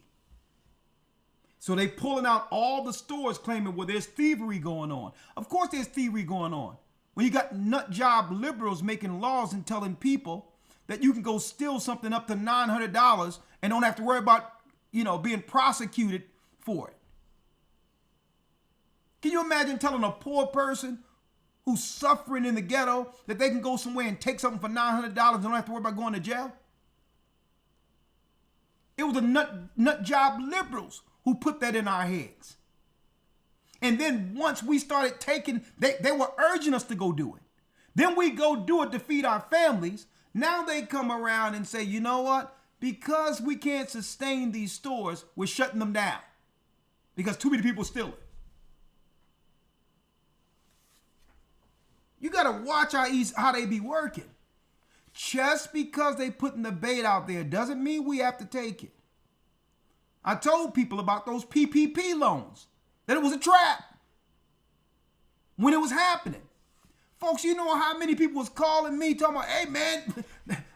So they pulling out all the stores claiming, well, there's thievery going on. Of course there's thievery going on. When you got nut job liberals making laws and telling people that you can go steal something up to $900 and don't have to worry about, being prosecuted for it. Can you imagine telling a poor person who's suffering in the ghetto that they can go somewhere and take something for $900 and don't have to worry about going to jail? It was the nut job liberals who put that in our heads. And then once we started taking, they were urging us to go do it. Then we go do it to feed our families. Now they come around and say, you know what? Because we can't sustain these stores, we're shutting them down. Because too many people steal it. You got to watch how they be working. Just because they putting the bait out there doesn't mean we have to take it. I told people about those PPP loans, that it was a trap when it was happening. Folks, you know how many people was calling me talking about, hey man,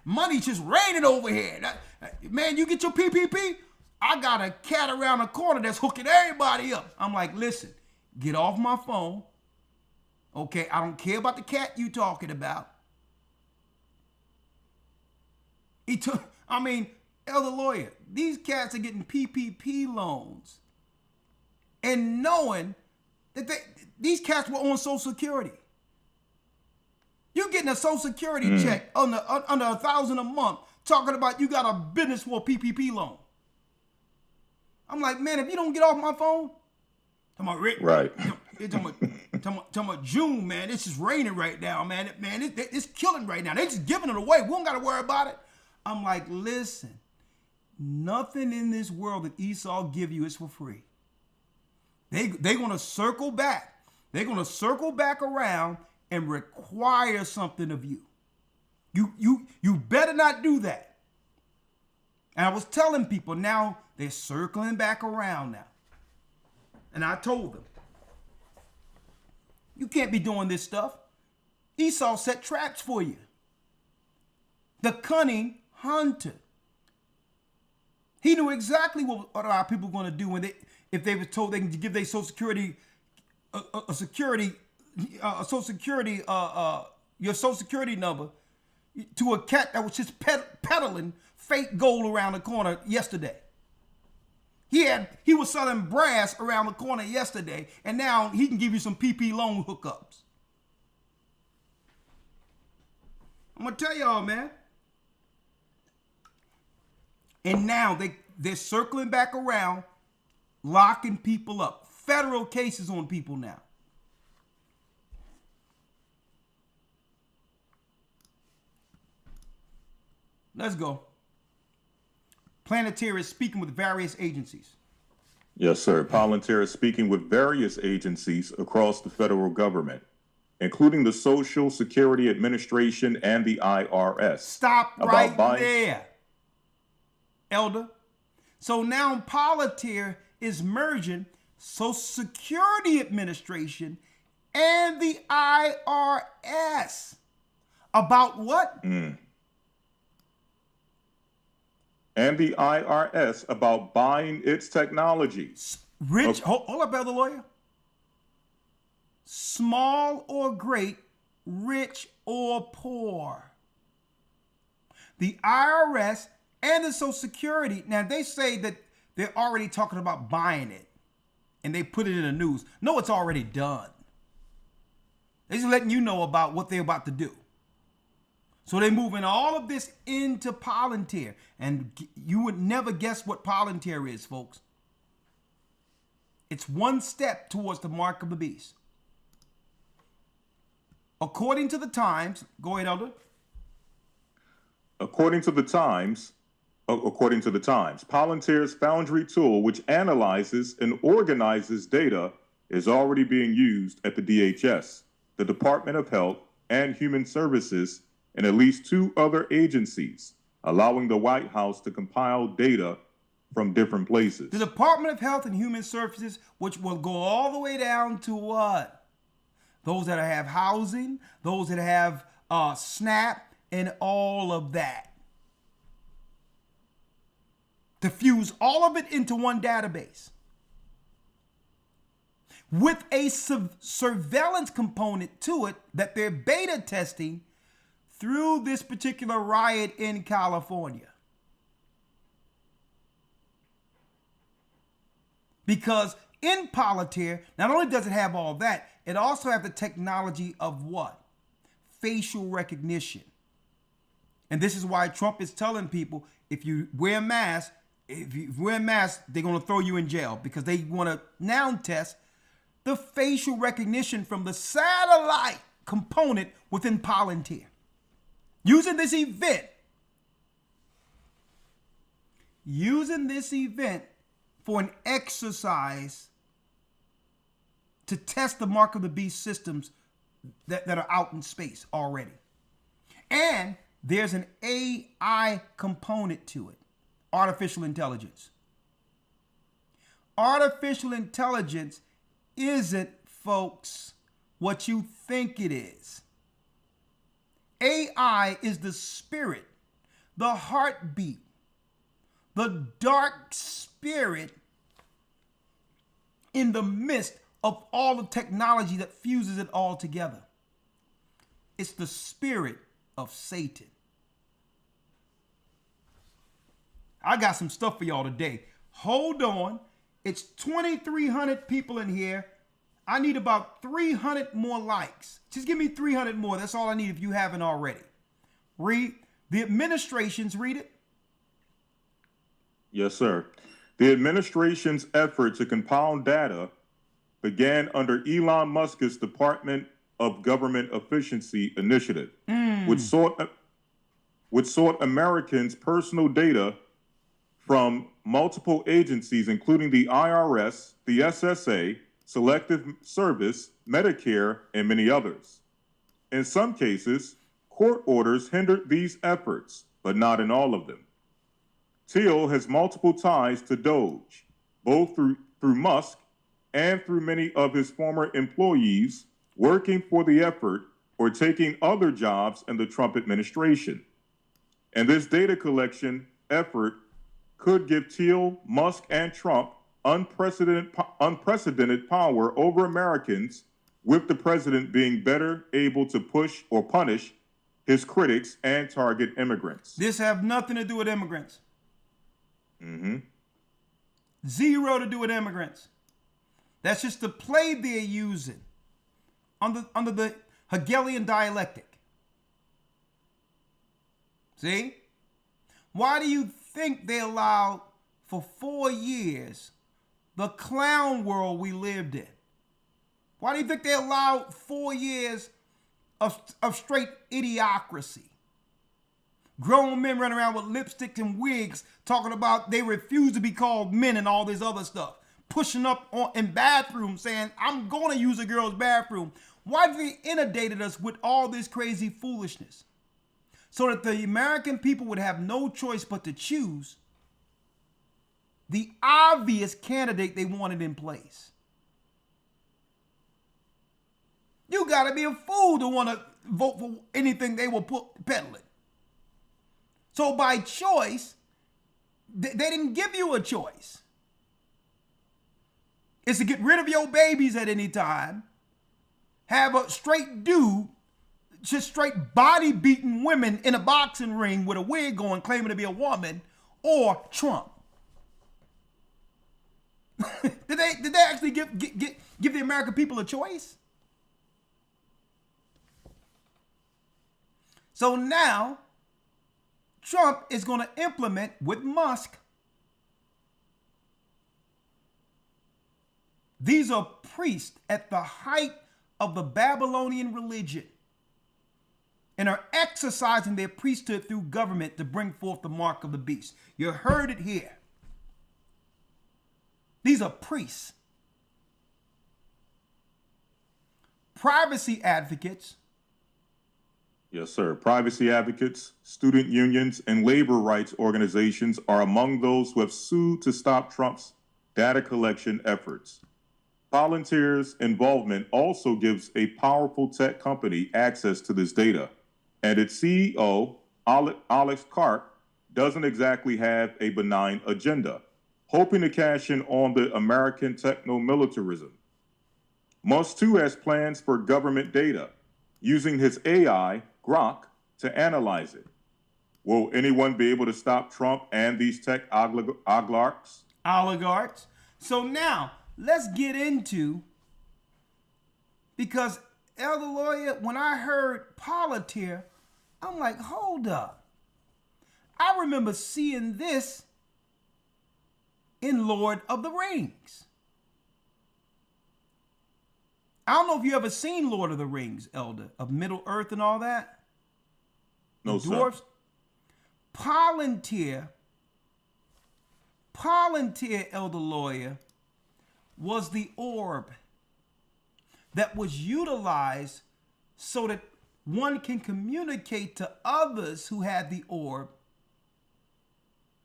money's just raining over here. Man, you get your PPP? I got a cat around the corner that's hooking everybody up. I'm like, listen, get off my phone. Okay, I don't care about the cat you talking about. Elder lawyer, these cats are getting PPP loans and knowing that these cats were on Social Security. You're getting a Social Security check under $1,000 a month, talking about you got a business for a PPP loan. I'm like, man, if you don't get off my phone, talking about Rick, right? Talking about June, man. It's just raining right now, man. It's killing right now. They just giving it away. We don't got to worry about it. I'm like, listen, nothing in this world that Esau give you is for free. They're going to circle back. They're going to circle back around and require something of you. You better not do that. And I was telling people, now they're circling back around now. And I told them, you can't be doing this stuff. Esau set traps for you. The cunning hunter. He knew exactly what our people were going to do if they were told they can give their Social Security, your Social Security number to a cat that was just peddling fake gold around the corner yesterday. He was selling brass around the corner yesterday, and now he can give you some PP loan hookups. I'm gonna tell y'all, man. And now they're circling back around, locking people up. Federal cases on people now. Let's go. Planetary is speaking with various agencies. Yes, sir. Palantir is speaking with various agencies across the federal government, including the Social Security Administration and the IRS. Stop right there, Elder. So now Palantir is merging Social Security Administration and the IRS. About what? and the IRS about buying its technology. Rich, hold up, elder lawyer. Small or great, rich or poor. The IRS and the Social Security, now they say that they're already talking about buying it and they put it in the news. No, it's already done. They're just letting you know about what they're about to do. So they're moving all of this into Palantir. And you would never guess what Palantir is, folks. It's one step towards the mark of the beast. According to the Times, go ahead, Elder. According to the Times, Palantir's Foundry tool, which analyzes and organizes data, is already being used at the DHS, the Department of Health and Human Services, and at least 2 other agencies, allowing the White House to compile data from different places. The Department of Health and Human Services, which will go all the way down to what? Those that have housing, those that have SNAP, and all of that. To fuse all of it into one database. With a surveillance component to it that they're beta testing through this particular riot in California. Because in Palantir, not only does it have all that, it also has the technology of what? Facial recognition. And this is why Trump is telling people, if you wear a mask, they're going to throw you in jail, because they want to now test the facial recognition from the satellite component within Palantir. Using this event for an exercise to test the mark of the beast systems that are out in space already. And there's an AI component to it, artificial intelligence. Artificial intelligence isn't, folks, what you think it is. AI is the spirit, the heartbeat, the dark spirit in the midst of all the technology that fuses it all together. It's the spirit of Satan. I got some stuff for y'all today. Hold on. It's 2,300 people in here. I need about 300 more likes. Just give me 300 more. That's all I need if you haven't already. Read the administration's, read it. Yes, sir. The administration's effort to compile data began under Elon Musk's Department of Government Efficiency initiative, which sought Americans' personal data from multiple agencies, including the IRS, the SSA, Selective Service, Medicare, and many others. In some cases, court orders hindered these efforts, but not in all of them. Thiel has multiple ties to Doge, both through Musk and through many of his former employees working for the effort or taking other jobs in the Trump administration. And this data collection effort could give Thiel, Musk, and Trump unprecedented power over Americans, with the president being better able to push or punish his critics and target immigrants. This have nothing to do with immigrants. Mm-hmm. Zero to do with immigrants. That's just the play they're using under the Hegelian dialectic. See? Why do you think they allowed for 4 years the clown world we lived in? Why do you think they allowed 4 years of straight idiocracy? Grown men running around with lipsticks and wigs talking about they refuse to be called men and all this other stuff. Pushing up in bathrooms saying, I'm going to use a girl's bathroom. Why did they inundated us with all this crazy foolishness? So that the American people would have no choice but to choose the obvious candidate they wanted in place. You got to be a fool to want to vote for anything they will peddling. So by choice, They didn't give you a choice. It's to get rid of your babies at any time, have a straight dude, just straight body beating women in a boxing ring with a wig on claiming to be a woman, or Trump. Did they actually give the American people a choice? So now Trump is going to implement with Musk. These are priests at the height of the Babylonian religion and are exercising their priesthood through government to bring forth the mark of the beast. You heard it here. These are priests. Privacy advocates. Yes, sir. Privacy advocates, student unions, and labor rights organizations are among those who have sued to stop Trump's data collection efforts. Palantir's involvement also gives a powerful tech company access to this data, and its CEO, Alex Karp, doesn't exactly have a benign agenda, hoping to cash in on the American techno-militarism. Musk, too, has plans for government data, using his AI, Gocc, to analyze it. Will anyone be able to stop Trump and these tech oligarchs? So now, let's get into, because Elder Lawyer, when I heard Palantir, I'm like, hold up. I remember seeing this in Lord of the Rings. I don't know if you ever seen Lord of the Rings, Elder, of Middle Earth and all that. No, the dwarves. Sir. Palantir, Elder Lawyer, was the orb that was utilized so that one can communicate to others who had the orb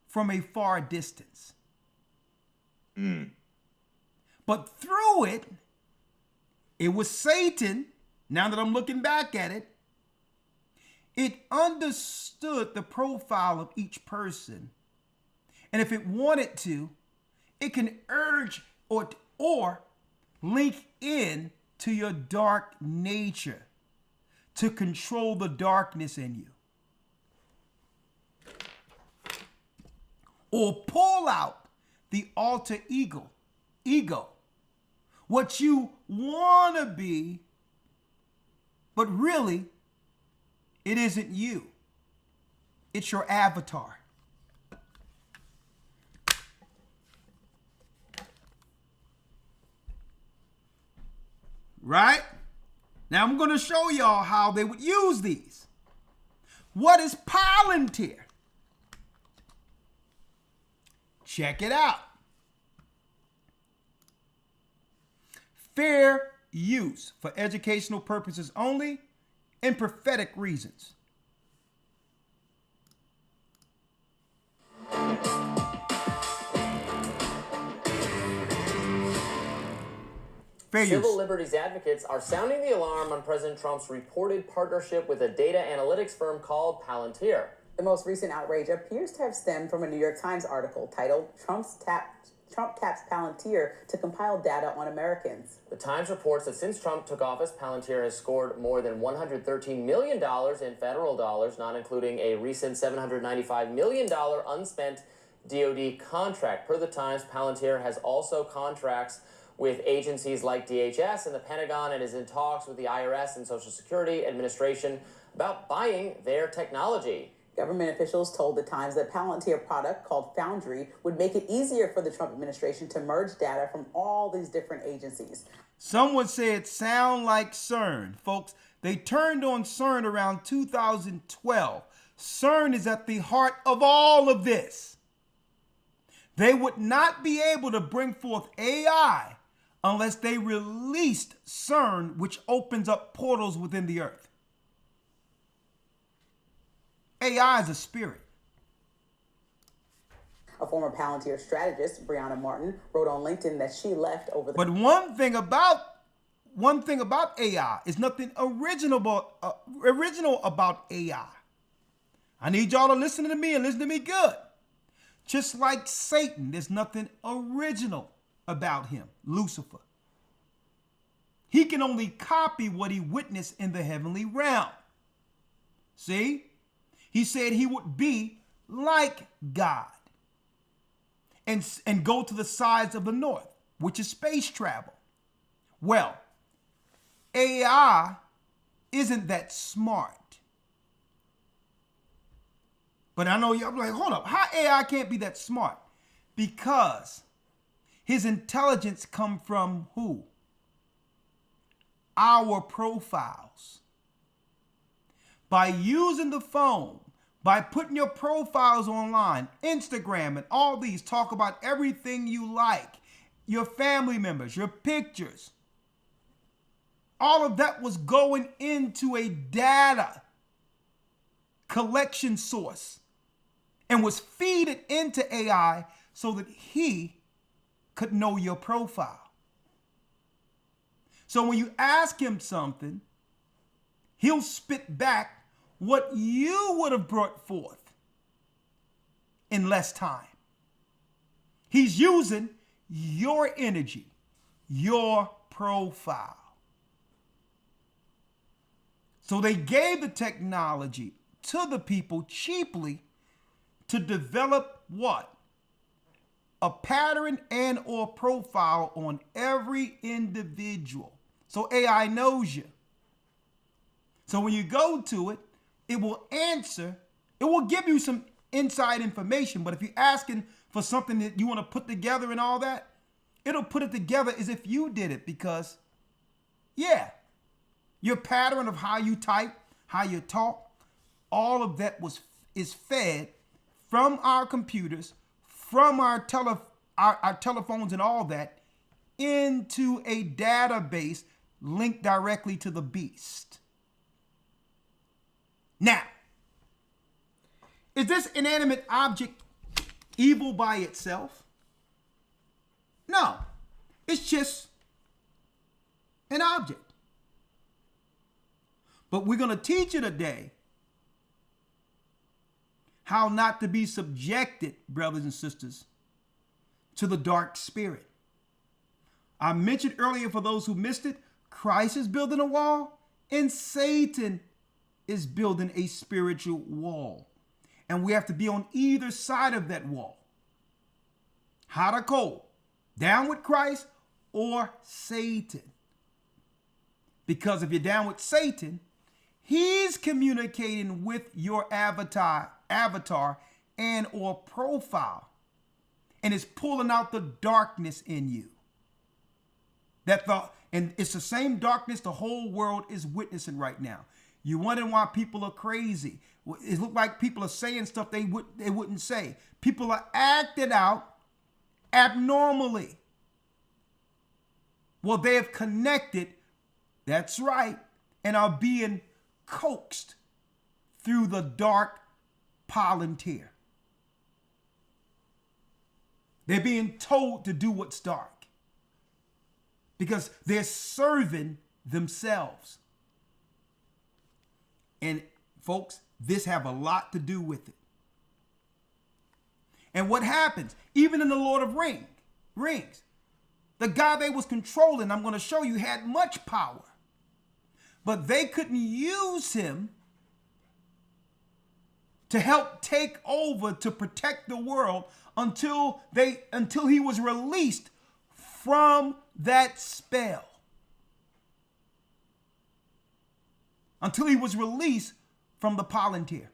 from a far distance. But through it, it was Satan, now that I'm looking back at it, it understood the profile of each person. And if it wanted to, it can urge or link in to your dark nature to control the darkness in you. Or pull out the alter ego, what you want to be, but really, it isn't you. It's your avatar. Right? Now I'm going to show y'all how they would use these. What is Palantir? Check it out. Fair use for educational purposes only and prophetic reasons. Fair Civil use. liberties advocates are sounding the alarm on President Trump's reported partnership with a data analytics firm called Palantir. The most recent outrage appears to have stemmed from a New York Times article titled Trump taps Palantir to compile data on Americans. The Times reports that since Trump took office, Palantir has scored more than $113 million in federal dollars, not including a recent $795 million unspent DoD contract. Per the Times, Palantir has also contracts with agencies like DHS and the Pentagon and is in talks with the IRS and Social Security Administration about buying their technology. Government officials told the Times that Palantir product called Foundry would make it easier for the Trump administration to merge data from all these different agencies. Some would say it sound like CERN. Folks, they turned on CERN around 2012. CERN is at the heart of all of this. They would not be able to bring forth AI unless they released CERN, which opens up portals within the earth. AI is a spirit. A former Palantir strategist, Brianna Martin, wrote on LinkedIn that she left over the... But one thing about AI is nothing original about AI. I need y'all to listen to me and listen to me good. Just like Satan, there's nothing original about him, Lucifer. He can only copy what he witnessed in the heavenly realm. See? He said he would be like God and go to the sides of the north, which is space travel. Well, AI isn't that smart. But I know you're like, hold up, how AI can't be that smart? Because his intelligence comes from who? Our profiles. By using the phone, by putting your profiles online, Instagram and all these, talk about everything you like, your family members, your pictures. All of that was going into a data collection source and was feeded into AI so that he could know your profile. So when you ask him something, he'll spit back what you would have brought forth in less time. He's using your energy, your profile. So they gave the technology to the people cheaply to develop what? A pattern and or profile on every individual. So AI knows you. So when you go to it, it will answer, it will give you some inside information, but if you're asking for something that you want to put together and all that, it'll put it together as if you did it because, yeah, your pattern of how you type, how you talk, all of that is fed from our computers, from our telephones and all that, into a database linked directly to the beast. Now, is this inanimate object evil by itself? No, it's just an object. But we're going to teach you today how not to be subjected, brothers and sisters, to the dark spirit. I mentioned earlier, for those who missed it, Christ is building a wall and Satan is building a spiritual wall. And we have to be on either side of that wall. Hot or cold, down with Christ or Satan. Because if you're down with Satan, he's communicating with your avatar and or profile and is pulling out the darkness in you. And it's the same darkness the whole world is witnessing right now. You're wondering why people are crazy. It looks like people are saying stuff they wouldn't say. People are acting out abnormally. Well, they have connected, that's right, and are being coaxed through the dark palantir. They're being told to do what's dark because they're serving themselves. And folks, this have a lot to do with it. And what happens, even in the Lord of Rings, the guy they was controlling, I'm going to show you, had much power. But they couldn't use him to help take over, to protect the world until he was released from that spell. Until he was released from the palantir.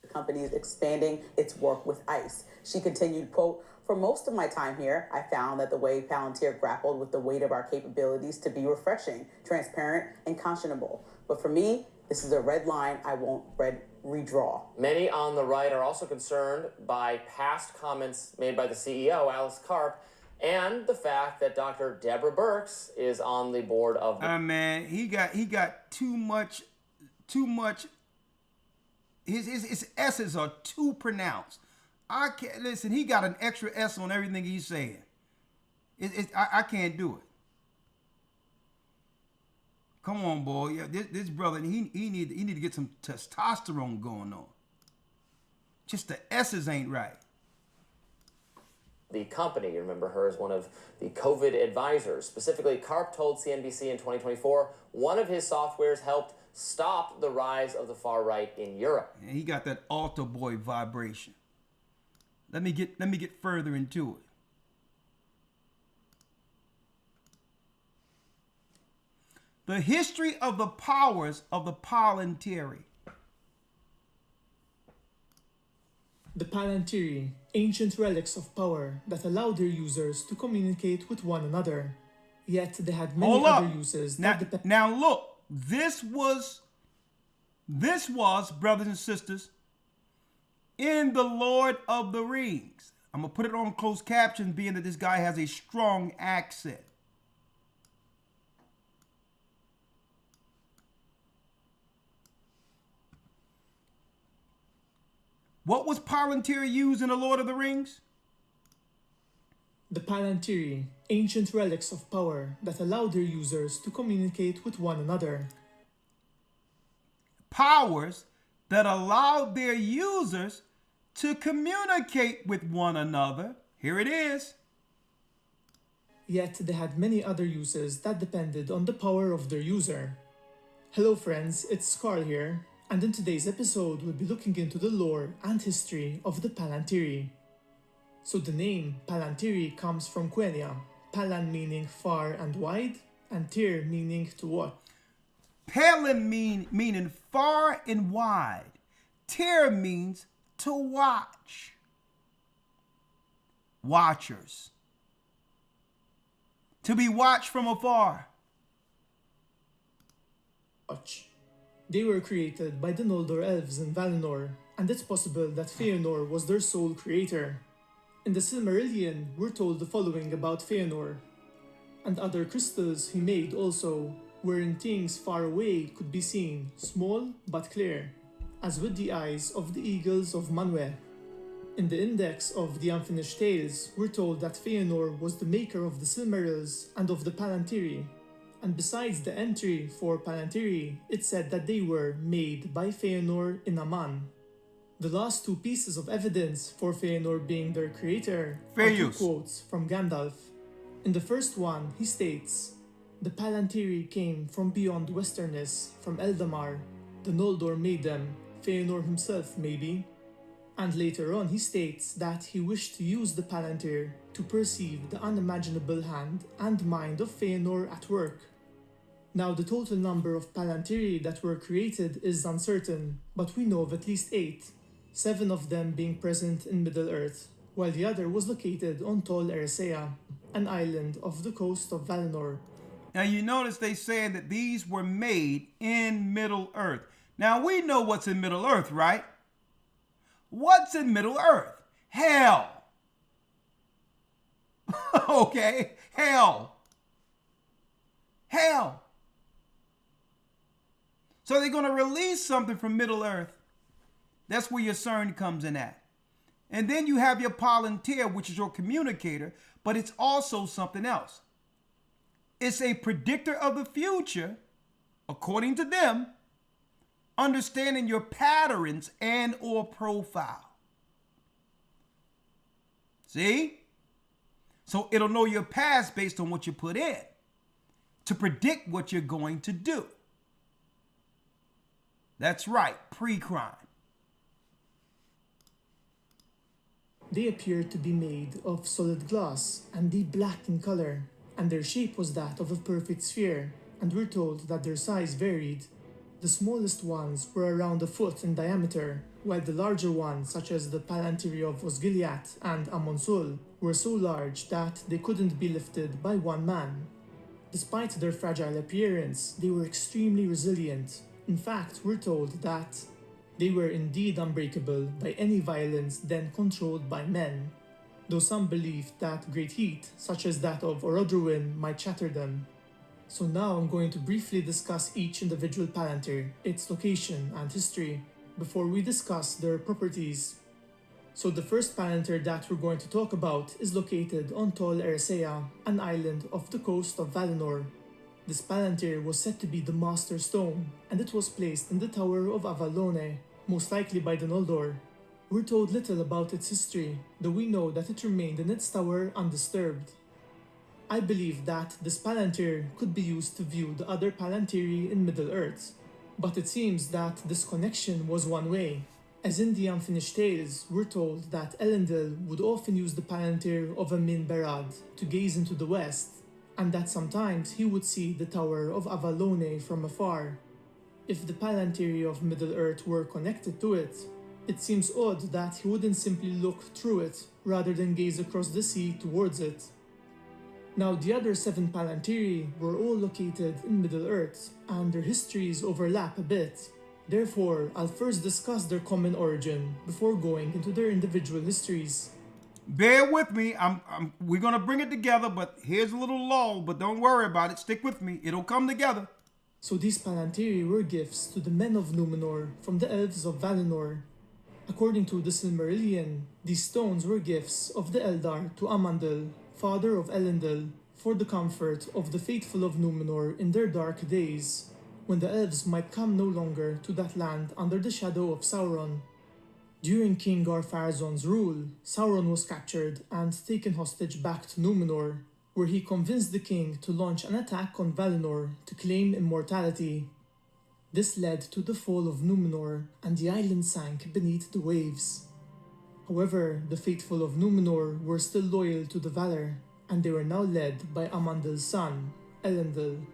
The company is expanding its work with ICE. She continued, quote, "For most of my time here, I found that the way Palantir grappled with the weight of our capabilities to be refreshing, transparent, and conscionable. But for me, this is a red line I won't redraw." Many on the right are also concerned by past comments made by the CEO, Alice Karp, and the fact that Dr. Deborah Birx is on the board of the... Man, he got too much. His S's are too pronounced. I can't listen. He got an extra S on everything he's saying. I can't do it. Come on, boy. Yeah, this brother, he need to get some testosterone going on. Just the S's ain't right. The company, you remember her as one of the COVID advisors. Specifically, Karp told CNBC in 2024 one of his softwares helped stop the rise of the far right in Europe. And he got that altar boy vibration. Let me get further into it. The history of the powers of the Palantiri. The Palantiri, ancient relics of power that allowed their users to communicate with one another. Yet they had many other uses. Now look, this was, brothers and sisters, in the Lord of the Rings. I'm going to put it on closed caption, being that this guy has a strong accent. What was Palantiri used in the Lord of the Rings? The Palantiri, ancient relics of power that allowed their users to communicate with one another. Powers that allowed their users to communicate with one another. Here it is. Yet they had many other uses that depended on the power of their user. Hello friends, it's Carl here, and in today's episode we'll be looking into the lore and history of the Palantiri. So the name Palantiri comes from Quenya, Palan meaning far and wide, and Tir meaning to what? Palan meaning far and wide. Tir means to watch. Watchers. To be watched from afar. Watch. They were created by the Noldor elves in Valinor, and it's possible that Feanor was their sole creator. In the Silmarillion, we're told the following about Feanor. And other crystals he made also, wherein things far away could be seen, small but clear, as with the eyes of the eagles of Manwë. In the index of the Unfinished Tales, we're told that Feanor was the maker of the Silmarils and of the Palantiri. And besides the entry for Palantiri, it said that they were made by Feanor in Aman. The last two pieces of evidence for Feanor being their creator are two quotes from Gandalf. In the first one, he states, "The Palantiri came from beyond Westerness, from Eldamar. The Noldor made them, Feanor himself maybe." And later on he states that he wished to use the Palantir to perceive the unimaginable hand and mind of Feanor at work. Now the total number of Palantiri that were created is uncertain, but we know of at least 8, 7 of them being present in Middle-earth, while the other was located on Tol Eressëa, an island off the coast of Valinor. Now you notice they say that these were made in Middle-earth. Now we know what's in Middle-earth, right? What's in Middle-earth? Hell. Okay, hell. Hell. So they're going to release something from Middle-earth. That's where your CERN comes in at. And then you have your Palantir, which is your communicator, but it's also something else. It's a predictor of the future, according to them, understanding your patterns and or profile. See? So it'll know your past based on what you put in to predict what you're going to do. That's right, pre-crime. They appeared to be made of solid glass and deep black in color, and their shape was that of a perfect sphere, and we're told that their size varied. The smallest ones were around a foot in diameter, while the larger ones, such as the Palantiri of Osgiliath and Amonsul, were so large that they couldn't be lifted by one man. Despite their fragile appearance, they were extremely resilient. In fact, we're told that they were indeed unbreakable by any violence then controlled by men, though some believed that great heat, such as that of Orodruin, might shatter them. So now I'm going to briefly discuss each individual Palantir, its location and history, before we discuss their properties. So the first Palantir that we're going to talk about is located on Tol Eressëa, an island off the coast of Valinor. This palantir was said to be the Master Stone, and it was placed in the Tower of Avalone, most likely by the Noldor. We're told little about its history, though we know that it remained in its tower undisturbed. I believe that this palantir could be used to view the other palantiri in Middle-earth, but it seems that this connection was one way. As in the Unfinished Tales, we're told that Elendil would often use the palantir of Amin Berad to gaze into the west, and that sometimes he would see the Tower of Avalone from afar. If the palantiri of Middle-earth were connected to it, it seems odd that he wouldn't simply look through it rather than gaze across the sea towards it. Now, the other 7 palantiri were all located in Middle-earth, and their histories overlap a bit. Therefore, I'll first discuss their common origin before going into their individual histories. Bear with me. We're going to bring it together, but here's a little lull, but don't worry about it. Stick with me. It'll come together. So these palantiri were gifts to the men of Numenor from the elves of Valinor. According to the Silmarillion, these stones were gifts of the Eldar to Amandil, father of Elendil, for the comfort of the faithful of Numenor in their dark days, when the elves might come no longer to that land under the shadow of Sauron. During King Gar-Pharazôn's rule, Sauron was captured and taken hostage back to Numenor, where he convinced the king to launch an attack on Valinor to claim immortality. This led to the fall of Numenor, and the island sank beneath the waves. However, the faithful of Numenor were still loyal to the Valar, and they were now led by Amandil's son, Elendil.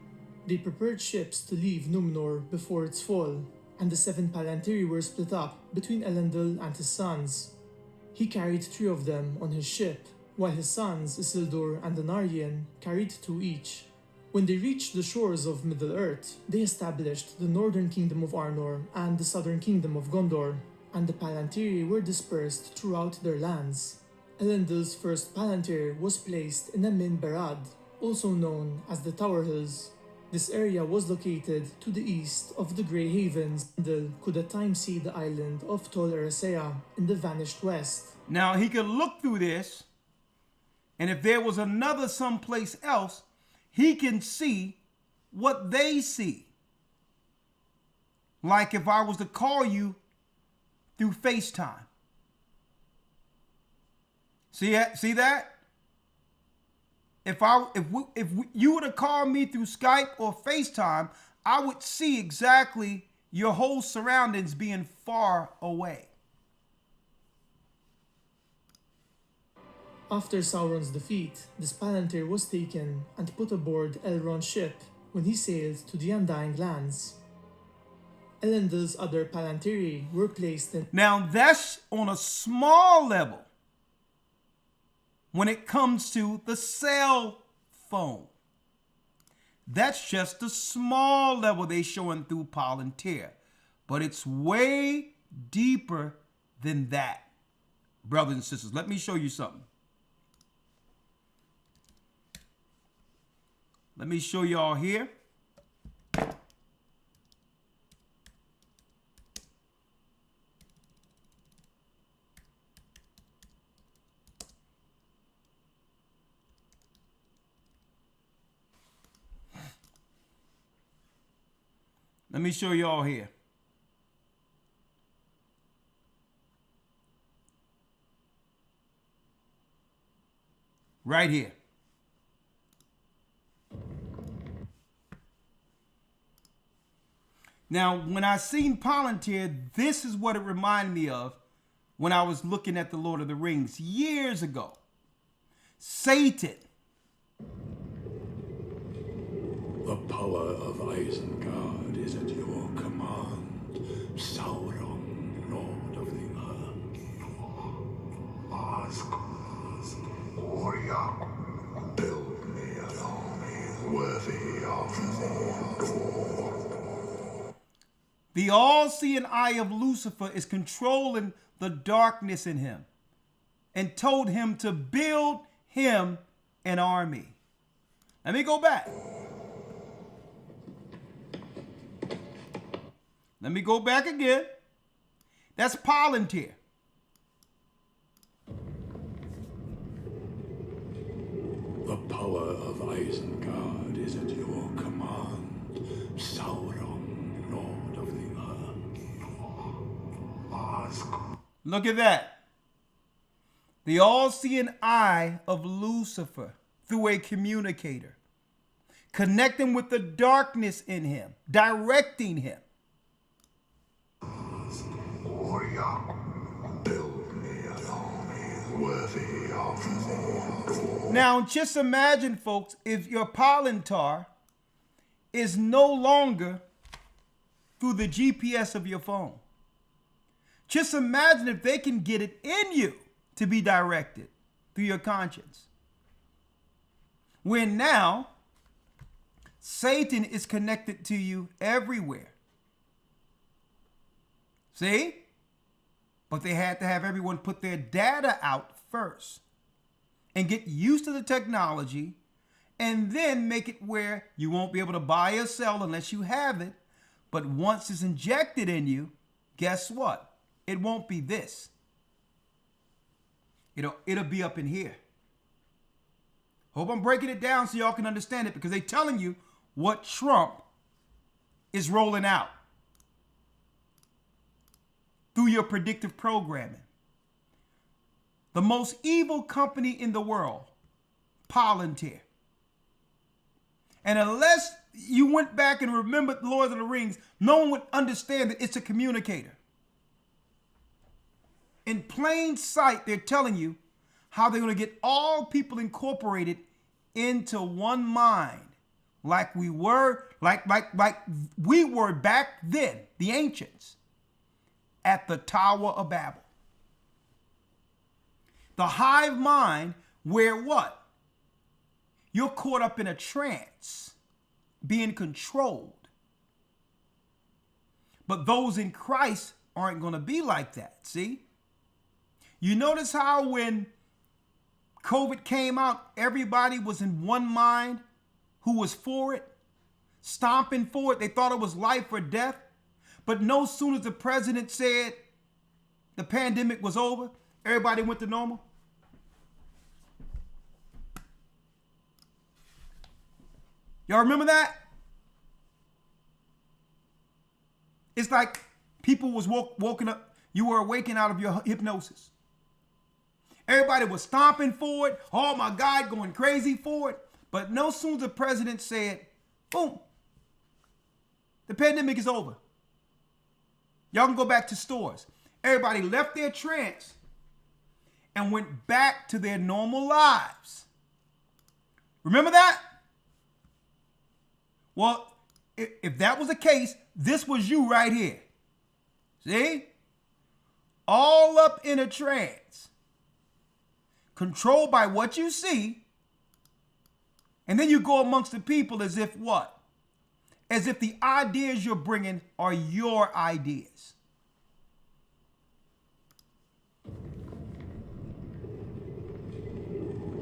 They prepared ships to leave Numenor before its fall, and the 7 palantiri were split up between Elendil and his sons. He carried 3 of them on his ship, while his sons Isildur and Anarion carried 2 each. When they reached the shores of Middle-earth, they established the northern kingdom of Arnor and the southern kingdom of Gondor, and the palantiri were dispersed throughout their lands. Elendil's first palantir was placed in Amin Berad, also known as the Tower Hills. This area was located to the east of the Grey Havens. Elendil could at times see the island of Tol Eressëa in the vanished west. Now, he could look through this, and if there was another someplace else, he can see what they see. Like if I was to call you through FaceTime. See that? If you were to call me through Skype or FaceTime, I would see exactly your whole surroundings being far away. After Sauron's defeat, this palantir was taken and put aboard Elrond's ship when he sailed to the Undying Lands. Elendil's other palantiri were placed in... Now that's on a small level when it comes to the cell phone. That's just the small level they showing through Palantir. But it's way deeper than that. Brothers and sisters, let me show you something. Let me show y'all here. Let me show y'all here. Right here. Now, when I seen Palantir, this is what it reminded me of when I was looking at the Lord of the Rings years ago. Satan. The power of Isengard is at your command, Sauron, Lord of the Earth. Ask Orion, build me an army worthy of Mordor. The all-seeing eye of Lucifer is controlling the darkness in him and told him to build him an army. Let me go back. Let me go back again. That's Palantir. The power of Isengard is at your command. Look at that. The all-seeing eye of Lucifer through a communicator, connecting with the darkness in him, directing him. Now, just imagine, folks, if your Palantir is no longer through the GPS of your phone. Just imagine if they can get it in you to be directed through your conscience. When now, Satan is connected to you everywhere. See? But they had to have everyone put their data out first and get used to the technology, and then make it where you won't be able to buy or sell unless you have it. But once it's injected in you, guess what? It won't be this. It'll be up in here. Hope I'm breaking it down so y'all can understand it, because they're telling you what Trump is rolling out through your predictive programming. The most evil company in the world, Palantir. And unless you went back and remembered Lord of the Rings, no one would understand that it's a communicator. In plain sight, they're telling you how they're going to get all people incorporated into one mind, like we were back then, the ancients, at the Tower of Babel. The hive mind, where what? You're caught up in a trance, being controlled. But those in Christ aren't going to be like that, see? You notice how when COVID came out, everybody was in one mind who was for it, stomping for it. They thought it was life or death. But no sooner as the president said the pandemic was over, everybody went to normal. Y'all remember that? It's like people was woken up. You were awakened out of your hypnosis. Everybody was stomping for it. Oh my God, going crazy for it. But no sooner as the president said, boom, the pandemic is over. Y'all can go back to stores. Everybody left their trance and went back to their normal lives. Remember that? Well, if that was the case, this was you right here. See? All up in a trance. Controlled by what you see. And then you go amongst the people as if what? As if the ideas you're bringing are your ideas.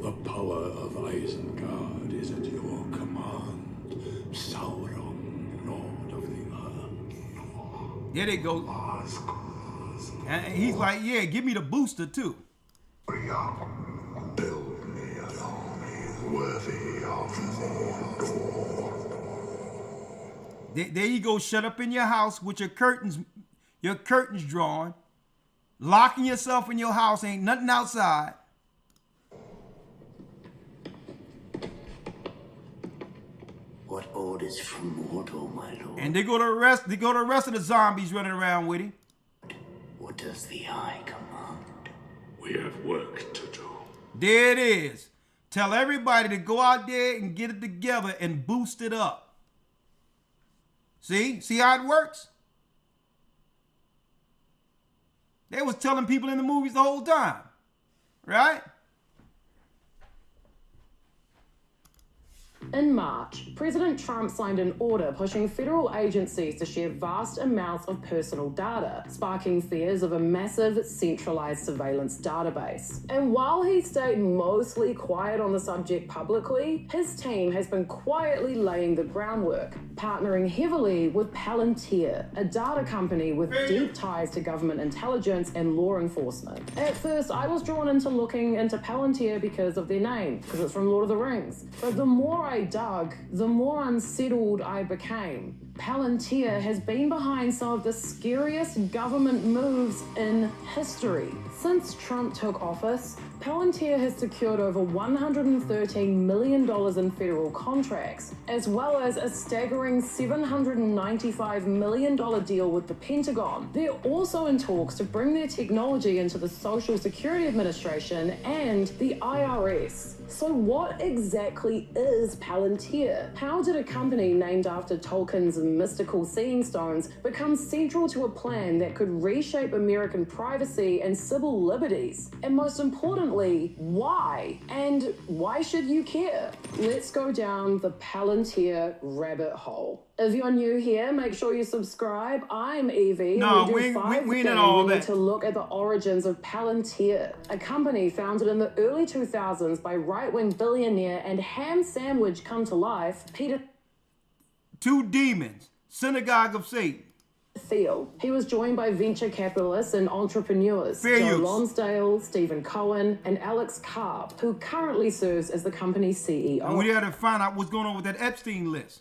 The power of Isengard is at your command. Sauron, Lord of the Earth. There they go. And he's like, yeah, give me the booster too. Build me an army worthy of Mordor. There you go, shut up in your house with your curtains drawn, locking yourself in your house, ain't nothing outside. What orders from Mordor, my lord? And they go to the rest of the zombies running around with him. What does the Eye command? We have work to do. There it is. Tell everybody to go out there and get it together and boost it up. See how it works? They was telling people in the movies the whole time, right? In March, President Trump signed an order pushing federal agencies to share vast amounts of personal data, sparking fears of a massive centralized surveillance database. And while he stayed mostly quiet on the subject publicly, his team has been quietly laying the groundwork, partnering heavily with Palantir, a data company with deep ties to government intelligence and law enforcement. At first, I was drawn into looking into Palantir because of their name, because it's from Lord of the Rings. But the more I dug, the more unsettled I became. Palantir has been behind some of the scariest government moves in history. Since Trump took office, Palantir has secured over $113 million in federal contracts, as well as a staggering $795 million deal with the Pentagon. They're also in talks to bring their technology into the Social Security Administration and the IRS. So what exactly is Palantir? How did a company named after Tolkien's mystical seeing stones become central to a plan that could reshape American privacy and civil liberties? And most importantly, why? And why should you care? Let's go down the Palantir rabbit hole. If you're new here, make sure you subscribe. I'm Evie. No, and we ain't all we need that. to look at the origins of Palantir, a company founded in the early 2000s by right-wing billionaire and ham sandwich come to life, Peter Two demons, synagogue of Satan. Thiel. He was joined by venture capitalists and entrepreneurs, Fair Joe use. Lonsdale, Stephen Cohen, and Alex Karp, who currently serves as the company's CEO. And we got to find out what's going on with that Epstein list.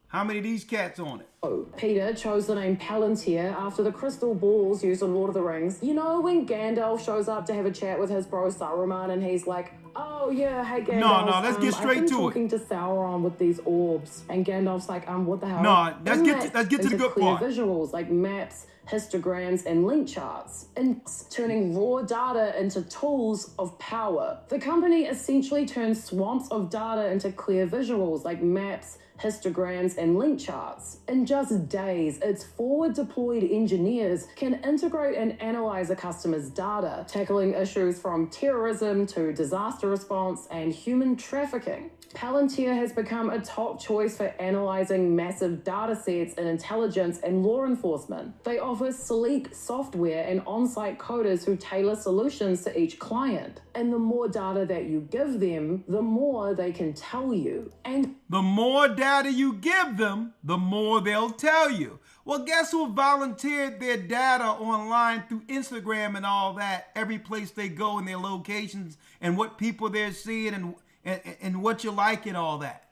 How many of these cats on it? Peter chose the name Palantir after the crystal balls used in Lord of the Rings. You know when Gandalf shows up to have a chat with his bro Saruman and he's like, oh yeah, hey Gandalf. No, let's get straight I've been to it. talking to Sauron with these orbs. And Gandalf's like, what the hell? No, let's Isn't get that to the into good clear part. visuals like maps, histograms, and link charts, and turning raw data into tools of power. The company essentially turns swamps of data into clear visuals like maps, histograms, and link charts. In just days, its forward-deployed engineers can integrate and analyze a customer's data, tackling issues from terrorism to disaster response and human trafficking. Palantir has become a top choice for analyzing massive data sets in intelligence and law enforcement. They offer sleek software and on-site coders who tailor solutions to each client. And the more data that you give them, the more they can tell you. And The more data you give them, the more they'll tell you. Well, guess who volunteered their data online through Instagram and all that, every place they go and their locations and what people they're seeing and what you like and all that?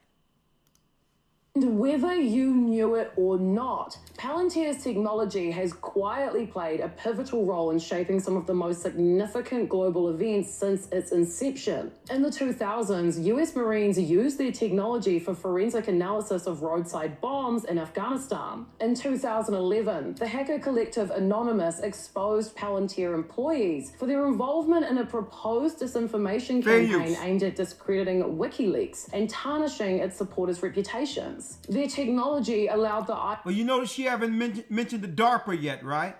whether you knew it or not, Palantir's technology has quietly played a pivotal role in shaping some of the most significant global events since its inception. In the 2000s, US Marines used their technology for forensic analysis of roadside bombs in Afghanistan. In 2011, the hacker collective Anonymous exposed Palantir employees for their involvement in a proposed disinformation campaign aimed at discrediting WikiLeaks and tarnishing its supporters' reputations. Their technology allowed the Well, you notice she haven't mentioned the DARPA yet, right?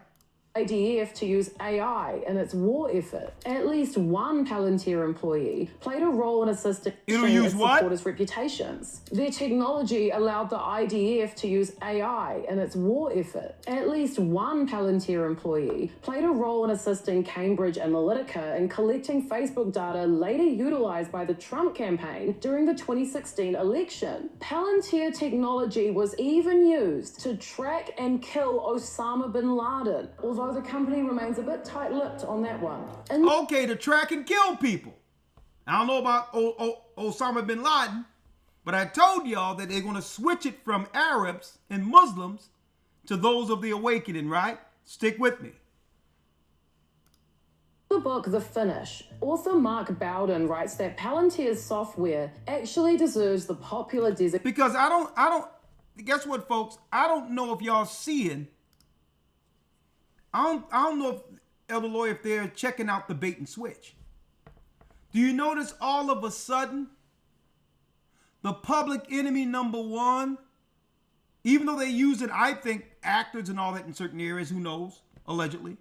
IDF to use AI in its war effort. At least one Palantir employee played a role in assisting its supporters' reputations. Their technology allowed the IDF to use AI in its war effort. At least one Palantir employee played a role in assisting Cambridge Analytica in collecting Facebook data later utilized by the Trump campaign during the 2016 election. Palantir technology was even used to track and kill Osama bin Laden, although the company remains a bit tight-lipped on that one. Okay, to track and kill people. I don't know about Osama bin Laden, but I told y'all that they're going to switch it from Arabs and Muslims to those of the awakening, right? Stick with me. The book The Finish, author Mark Bowden writes that Palantir's software actually deserves the popular designation. Because I don't, guess what, folks? I don't know if y'all seeing, I don't know if, Elder Lawyer, if they're checking out the bait and switch. Do you notice all of a sudden, the public enemy number one, even though they use it, I think, actors and all that in certain areas, who knows, allegedly.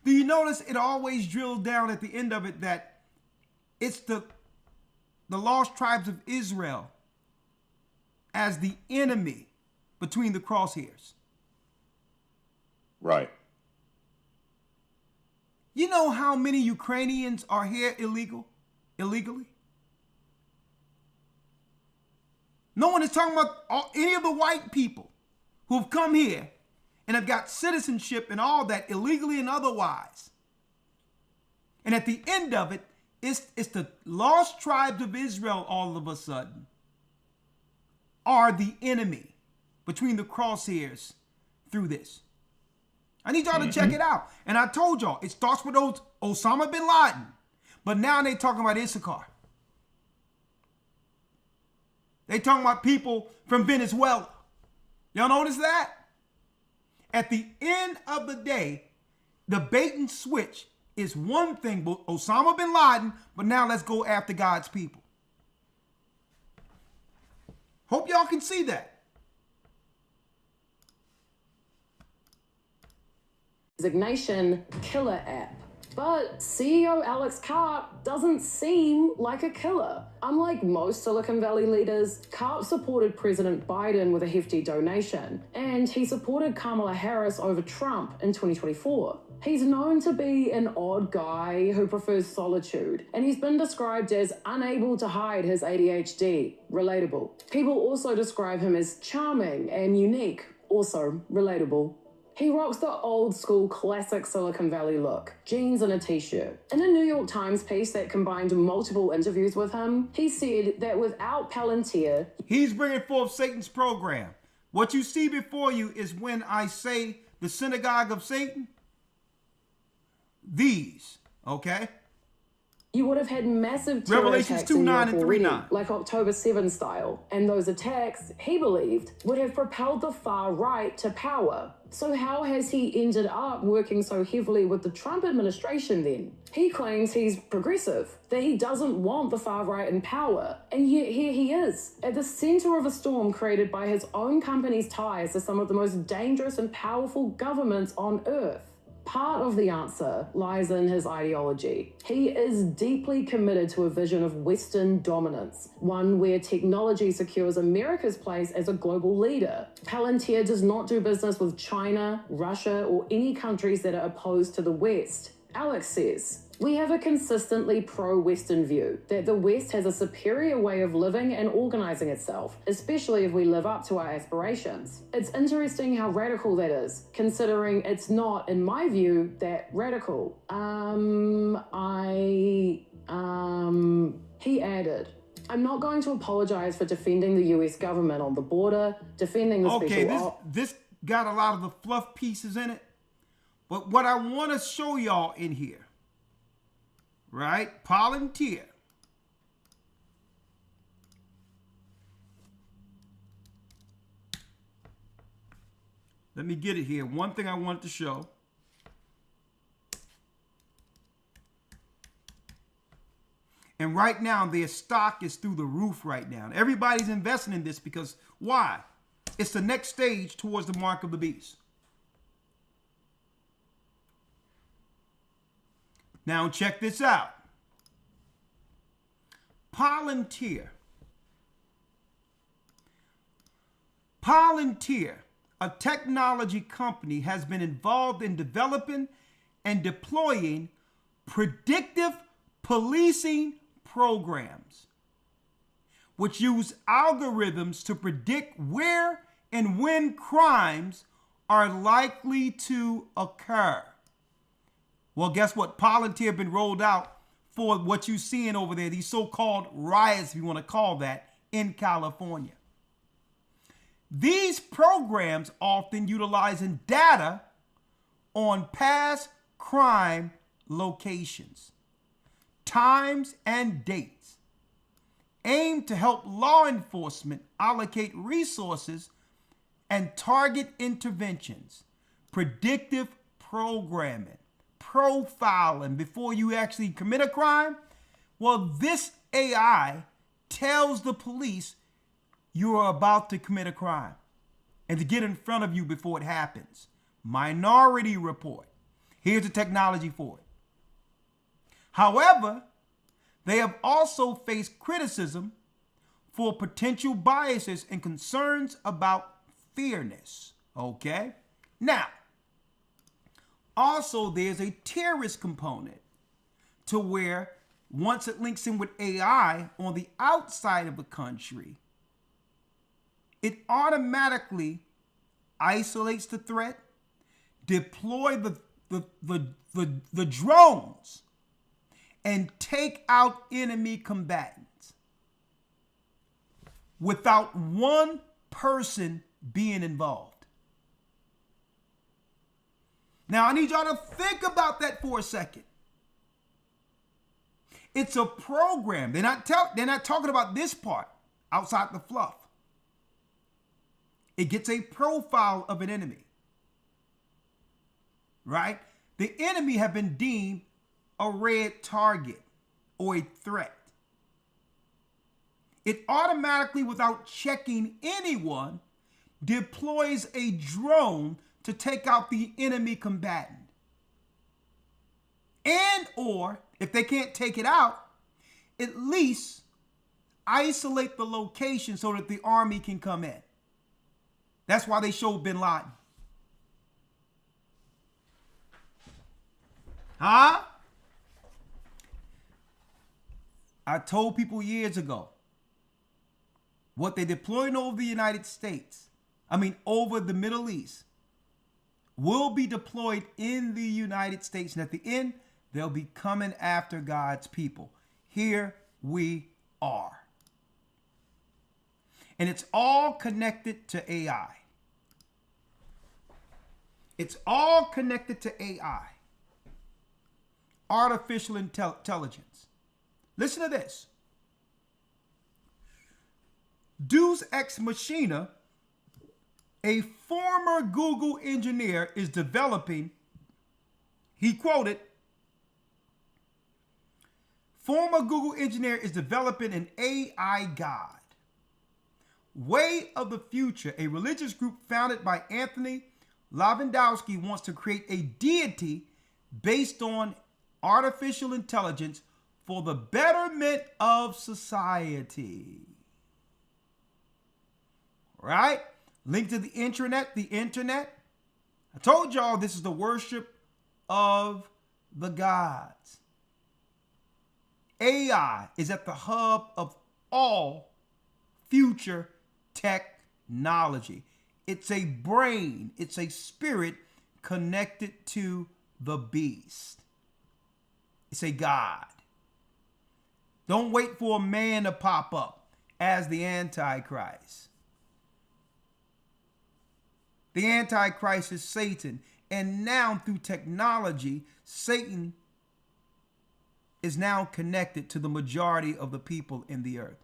Do you notice it always drills down at the end of it that it's the lost tribes of Israel as the enemy between the crosshairs? Right. You know how many Ukrainians are here illegally? No one is talking about any of the white people who have come here and have got citizenship and all that illegally and otherwise. And at the end of it, it's the lost tribes of Israel all of a sudden are the enemy. between the crosshairs through this. I need y'all to check it out. And I told y'all, it starts with Osama bin Laden. But now they talking about Issachar. They talking about people from Venezuela. Y'all notice that? At the end of the day, the bait and switch is one thing, but Osama bin Laden, but now let's go after God's people. Hope y'all can see that. Designation killer app. But CEO Alex Karp doesn't seem like a killer. Unlike most Silicon Valley leaders, Karp supported President Biden with a hefty donation, and he supported Kamala Harris over Trump in 2024. He's known to be an odd guy who prefers solitude, and he's been described as unable to hide his ADHD. Relatable. People also describe him as charming and unique. Also relatable. He rocks the old school classic Silicon Valley look, jeans and a t-shirt. In a New York Times piece that combined multiple interviews with him, he said that without Palantir, he's bringing forth Satan's program. What you see before you is when I say the synagogue of Satan, these, okay? you would have had massive terror Revelations attacks 2, in 9 Europe and 3, already, 9. like October 7 style. And those attacks, he believed, would have propelled the far right to power. So how has he ended up working so heavily with the Trump administration then? He claims he's progressive, that he doesn't want the far right in power. And yet here he is, at the center of a storm created by his own company's ties to some of the most dangerous and powerful governments on earth. Part of the answer lies in his ideology. He is deeply committed to a vision of Western dominance, one where technology secures America's place as a global leader. Palantir does not do business with China, Russia, or any countries that are opposed to the West. Alex says, we have a consistently pro-Western view that the West has a superior way of living and organizing itself, especially if we live up to our aspirations. It's interesting how radical that is, considering it's not, in my view, that radical. He added, I'm not going to apologize for defending the US government on the border, defending the this got a lot of the fluff pieces in it. But what I want to show y'all in here, right? Palantir. Let me get it here. One thing I want to show. And right now, their stock is through the roof right now. Everybody's investing in this because why? It's the next stage towards the mark of the beast. Now check this out. Palantir. Palantir, a technology company, has been involved in developing and deploying predictive policing programs, which use algorithms to predict where and when crimes are likely to occur. Well, guess what? Palantir have been rolled out for what you're seeing over there, these so-called riots, if you want to call that, in California. These programs often utilizing data on past crime locations, times, and dates, aim to help law enforcement allocate resources and target interventions, predictive programming, profiling before you actually commit a crime. Well, this AI tells the police you are about to commit a crime and to get in front of you before it happens. Minority Report. Here's the technology for it. However, they have also faced criticism for potential biases and concerns about fairness. Okay? Now, also, there's a terrorist component to where once it links in with AI on the outside of the country, it automatically isolates the threat, deploy the drones, and take out enemy combatants without one person being involved. Now, I need y'all to think about that for a second. It's a program. They're not talking about this part outside the fluff. It gets a profile of an enemy. Right? The enemy have been deemed a red target or a threat. It automatically, without checking anyone, deploys a drone to take out the enemy combatant. And or, if they can't take it out, at least isolate the location so that the army can come in. That's why they showed bin Laden. Huh? I told people years ago, what they deploying over the United States, over the Middle East, will be deployed in the United States. And at the end, they'll be coming after God's people. Here we are. And it's all connected to AI. It's all connected to AI. Artificial intelligence. Listen to this. Deus Ex Machina, a former Google engineer, is developing, he quoted, former Google engineer is developing an AI God. Way of the Future, a religious group founded by Anthony Lewandowski, wants to create a deity based on artificial intelligence for the betterment of society. Right? Link to the internet. I told y'all this is the worship of the gods. AI is at the hub of all future technology. It's a brain, it's a spirit connected to the beast. It's a God. Don't wait for a man to pop up as the Antichrist. The Antichrist is Satan. And now through technology, Satan is now connected to the majority of the people in the earth.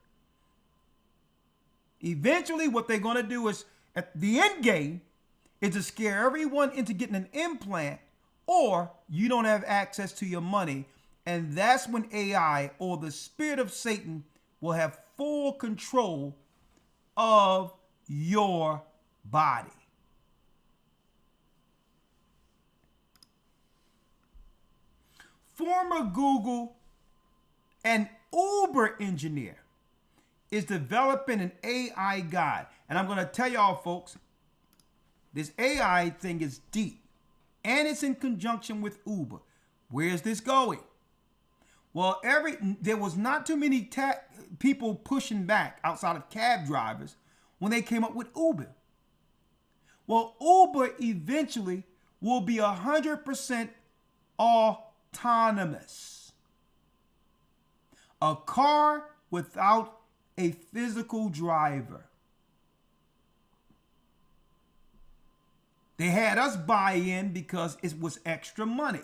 Eventually, what they're going to do is, at the end game, is to scare everyone into getting an implant, or you don't have access to your money. And that's when AI, or the spirit of Satan, will have full control of your body. Former Google and Uber engineer is developing an AI God. And I'm going to tell y'all, folks, this AI thing is deep. And it's in conjunction with Uber. Where's this going? Well, there was not too many people pushing back outside of cab drivers when they came up with Uber. Well, Uber eventually will be 100% autonomous. A car without a physical driver. They had us buy in because it was extra money.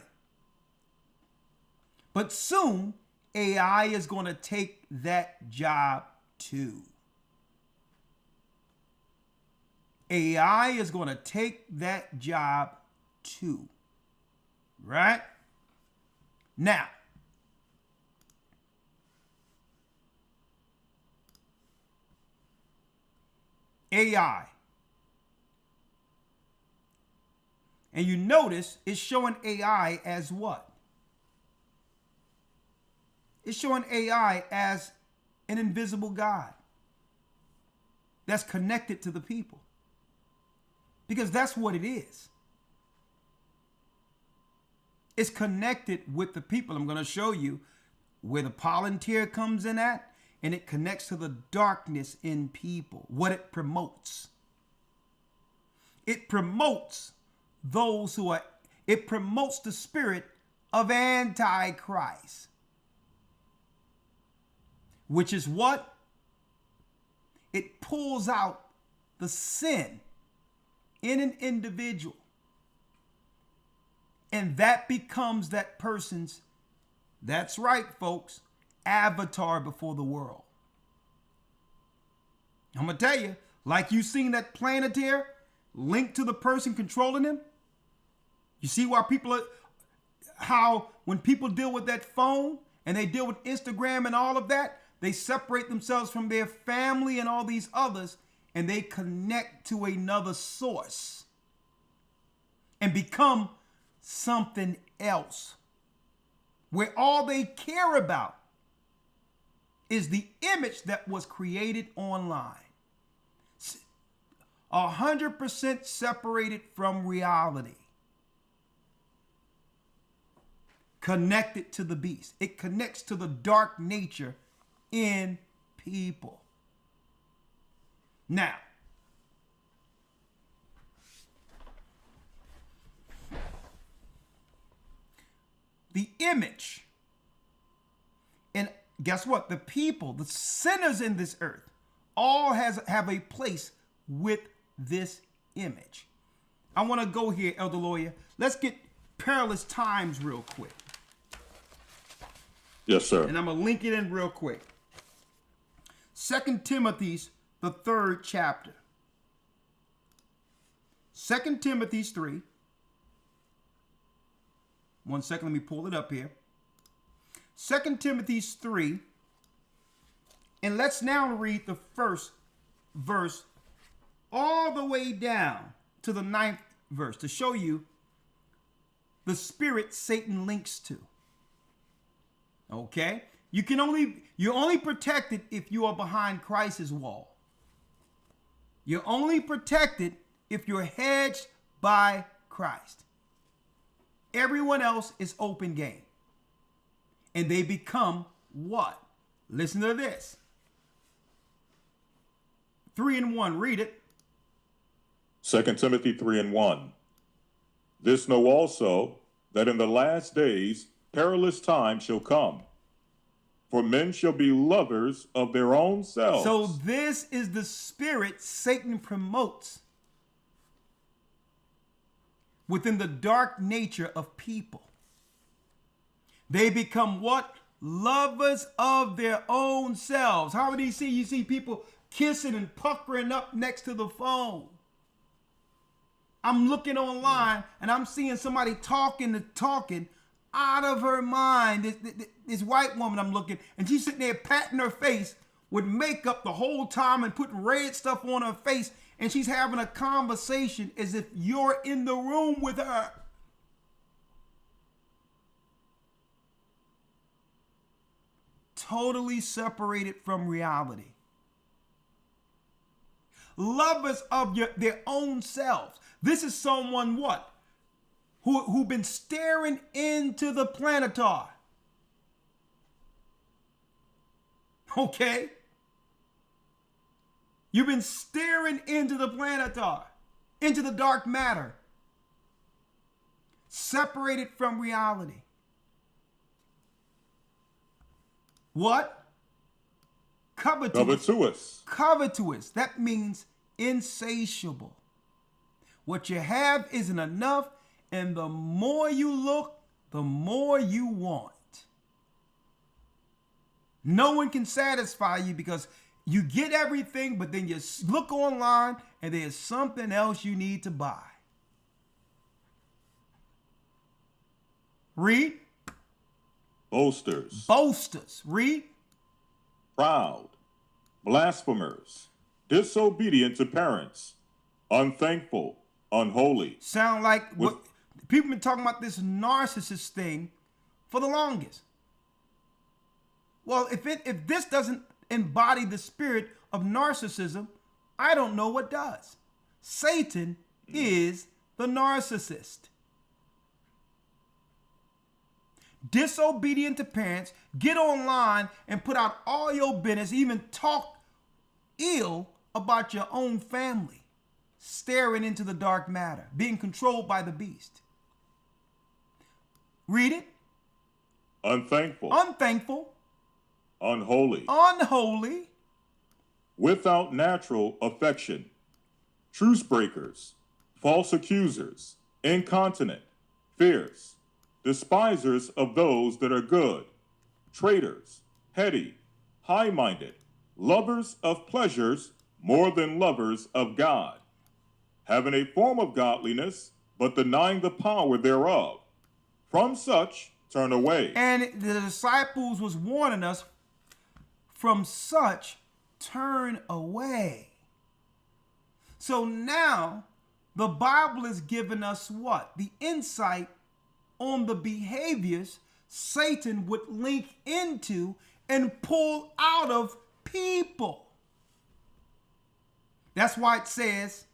But soon, AI is going to take that job too. AI is going to take that job too. Right? Now, AI. And you notice it's showing AI as what? It's showing AI as an invisible God that's connected to the people. Because that's what it is. It's connected with the people. I'm going to show you where the volunteer comes in at, and it connects to the darkness in people, what it promotes. It promotes it promotes the spirit of Antichrist. Which is what? It pulls out the sin in an individual, and that becomes that person's, that's right, folks, avatar before the world. I'm going to tell you, like you seen that Planeteer linked to the person controlling him. You see why how when people deal with that phone and they deal with Instagram and all of that, they separate themselves from their family and all these others, and they connect to another source and become something else, where all they care about is the image that was created online. 100% separated from reality. Connected to the beast. It connects to the dark nature in people. Now, the image, and guess what? The people, the sinners in this earth, all have a place with this image. I want to go here, Elder Lawyer. Let's get Perilous Times real quick. Yes, sir. And I'm going to link it in real quick. 2 Timothy's, the 3rd chapter. 2 Timothy's 3. One second, let me pull it up here. 2 Timothy's 3. And let's now read the first verse all the way down to the 9th verse to show you the spirit Satan links to. Okay? You're only protected if you are behind Christ's wall. You're only protected if you're hedged by Christ. Everyone else is open game. And they become what? Listen to this. 3:1, read it. 2 Timothy 3:1. This know also, that in the last days perilous times shall come. For men shall be lovers of their own selves. So this is the spirit Satan promotes within the dark nature of people. They become what? Lovers of their own selves. How many you see people kissing and puckering up next to the phone? I'm looking online and I'm seeing somebody talking out of her mind. This white woman I'm looking, and she's sitting there patting her face with makeup the whole time and putting red stuff on her face, and she's having a conversation as if you're in the room with her. Totally separated from reality. Lovers of their own selves. This is someone what? Who been staring into the planetar. Okay? You've been staring into the planetar, into the dark matter. Separated from reality. What? Covetous. Covetous. That means insatiable. What you have isn't enough, and the more you look, the more you want. No one can satisfy you because you get everything, but then you look online and there's something else you need to buy. Read. Boasters. Boasters. Read. Proud. Blasphemers. Disobedient to parents. Unthankful. Unholy. Sound like what people been talking about, this narcissist thing for the longest. Well, if this doesn't embody the spirit of narcissism, I don't know what does. Satan is the narcissist. Disobedient to parents, get online and put out all your business, even talk ill about your own family, staring into the dark matter, being controlled by the beast. Read it. Unthankful. Unthankful. Unholy. Unholy. Without natural affection. truce breakers, false accusers, incontinent, fierce, despisers of those that are good, traitors, heady, high-minded, lovers of pleasures more than lovers of God, having a form of godliness, but denying the power thereof. From such turn away. And the disciples was warning us, from such turn away. So now the Bible is giving us what? The insight on the behaviors Satan would link into and pull out of people. That's why it says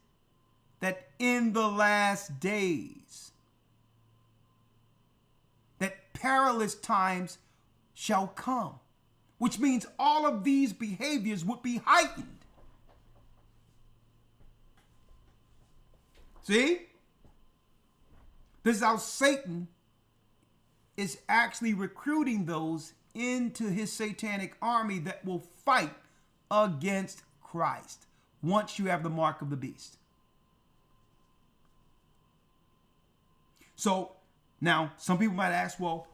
that in the last days, that perilous times shall come, which means all of these behaviors would be heightened. See? This is how Satan is actually recruiting those into his satanic army that will fight against Christ once you have the mark of the beast. So now some people might ask, well,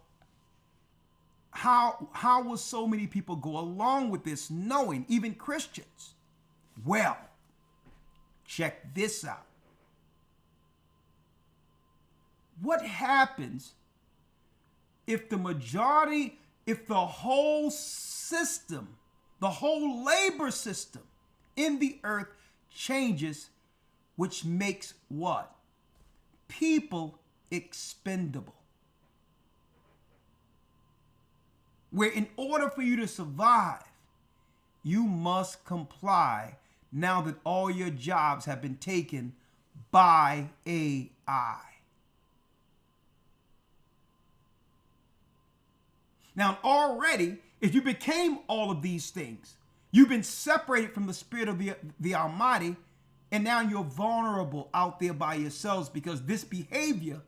how will so many people go along with this, knowing, even Christians? Well, check this out. What happens if the majority, if the whole system, the whole labor system in the earth changes, which makes what? People expendable. Where in order for you to survive, you must comply now that all your jobs have been taken by AI. Now already, if you became all of these things, you've been separated from the Spirit of the Almighty, and now you're vulnerable out there by yourselves because this behavior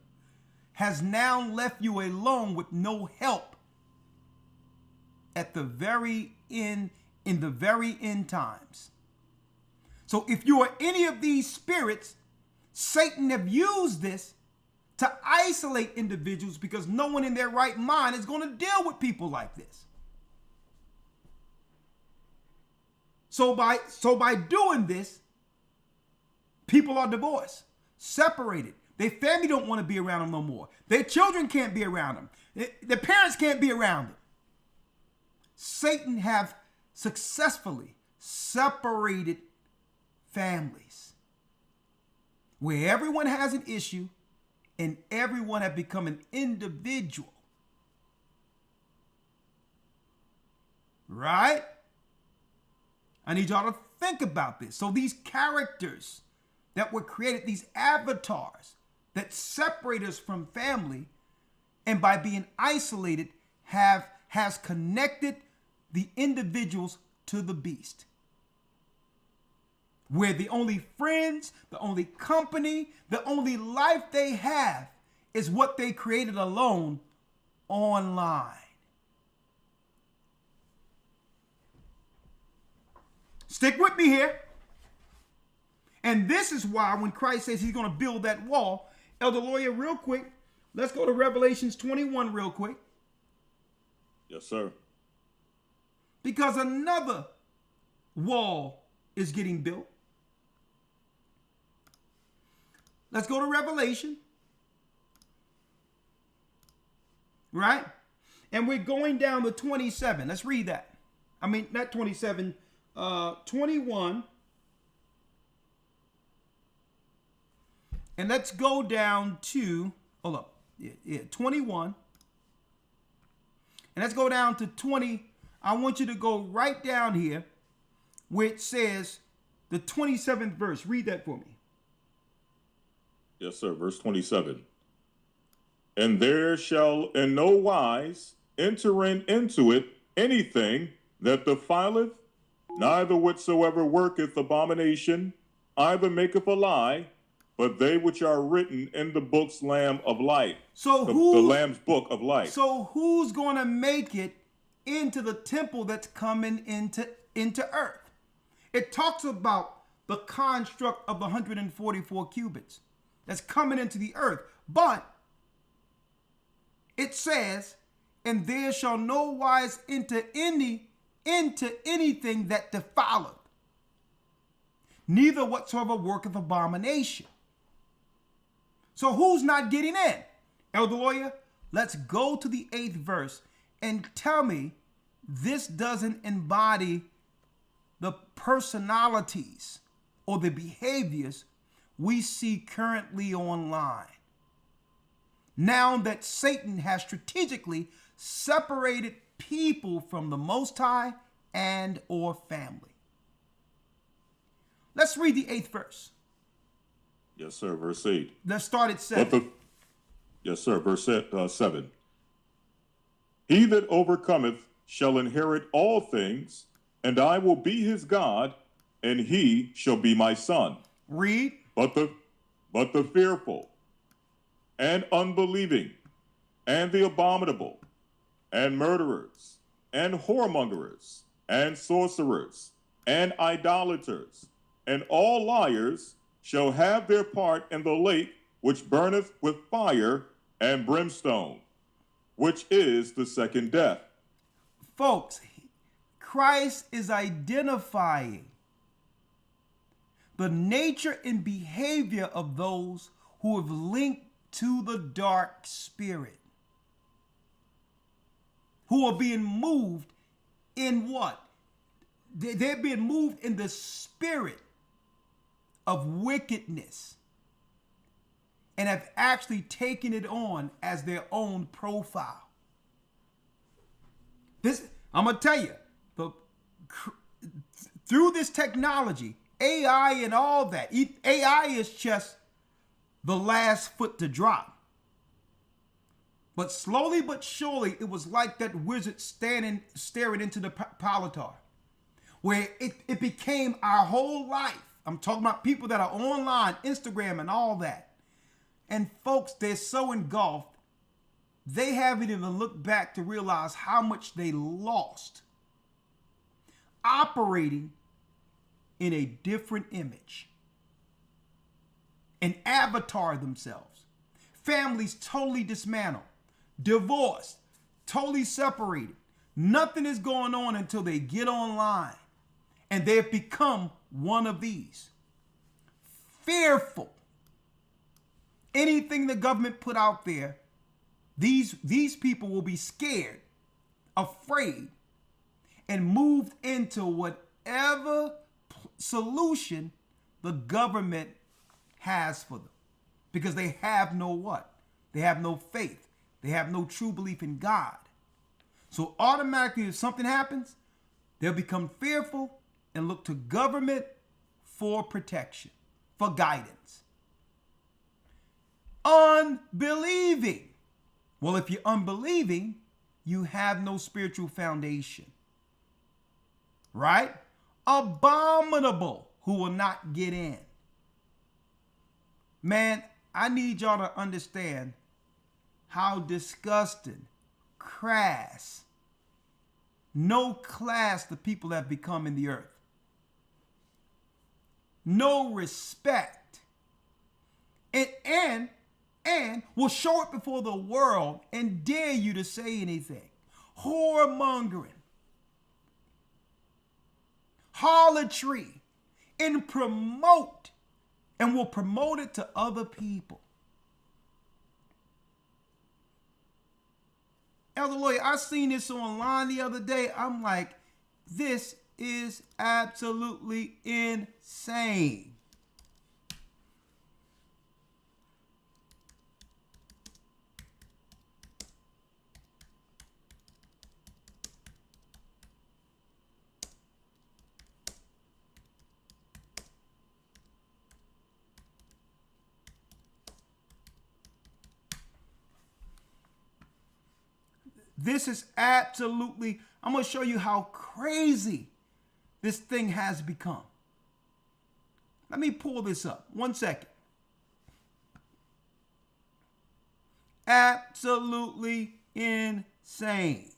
has now left you alone with no help at the very end, in the very end times. So if you are any of these spirits, Satan have used this to isolate individuals because no one in their right mind is going to deal with people like this. So by doing this, people are divorced, separated. Their family don't want to be around them no more. Their children can't be around them. Their parents can't be around them. Satan have successfully separated families where everyone has an issue and everyone have become an individual. Right? I need y'all to think about this. So these characters that were created, these avatars that separate us from family, and by being isolated has connected the individuals to the beast. Where the only friends, the only company, the only life they have is what they created alone online. Stick with me here. And this is why when Christ says he's going to build that wall, Elder Lawyer, real quick, let's go to Revelations 21 real quick. Yes, sir. Because another wall is getting built. Let's go to Revelation. Right? And we're going down to 27. Let's read that. I mean, not 27, 21. And let's go down to, hold up, 21. And let's go down to 20. I want you to go right down here where it says the 27th verse. Read that for me. Yes, sir. Verse 27. And there shall in no wise enter into it anything that defileth, neither whatsoever worketh abomination, either maketh a lie, but they which are written in the book's Lamb of life. So the Lamb's book of life. So who's going to make it into the temple that's coming into earth? It talks about the construct of the 144 cubits that's coming into the earth. But it says, and there shall no wise enter into anything that defileth, neither whatsoever worketh abomination. So who's not getting in? Elder Lawyer, let's go to the 8th verse and tell me this doesn't embody the personalities or the behaviors we see currently online. Now that Satan has strategically separated people from the Most High and or family. Let's read the 8th verse. Yes, sir. Verse 8. Let's start at 7. Yes, sir. Verse 7. He that overcometh shall inherit all things, and I will be his God, and he shall be my son. Read. But the fearful, and unbelieving, and the abominable, and murderers, and whoremongers, and sorcerers, and idolaters, and all liars shall have their part in the lake which burneth with fire and brimstone, which is the second death. Folks, Christ is identifying the nature and behavior of those who have linked to the dark spirit, who are being moved in what? They're being moved in the spirit of wickedness and have actually taken it on as their own profile. This, I'm going to tell you, through this technology, AI and all that, AI is just the last foot to drop. But slowly but surely, it was like that wizard staring into the Palatar, where it became our whole life. I'm talking about people that are online, Instagram and all that. And folks, they're so engulfed, they haven't even looked back to realize how much they lost operating in a different image, an avatar themselves. Families totally dismantled, divorced, totally separated. Nothing is going on until they get online, and they've become one of these. Fearful. Anything the government put out there, these people will be scared, afraid, and moved into whatever solution the government has for them, because they have no what? They have no faith. They have no true belief in God. So automatically, if something happens, they'll become fearful and look to government for protection, for guidance. Unbelieving. Well, if you're unbelieving, you have no spiritual foundation. Right? Abominable, who will not get in. Man, I need y'all to understand how disgusting, crass, no class the people have become in the earth. No respect. And will show it before the world and dare you to say anything. Whoremongering, harlotry, and will promote it to other people. Elder Lawyer, I seen this online the other day. I'm like, this is absolutely insane. This is absolutely, I'm going to show you how crazy this thing has become. Let me pull this up. 1 second. Absolutely insane.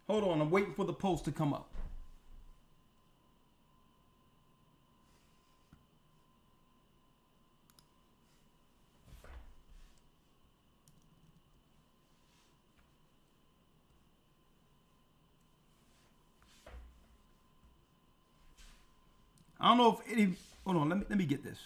Hold on, I'm waiting for the post to come up. I don't know if any. Hold on, let me get this.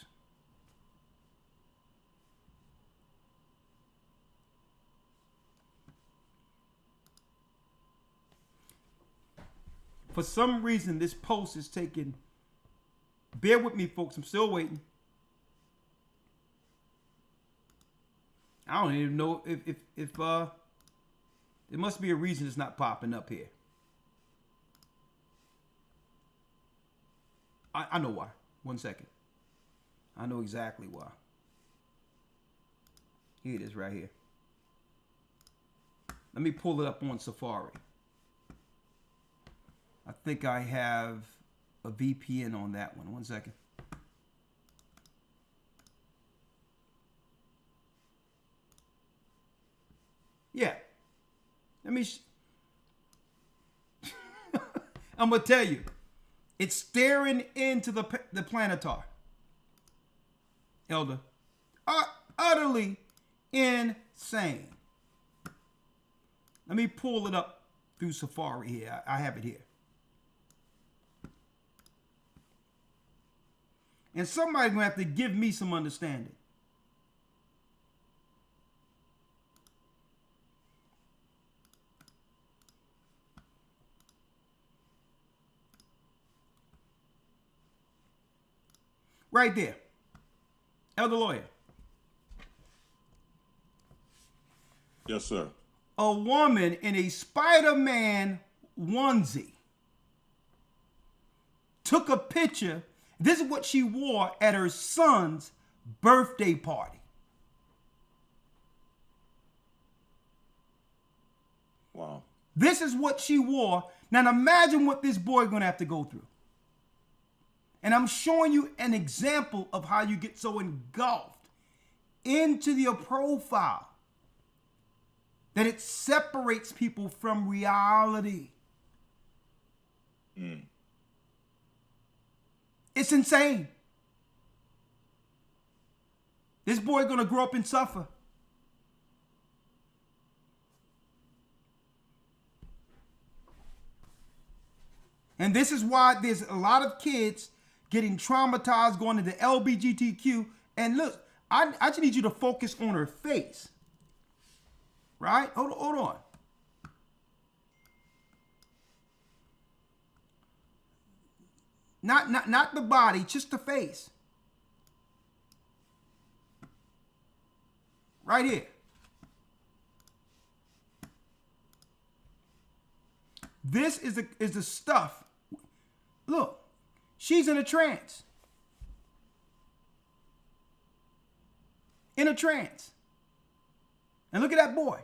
For some reason, this post is taking. Bear with me, folks. I'm still waiting. I don't even know if there must be a reason it's not popping up here. I know why. 1 second. I know exactly why. Here it is right here. Let me pull it up on Safari. I think I have a VPN on that one. 1 second. Yeah. Let me. I'm gonna tell you, it's staring into the planetar. Elder, utterly insane. Let me pull it up through Safari here. I have it here. And somebody's gonna have to give me some understanding. Right there. Elder Lawyer. Yes, sir. A woman in a Spider-Man onesie took a picture. This is what she wore at her son's birthday party. Wow. This is what she wore. Now imagine what this boy gonna have to go through. And I'm showing you an example of how you get so engulfed into your profile that it separates people from reality. It's insane. This boy gonna grow up and suffer. And this is why there's a lot of kids getting traumatized, going into LGBTQ. And look, I just need you to focus on her face. Right? Hold on. Not the body, just the face. Right here. This is the stuff. Look. She's in a trance. In a trance. And look at that boy.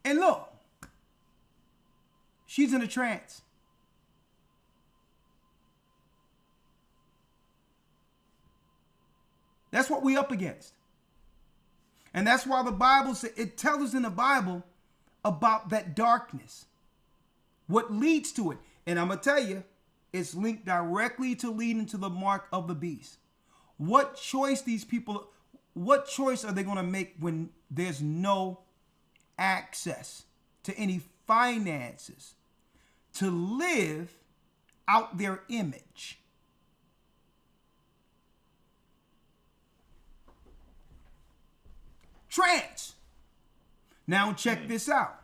And look. She's in a trance. That's what we up against. And that's why the Bible says, it tells us in the Bible about that darkness. What leads to it. And I'm going to tell you, it's linked directly to leading to the mark of the beast. What choice are they going to make when there's no access to any finances to live out their image? Trance. Now check this out.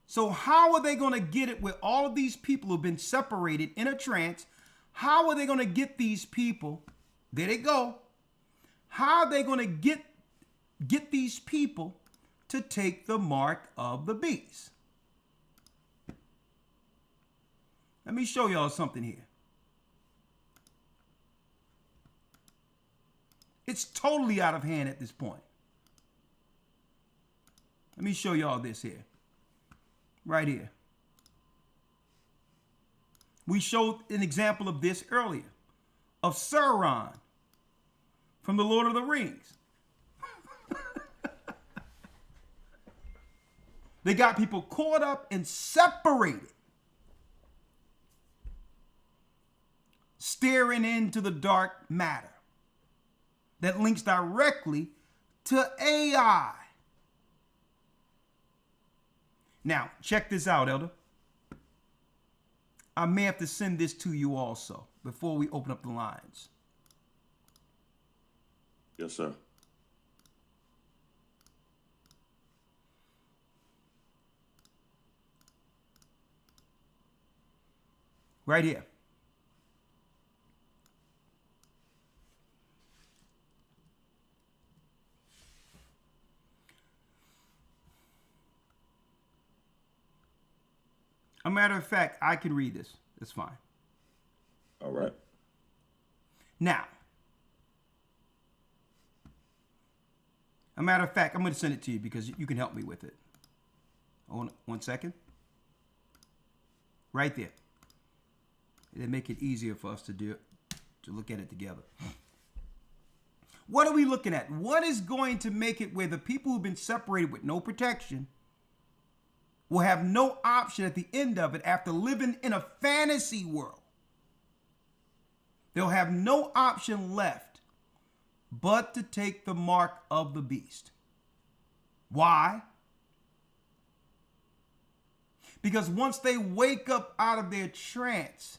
So how are they going to get it with all of these people who've been separated in a trance? How are they going to get these people? There they go. How are they going to get these people to take the mark of the beast? Let me show y'all something here. It's totally out of hand at this point. Let me show y'all this here. Right here. We showed an example of this earlier. Of Sauron from the Lord of the Rings. They got people caught up and separated. Staring into the dark matter. That links directly to AI. Now, check this out, Elder. I may have to send this to you also before we open up the lines. Yes, sir. Right here. A matter of fact, I can read this. It's fine. All right. Now, a matter of fact, I'm going to send it to you because you can help me with it. Hold on 1 second. Right there. It'll make it easier for us to look at it together. What are we looking at? What is going to make it where the people who've been separated with no protection will have no option at the end of it after living in a fantasy world? They'll have no option left but to take the mark of the beast. Why? Because once they wake up out of their trance,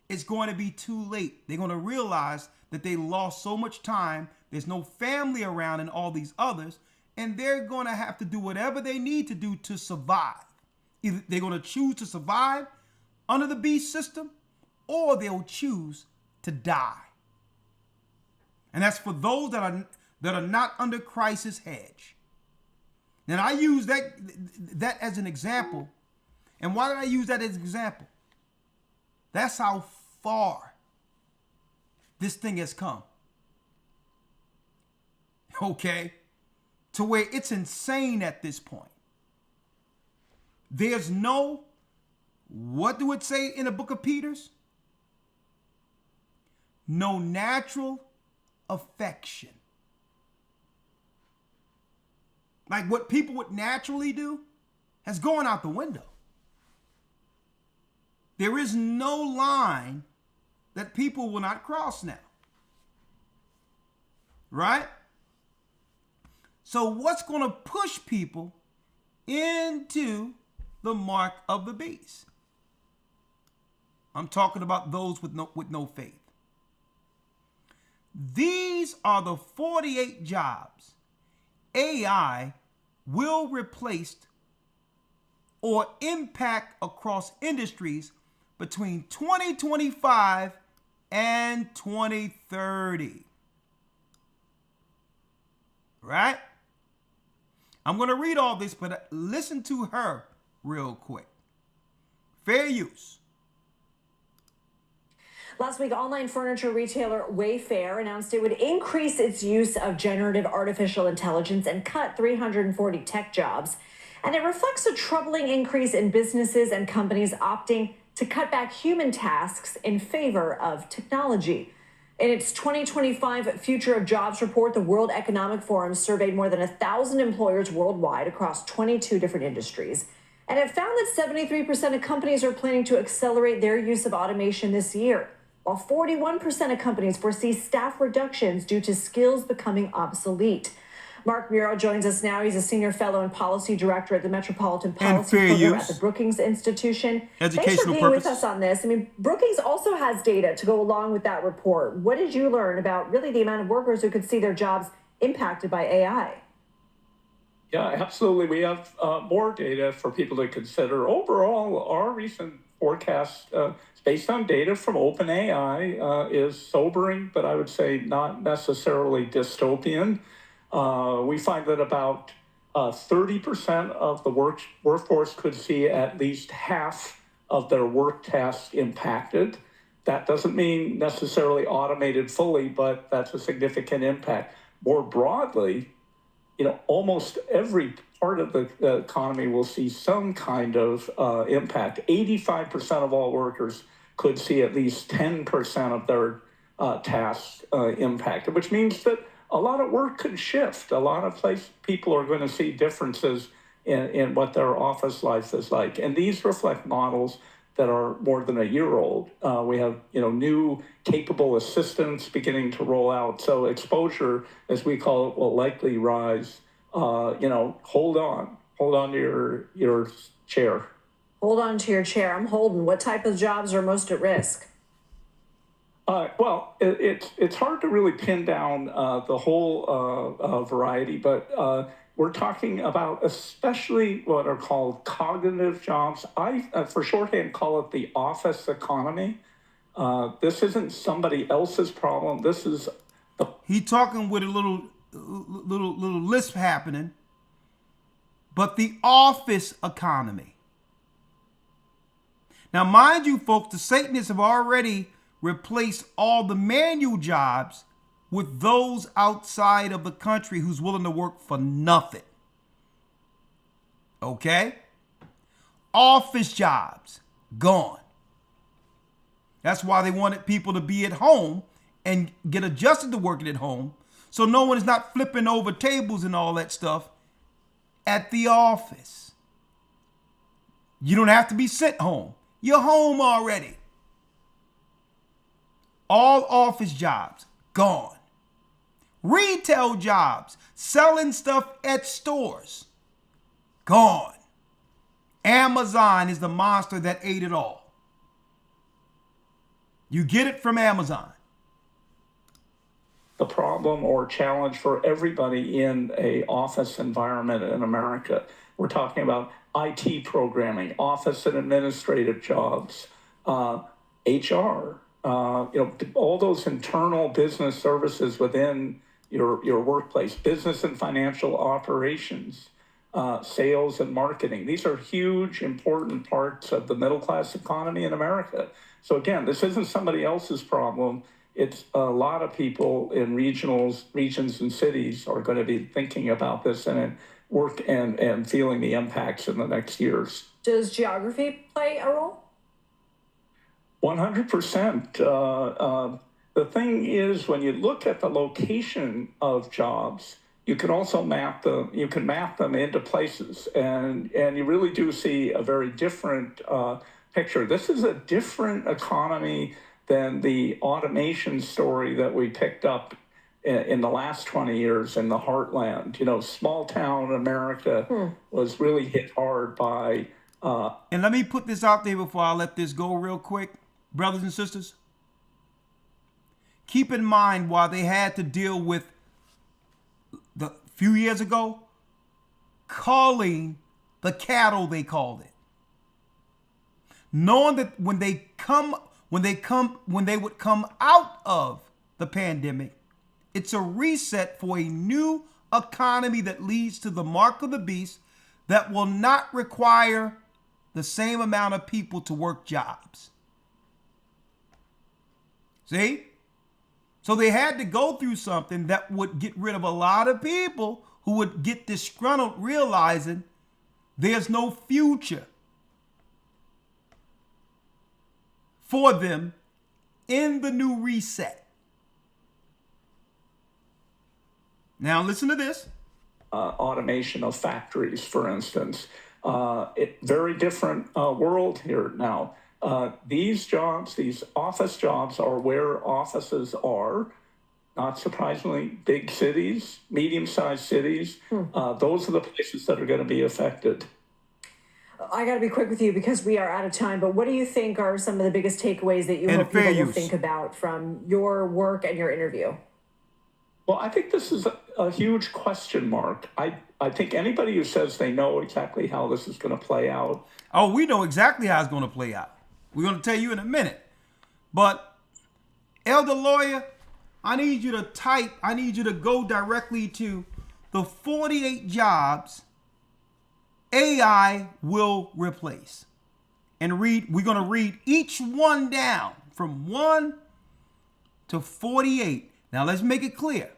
it's going to be too late. They're going to realize that they lost so much time. There's no family around and all these others, and they're going to have to do whatever they need to do to survive. Either they're going to choose to survive under the beast system, or they'll choose to die. And that's for those that are not under Christ's hedge. And I use that as an example. And why did I use that as an example? That's how far this thing has come. Okay? To where it's insane at this point. There's no, what do it say in the book of Peter's? No natural affection. Like what people would naturally do has gone out the window. There is no line that people will not cross now. Right? So what's going to push people into the mark of the beast? I'm talking about those with no faith. These are the 48 jobs AI will replace or impact across industries between 2025 and 2030. Right? I'm going to read all this, but listen to her real quick. Fair use. Last week, online furniture retailer Wayfair announced it would increase its use of generative artificial intelligence and cut 340 tech jobs. And it reflects a troubling increase in businesses and companies opting to cut back human tasks in favor of technology. In its 2025 Future of Jobs report, the World Economic Forum surveyed more than 1,000 employers worldwide across 22 different industries. And it found that 73% of companies are planning to accelerate their use of automation this year, while 41% of companies foresee staff reductions due to skills becoming obsolete. Mark Muro joins us now. He's a senior fellow and policy director at the Metropolitan Policy Program at the Brookings Institution. Thanks for being with us on this. I mean, Brookings also has data to go along with that report. What did you learn about really the amount of workers who could see their jobs impacted by AI? Yeah, absolutely. We have more data for people to consider. Overall, our recent forecast based on data from OpenAI is sobering, but I would say not necessarily dystopian. We find that about 30% of the workforce could see at least half of their work tasks impacted. That doesn't mean necessarily automated fully, but that's a significant impact. More broadly, almost every part of the economy will see some kind of impact. 85% of all workers could see at least 10% of their tasks impacted, which means that a lot of work could shift. A lot of people are going to see differences in what their office life is like. And these reflect models that are more than a year old. We have, new capable assistants beginning to roll out. So exposure, as we call it, will likely rise. Hold on to your chair. Hold on to your chair. I'm holding. What type of jobs are most at risk? Well, it's hard to really pin down the whole variety, but we're talking about especially what are called cognitive jobs. I, for shorthand, call it the office economy. This isn't somebody else's problem. This is he talking with a little lisp happening, but the office economy. Now, mind you, folks, the Satanists have already replaced all the manual jobs with those outside of the country who's willing to work for nothing. Okay? Office jobs, gone. That's why they wanted people to be at home and get adjusted to working at home, so no one is not flipping over tables and all that stuff at the office. You don't have to be sent home. You're home already. All office jobs, gone. Retail jobs, selling stuff at stores, gone. Amazon is the monster that ate it all. You get it from Amazon. The problem or challenge for everybody in a office environment in America. We're talking about IT programming, office and administrative jobs, HR, all those internal business services within your workplace, business and financial operations, sales and marketing. These are huge, important parts of the middle class economy in America. So again, this isn't somebody else's problem. It's a lot of people in regions and cities are going to be thinking about this and work and feeling the impacts in the next years. Does geography play a role? 100%. The thing is, when you look at the location of jobs, you can also map them. You can map them into places, and you really do see a very different picture. This is a different economy than the automation story that we picked up in the last 20 years in the heartland. Small town America was really hit hard by. And let me put this out there before I let this go real quick, brothers and sisters. Keep in mind, while they had to deal with the few years ago, culling the cattle, they called it. Knowing that when they would come out of the pandemic, it's a reset for a new economy that leads to the mark of the beast that will not require the same amount of people to work jobs. See? So they had to go through something that would get rid of a lot of people who would get disgruntled realizing there's no future for them in the new reset. Now listen to this. Automation of factories, for instance. Very different world here now. These jobs, these office jobs, are where offices are. Not surprisingly, big cities, medium-sized cities. Those are the places that are going to be affected. I got to be quick with you because we are out of time, but what do you think are some of the biggest takeaways that you hope people will think about from your work and your interview? Well, I think this is a huge question mark. I think anybody who says they know exactly how this is going to play out. Oh, we know exactly how it's going to play out. We're going to tell you in a minute. But, Elder Lawyer, I need you to go directly to the 48 jobs AI will replace. And we're going to read each one down from 1 to 48. Now, let's make it clear.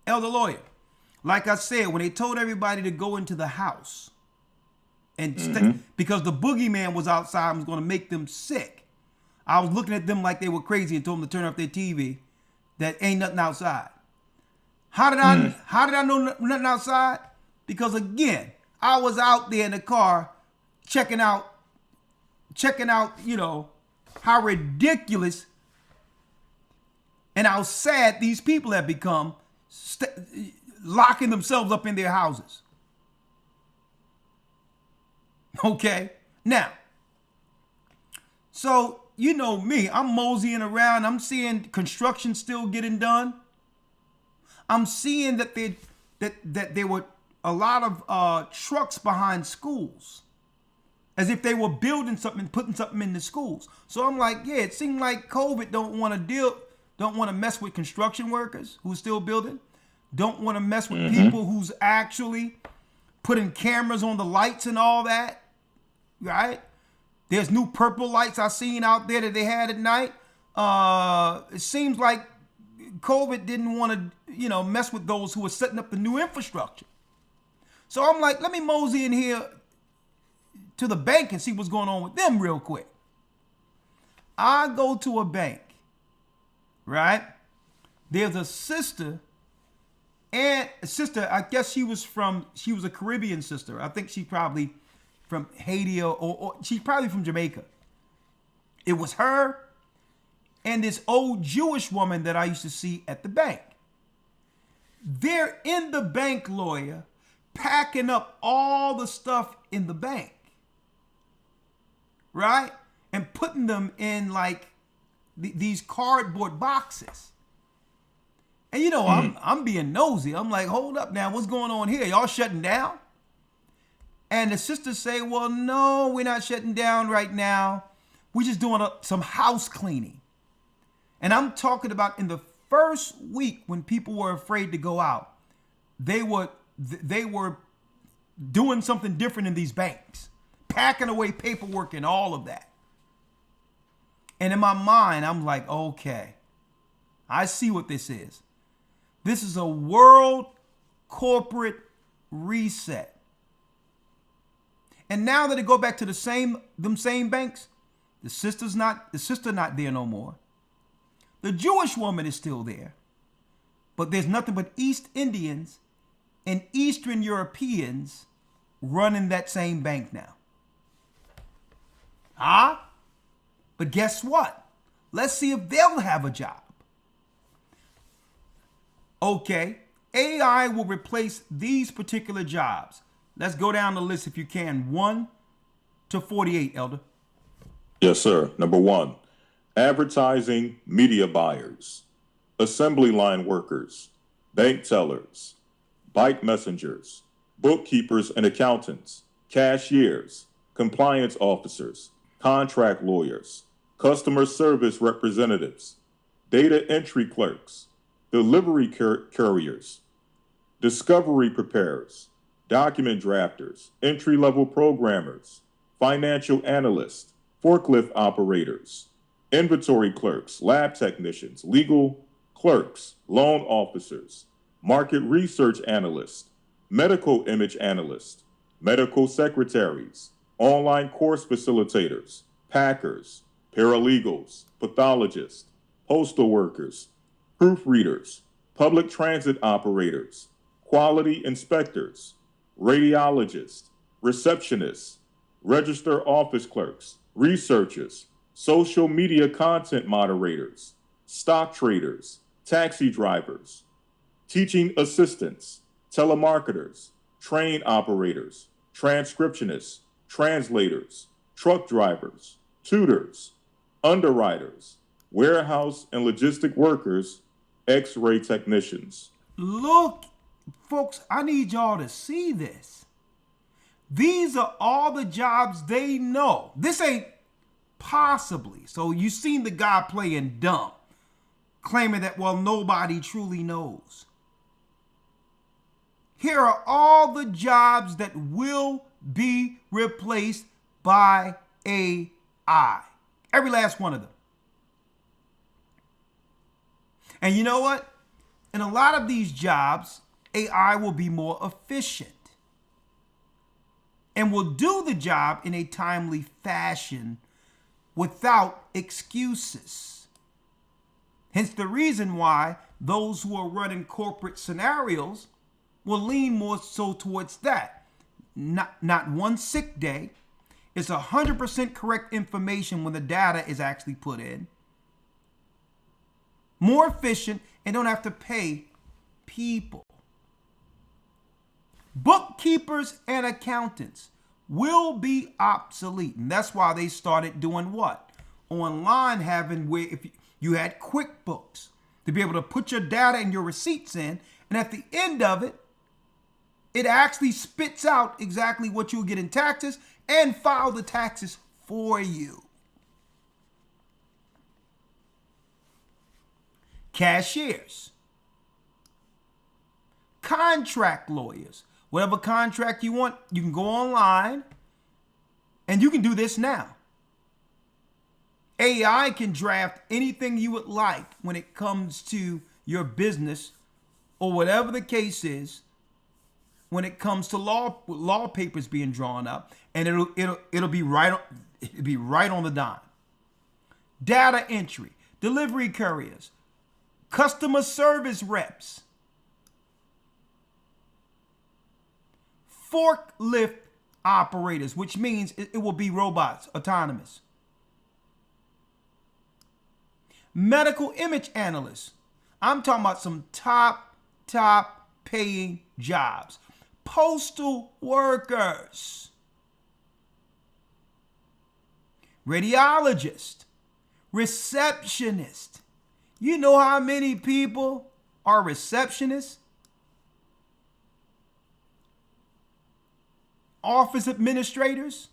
Elder Lawyer, like I said, when they told everybody to go into the house and stay, because the boogeyman was outside and was going to make them sick, I was looking at them like they were crazy and told them to turn off their TV. That ain't nothing outside. How did I know nothing outside? Because again, I was out there in the car checking out, how ridiculous and how sad these people have become, locking themselves up in their houses. Okay? Now, so you know me, I'm moseying around. I'm seeing construction still getting done. I'm seeing that there were a lot of trucks behind schools, as if they were building something, putting something in the schools. So I'm like, yeah, it seemed like COVID don't want to mess with construction workers who's still building, don't want to mess with people who's actually putting cameras on the lights and all that, right? There's new purple lights I seen out there that they had at night. It seems like COVID didn't want to, mess with those who were setting up the new infrastructure. So I'm like, let me mosey in here to the bank and see what's going on with them real quick. I go to a bank, right? There's a sister, I guess she was a Caribbean sister. I think she's probably from Haiti or she's probably from Jamaica. It was her and this old Jewish woman that I used to see at the bank. They're in the bank, lawyer, packing up all the stuff in the bank, right? And putting them in like these cardboard boxes. And I'm being nosy. I'm like, hold up now, what's going on here? Y'all shutting down? And the sisters say, well, no, we're not shutting down right now. We're just doing some house cleaning. And I'm talking about in the first week when people were afraid to go out, they were doing something different in these banks, packing away paperwork and all of that. And in my mind, I'm like, okay, I see what this is. This is a world corporate reset. And now that it go back to them same banks, the sister not there no more. The Jewish woman is still there, but there's nothing but East Indians and Eastern Europeans running that same bank now. But guess what? Let's see if they'll have a job. Okay, AI will replace these particular jobs. Let's go down the list if you can. 1 to 48, Elder. Yes, sir. Number 1, advertising media buyers, assembly line workers, bank tellers, bike messengers, bookkeepers and accountants, cashiers, compliance officers, contract lawyers, customer service representatives, data entry clerks, delivery couriers, discovery preparers, document drafters, entry-level programmers, financial analysts, forklift operators, inventory clerks, lab technicians, legal clerks, loan officers, market research analysts, medical image analysts, medical secretaries, online course facilitators, packers, paralegals, pathologists, postal workers, proofreaders, public transit operators, quality inspectors, radiologists, receptionists, register office clerks, researchers, social media content moderators, stock traders, taxi drivers, teaching assistants, telemarketers, train operators, transcriptionists, translators, truck drivers, tutors, underwriters, warehouse and logistic workers, X-ray technicians. Look, folks, I need y'all to see this. These are all the jobs they know. This ain't possibly. So you seen the guy playing dumb, claiming that, well, nobody truly knows. Here are all the jobs that will be replaced by AI. Every last one of them. And you know what? In a lot of these jobs, AI will be more efficient and will do the job in a timely fashion without excuses. Hence the reason why those who are running corporate scenarios will lean more so towards that. Not one sick day. It's 100% correct information when the data is actually put in. More efficient and don't have to pay people. Bookkeepers and accountants will be obsolete. And that's why they started doing what? Online, having where if you had QuickBooks to be able to put your data and your receipts in, and at the end of it, it actually spits out exactly what you'll get in taxes and file the taxes for you. Cashiers, contract lawyers, whatever contract you want, you can go online and you can do this now. AI can draft anything you would like when it comes to your business or whatever the case is when it comes to law papers being drawn up, and it'll be right on the dime. Data entry, delivery couriers, customer service reps, forklift operators, which means it will be robots, autonomous. Medical image analysts. I'm talking about some top paying jobs. Postal workers. Radiologist. Receptionist. You know how many people are receptionists? Office administrators.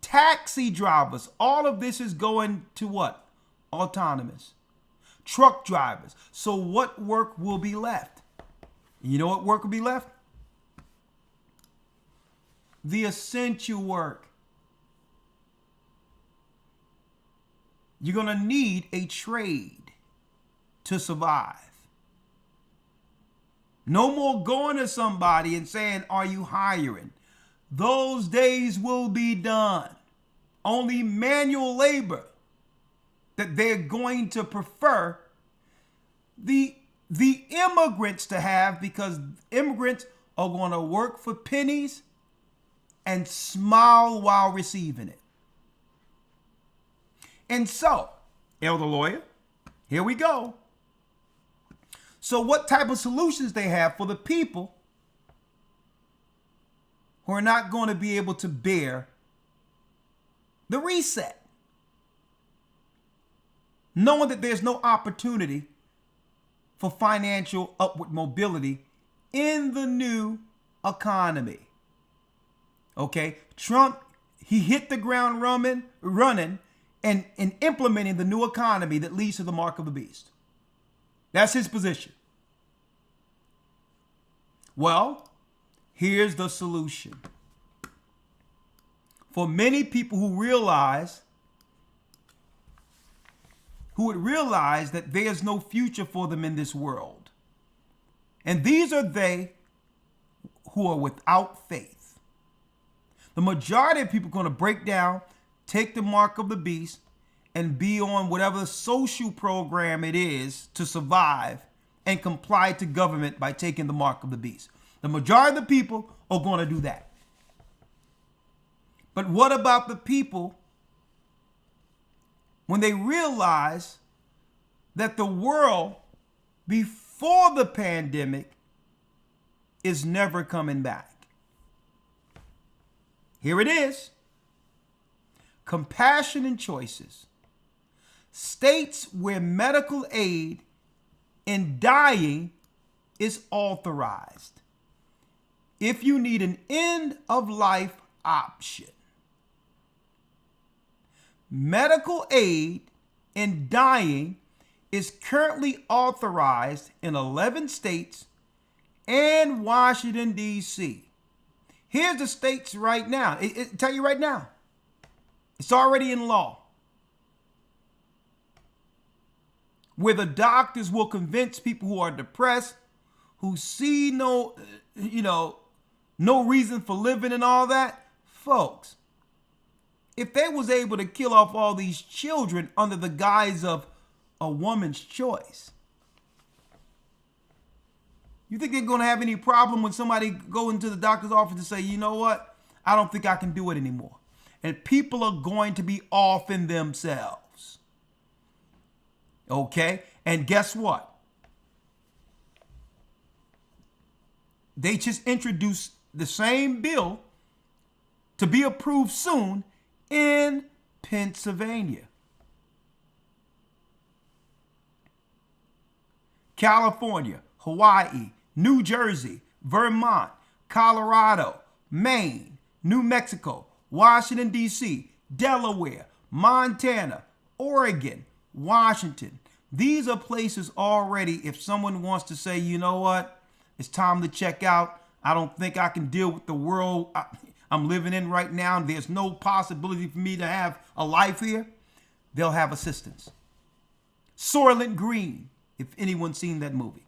Taxi drivers. All of this is going to what? Autonomous. Truck drivers. So what work will be left? You know what work will be left? The essential work. You're going to need a trade to survive. No more going to somebody and saying, are you hiring? Those days will be done. Only manual labor that they're going to prefer the immigrants to have, because immigrants are going to work for pennies and smile while receiving it. And so, elder lawyer, here we go. So what type of solutions they have for the people who are not going to be able to bear the reset, knowing that there's no opportunity for financial upward mobility in the new economy. Okay, Trump, he hit the ground running and implementing the new economy that leads to the mark of the beast. That's his position. Well, here's the solution. For many people who would realize that there's no future for them in this world. And these are they who are without faith. The majority of people are going to break down, take the mark of the beast, and be on whatever social program it is to survive and comply to government by taking the mark of the beast. The majority of the people are going to do that. But what about the people when they realize that the world before the pandemic is never coming back? Here it is. Compassion and choices. States where medical aid in dying is authorized. If you need an end of life option. Medical aid in dying is currently authorized in 11 states and Washington, D.C. Here's the states right now. It tell you right now. It's already in law. Where the doctors will convince people who are depressed, who see no reason for living and all that. Folks, if they was able to kill off all these children under the guise of a woman's choice, you think they're going to have any problem when somebody go into the doctor's office and say, you know what? I don't think I can do it anymore. And people are going to be off in themselves. Okay? And guess what? They just introduced the same bill to be approved soon in Pennsylvania. California, Hawaii, New Jersey, Vermont, Colorado, Maine, New Mexico, Washington, D.C., Delaware, Montana, Oregon, Washington. These are places already, if someone wants to say, you know what, it's time to check out. I don't think I can deal with the world I'm living in right now. There's no possibility for me to have a life here. They'll have assistance. Soylent Green, if anyone's seen that movie.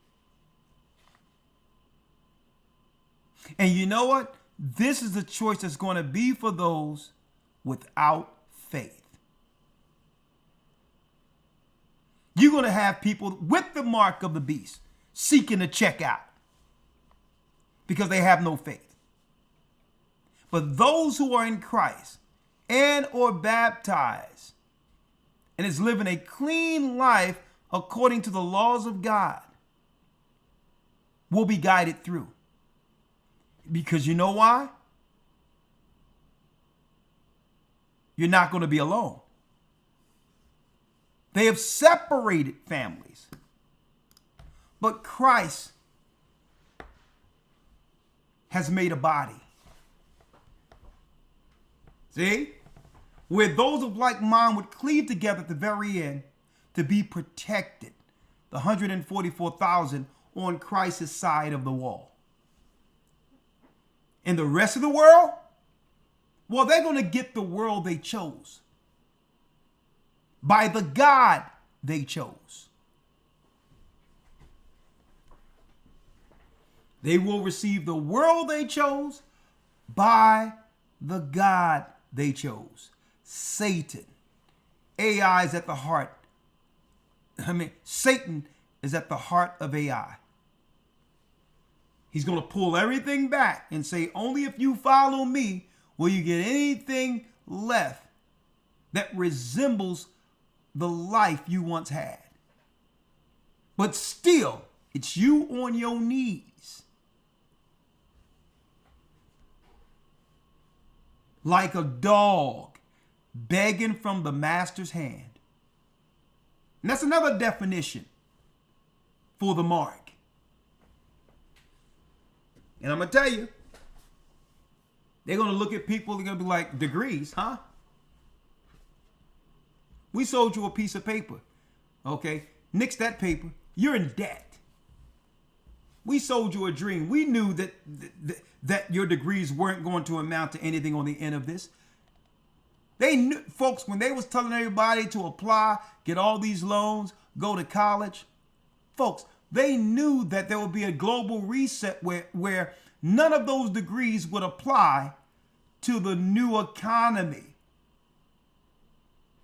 And you know what? This is the choice that's going to be for those without faith. You're going to have people with the mark of the beast seeking to check out because they have no faith. But those who are in Christ and or baptized and is living a clean life according to the laws of God will be guided through. Because you know why? You're not going to be alone. They have separated families. But Christ has made a body. See? Where those of like mind would cleave together at the very end to be protected. The 144,000 on Christ's side of the wall. And the rest of the world, well, they're going to get the world they chose. By the God they chose. They will receive the world they chose by the God they chose. Satan. AI is at the heart. Satan is at the heart of AI. He's going to pull everything back and say, only if you follow me will you get anything left that resembles the life you once had. But still, it's you on your knees. Like a dog begging from the master's hand. And that's another definition for the mark. And I'm going to tell you, they're going to look at people, they're going to be like, degrees, huh? We sold you a piece of paper, okay? Nix that paper. You're in debt. We sold you a dream. We knew that your degrees weren't going to amount to anything on the end of this. They knew, folks, when they was telling everybody to apply, get all these loans, go to college, folks, they knew that there would be a global reset where none of those degrees would apply to the new economy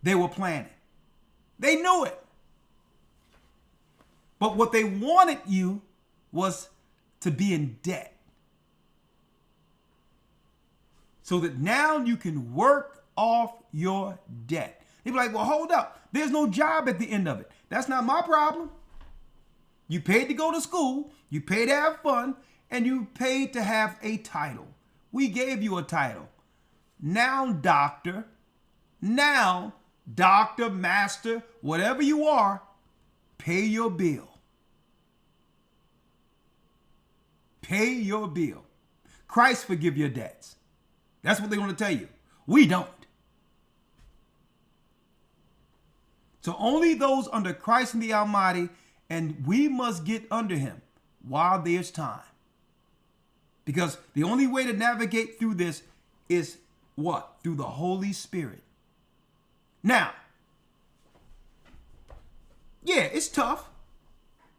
they were planning. They knew it. But what they wanted you was to be in debt. So that now you can work off your debt. They'd be like, well, hold up. There's no job at the end of it. That's not my problem. You paid to go to school, you paid to have fun, and you paid to have a title. We gave you a title. Now, doctor, master, whatever you are, pay your bill. Pay your bill. Christ forgive your debts. That's what they're going to tell you. We don't. So only those under Christ and the Almighty, and we must get under him while there's time. Because the only way to navigate through this is what? Through the Holy Spirit. Now, yeah, it's tough,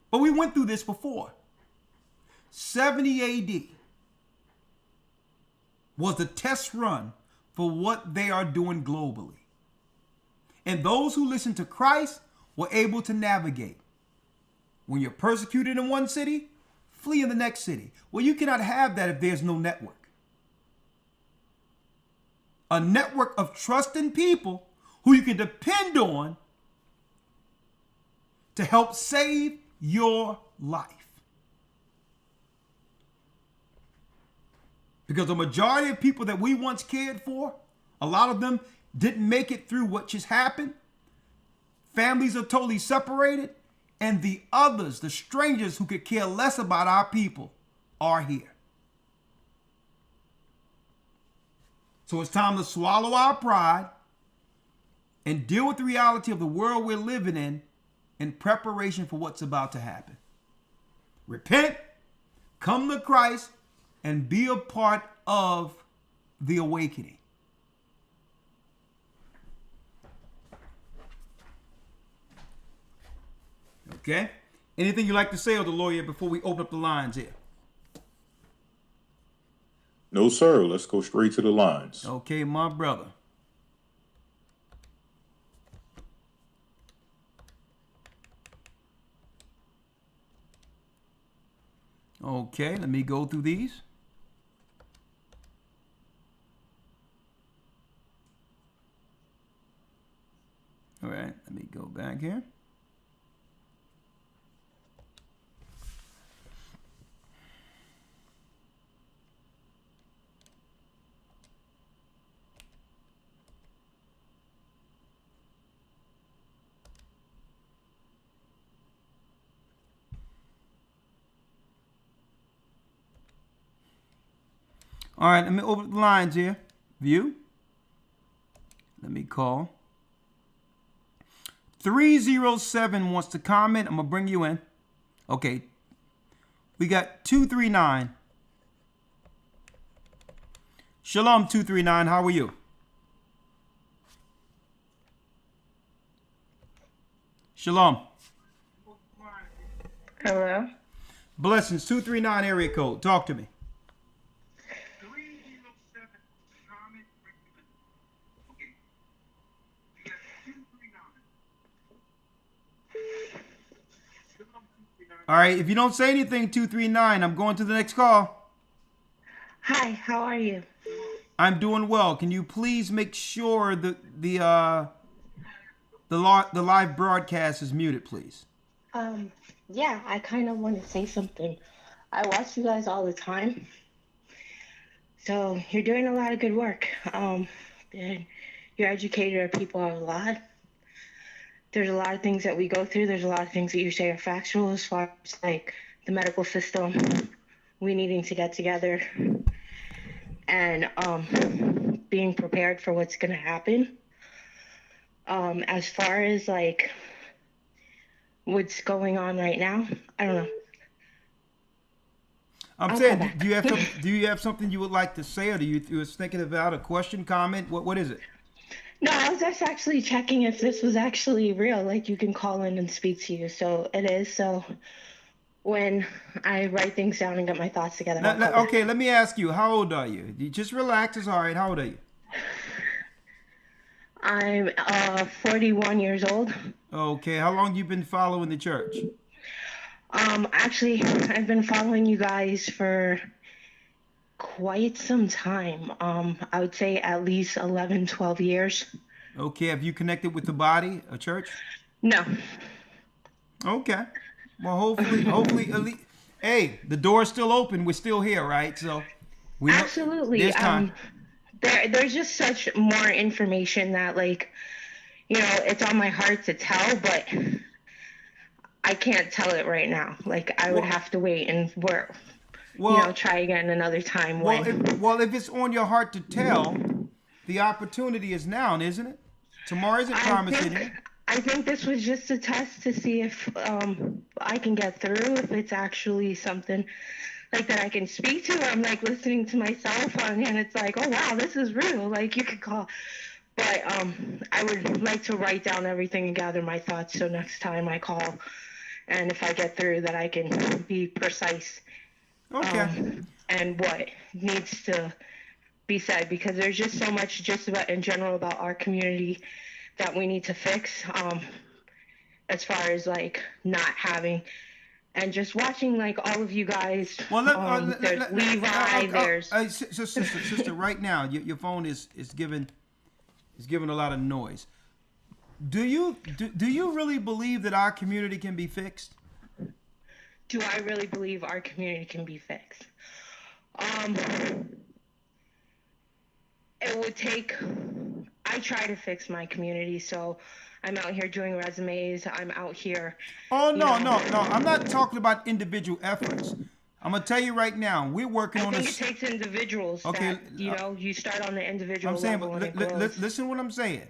but we went through this before. 70 AD was the test run for what they are doing globally. And those who listened to Christ were able to navigate. When you're persecuted in one city, flee in the next city. Well, you cannot have that if there's no network. A network of trusting people who you can depend on to help save your life. Because the majority of people that we once cared for, a lot of them didn't make it through what just happened. Families are totally separated. And the others, the strangers who could care less about our people, are here. So it's time to swallow our pride and deal with the reality of the world we're living in preparation for what's about to happen. Repent, come to Christ, and be a part of the awakening. Okay? Anything you'd like to say, Elder Lawyer, before we open up the lines here? No, sir. Let's go straight to the lines. Okay, my brother. Okay, let me go through these. All right, let me go back here. All right, let me open the lines here. View. Let me call. 307 wants to comment. I'm going to bring you in. Okay. We got 239. Shalom, 239. How are you? Shalom. Hello. Blessings. 239 area code. Talk to me. All right, if you don't say anything, 239, I'm going to the next call. Hi, how are you? I'm doing well. Can you please make sure that the live broadcast is muted, please? Yeah, I kind of want to say something. I watch you guys all the time. So you're doing a lot of good work. And you're educated our people a lot. There's a lot of things that we go through. There's a lot of things that you say are factual as far as like the medical system, we needing to get together and being prepared for what's going to happen. As far as like what's going on right now, I don't know. I'm saying, do you have something you would like to say, or you was thinking about a question, comment? What is it? No, I was just actually checking if this was actually real. Like, you can call in and speak to you. So it is. So when I write things down and get my thoughts together. Okay, let me ask you, how old are you? You just relax. It's all right. How old are you? I'm 41 years old. Okay. How long you been following the church? Actually, I've been following you guys for quite some time. I would say at least 11, 12 years. Okay. Have you connected with the body, a church? No. Okay. Well, hopefully, at least, hey, the door's still open. We're still here, right? So we absolutely. There's time. There's just such more information that, like, you know, it's on my heart to tell, but I can't tell it right now. Like, I would have to wait and try again another time. If it's on your heart to tell, the opportunity is now, isn't it? Tomorrow isn't promised anymore. I think this was just a test to see if I can get through, if it's actually something like that I can speak to. I'm like listening to myself and it's like, oh wow, this is real. Like, you could call. But I would like to write down everything and gather my thoughts so next time I call, and if I get through, that I can be precise. Okay. And what needs to be said, because there's just so much just about in general about our community that we need to fix, as far as like not having, and just watching like all of you guys. Well, there's Levi, there's sister, right now your phone is giving a lot of noise. Do you really believe that our community can be fixed? Do I really believe our community can be fixed? It would take, I try to fix my community, so I'm out here doing resumes. I'm out here. Oh, no, no. I'm not talking about individual efforts. I'm going to tell you right now, we're working on I this. think it takes individuals that, you start on the individual I'm saying, level but and it grows. listen to what I'm saying.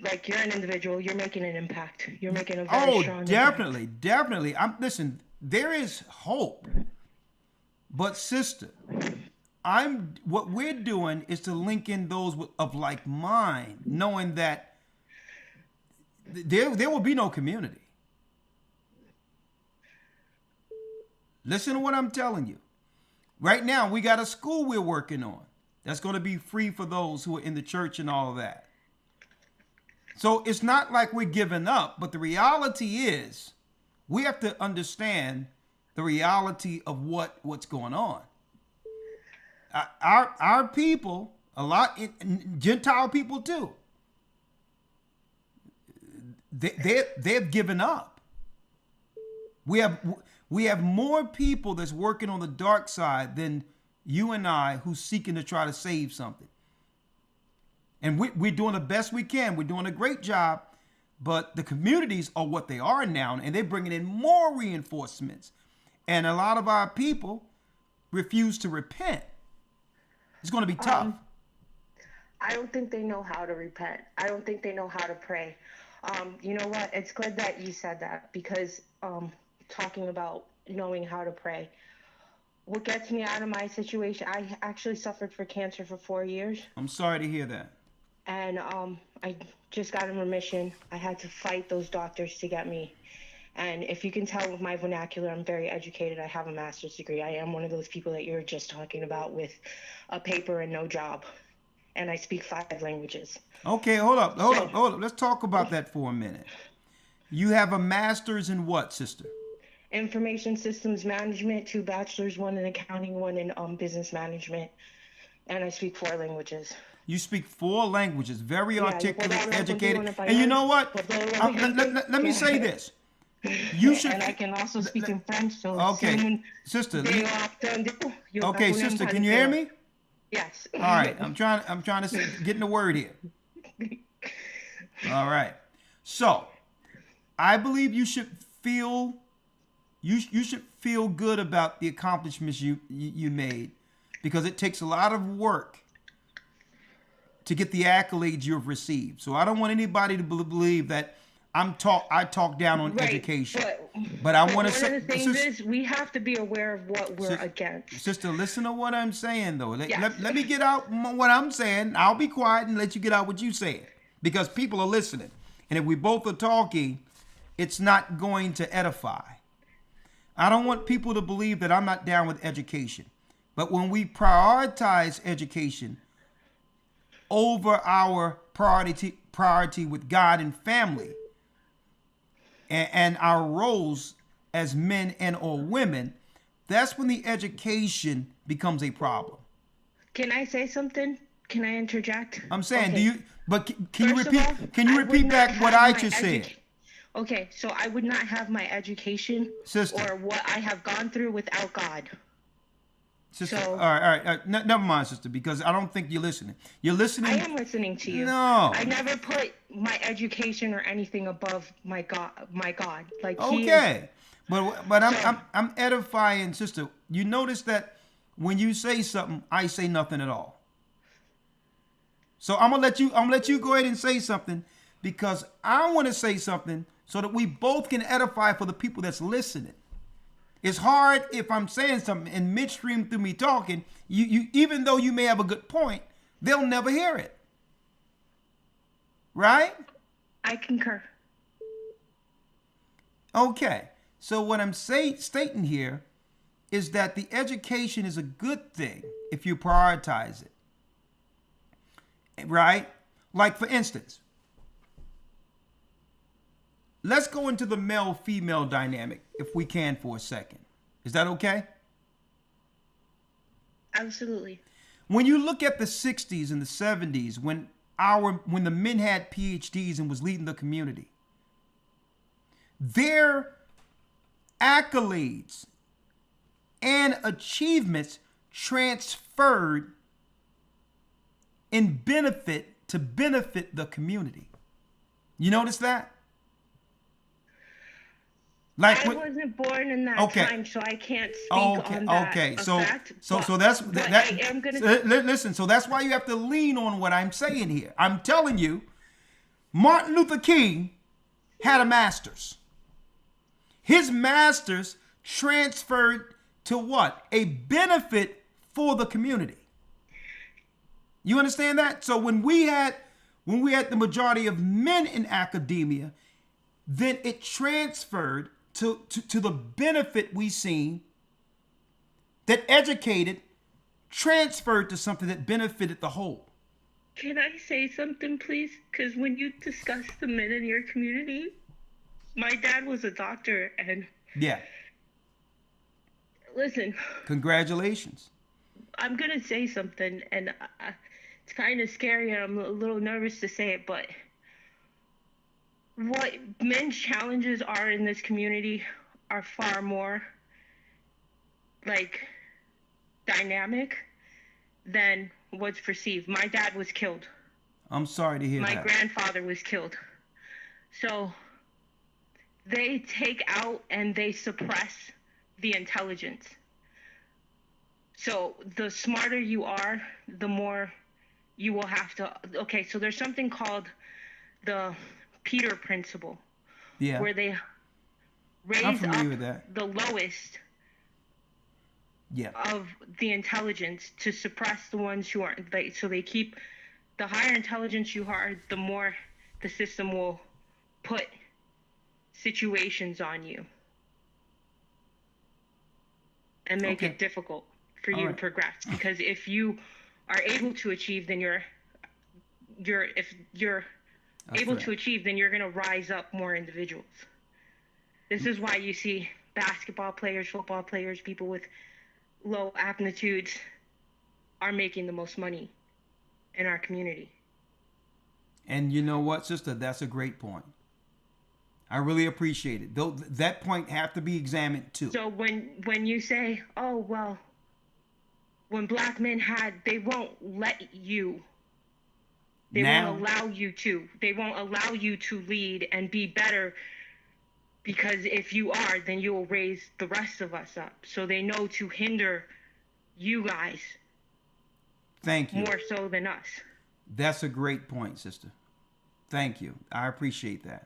Like, you're an individual, you're making an impact. You're making a very strong definitely, impact. definitely. Listen, there is hope. But sister, what we're doing is to link in those of like mind, knowing that there will be no community. Listen to what I'm telling you. Right now, we got a school we're working on that's going to be free for those who are in the church and all of that. So it's not like we're giving up, but the reality is we have to understand the reality of what's going on. Our people, a lot, Gentile people too, they've given up. We have more people that's working on the dark side than you and I who's seeking to try to save something. And we're doing the best we can. We're doing a great job, but the communities are what they are now, and they're bringing in more reinforcements. And a lot of our people refuse to repent. It's going to be tough. I don't think they know how to repent. I don't think they know how to pray. You know what? It's good that you said that, because talking about knowing how to pray, what gets me out of my situation, I actually suffered for cancer for 4 years. I'm sorry to hear that. And I just got in remission. I had to fight those doctors to get me. And if you can tell with my vernacular, I'm very educated. I have a master's degree. I am one of those people that you were just talking about with a paper and no job. And I speak 5 languages. Okay, hold up. Let's talk about that for a minute. You have a master's in what, sister? Information systems management, 2 bachelors, 1 in accounting, 1 in business management. And I speak 4 languages. You speak 4 languages, very articulate, educated. And you know what? Let me say this. You should. And I can also speak in French. So okay, sister. Okay, sister, can you hear me? Yes. All right, I'm trying to get in the word here. All right. So, I believe you should feel good about the accomplishments you made, because it takes a lot of work to get the accolades you've received. So I don't want anybody to believe that I talk down on education. But I want to say, one of the things is we have to be aware of what we're against. Sister, listen to what I'm saying though. Let me get out what I'm saying. I'll be quiet and let you get out what you saying, because people are listening. And if we both are talking, it's not going to edify. I don't want people to believe that I'm not down with education. But when we prioritize education over our priority with God and family, and our roles as men and or women, that's when the education becomes a problem. Can I say something? Can I interject? I'm saying, can you repeat back what I just said? Okay, so I would not have my education, sister, or what I have gone through without God. Sister, all right. Never mind, sister, because I don't think you're listening. You're listening. I am listening to you. No, I never put my education or anything above my God. Like okay, but I'm edifying, sister. You notice that when you say something, I say nothing at all. So I'm gonna let you go ahead and say something, because I want to say something so that we both can edify for the people that's listening. It's hard if I'm saying something in midstream through me talking, you even though you may have a good point, they'll never hear it. Right? I concur. Okay. So what I'm stating here is that the education is a good thing if you prioritize it. Right? Like, for instance, let's go into the male-female dynamic, if we can, for a second. Is that okay? Absolutely. When you look at the 60s and the 70s, when the men had PhDs and was leading the community, their accolades and achievements transferred in benefit to benefit the community. You notice that? Like I wasn't born in that time, so I can't speak on that effect. So that's but that. I am gonna Listen, so that's why you have to lean on what I'm saying here. I'm telling you, Martin Luther King had a master's. His master's transferred to what? A benefit for the community. You understand that? So when we had the majority of men in academia, then it transferred to the benefit we seen that educated transferred to something that benefited the whole. Can I say something, please? Because when you discuss the men in your community, my dad was a doctor, and Yeah. listen, Congratulations. I'm gonna say something, and it's kind of scary, and I'm a little nervous to say it, but what men's challenges are in this community are far more like dynamic than what's perceived. My dad was killed. I'm sorry to hear My that. grandfather was killed. So they take out and they suppress the intelligence. So the smarter you are, the more you will have to. Okay, so there's something called the Peter principle, Yeah. where they I'm raise familiar with up that. the lowest Yeah. of the intelligence to suppress the ones who aren't. So they keep the higher intelligence you are, the more the system will put situations on you and make it difficult for you to progress. Because if you are able to achieve, then if you're able to achieve, then you're going to rise up more individuals. This is why you see basketball players, football players, people with low aptitudes are making the most money in our community. And you know what, sister? That's a great point. I really appreciate it. Though that point have to be examined too. So when you say, oh, well, when black men they won't let you. They won't allow you to. They won't allow you to lead and be better, because if you are, then you will raise the rest of us up. So they know to hinder you guys. Thank you. More so than us. That's a great point, sister. Thank you. I appreciate that.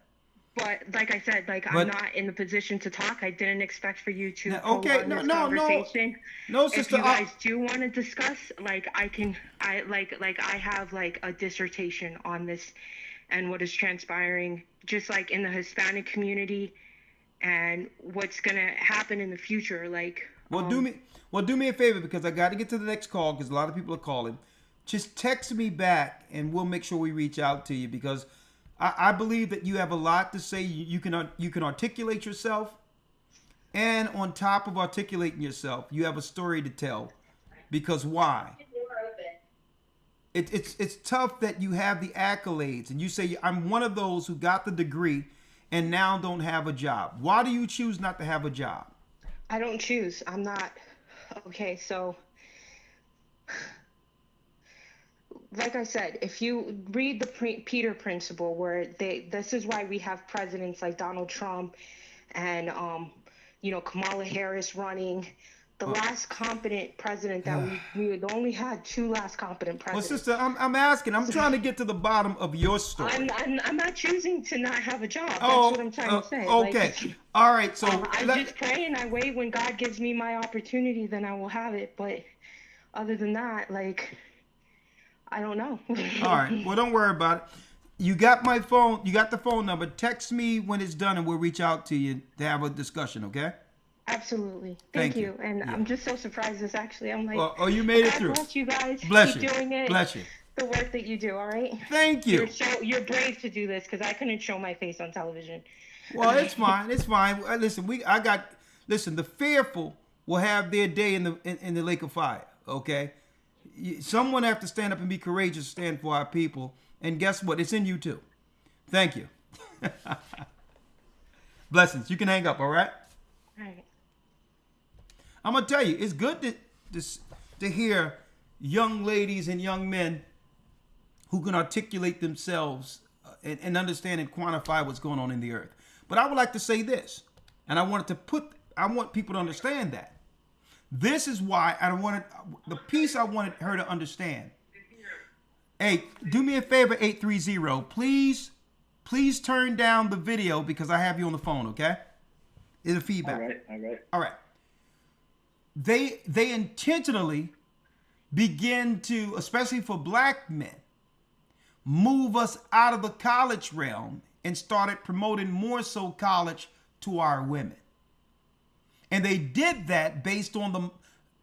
But like I said, I'm not in the position to talk. I didn't expect for you to prolong this conversation. No, sister. If you guys do want to discuss, I have a dissertation on this and what is transpiring, just like in the Hispanic community and what's gonna happen in the future. Do me a favor, because I got to get to the next call because a lot of people are calling. Just text me back and we'll make sure we reach out to you, because I believe that you have a lot to say. You can articulate yourself, and on top of articulating yourself, you have a story to tell. Because why? It's tough that you have the accolades and you say, I'm one of those who got the degree and now don't have a job. Why do you choose not to have a job? I don't choose. I'm not. Okay, so like I said, if you read the Peter principle, where this is why we have presidents like Donald Trump and Kamala Harris running. The last competent president that we had only had two last competent presidents. Well, sister, I'm asking. I'm trying to get to the bottom of your story. I'm not choosing to not have a job. That's what I'm trying to say. Okay. All right. So I just pray and I wait. When God gives me my opportunity, then I will have it. But other than that, I don't know. All right. Well, don't worry about it. You got my phone. You got the phone number. Text me when it's done, and we'll reach out to you to have a discussion. Okay? Absolutely. Thank you. And I'm just so surprised. I'm like, you made it through. Bless you guys. Bless Keep you. doing it. Bless you. The work that you do. All right. Thank you. You're brave to do this, because I couldn't show my face on television. Well, it's fine. It's fine. Listen, the fearful will have their day in the lake of fire. Okay. Someone have to stand up and be courageous, stand for our people. And guess what? It's in you too. Thank you. Blessings. You can hang up, all right? All right. I'm going to tell you, it's good to hear young ladies and young men who can articulate themselves and understand and quantify what's going on in the earth. But I would like to say this, and I want people to understand that. This is why the piece I wanted her to understand. Hey, do me a favor, 830. Please turn down the video because I have you on the phone, okay? It'll feedback. All right. They intentionally begin to, especially for black men, move us out of the college realm and started promoting more so college to our women. And they did that based on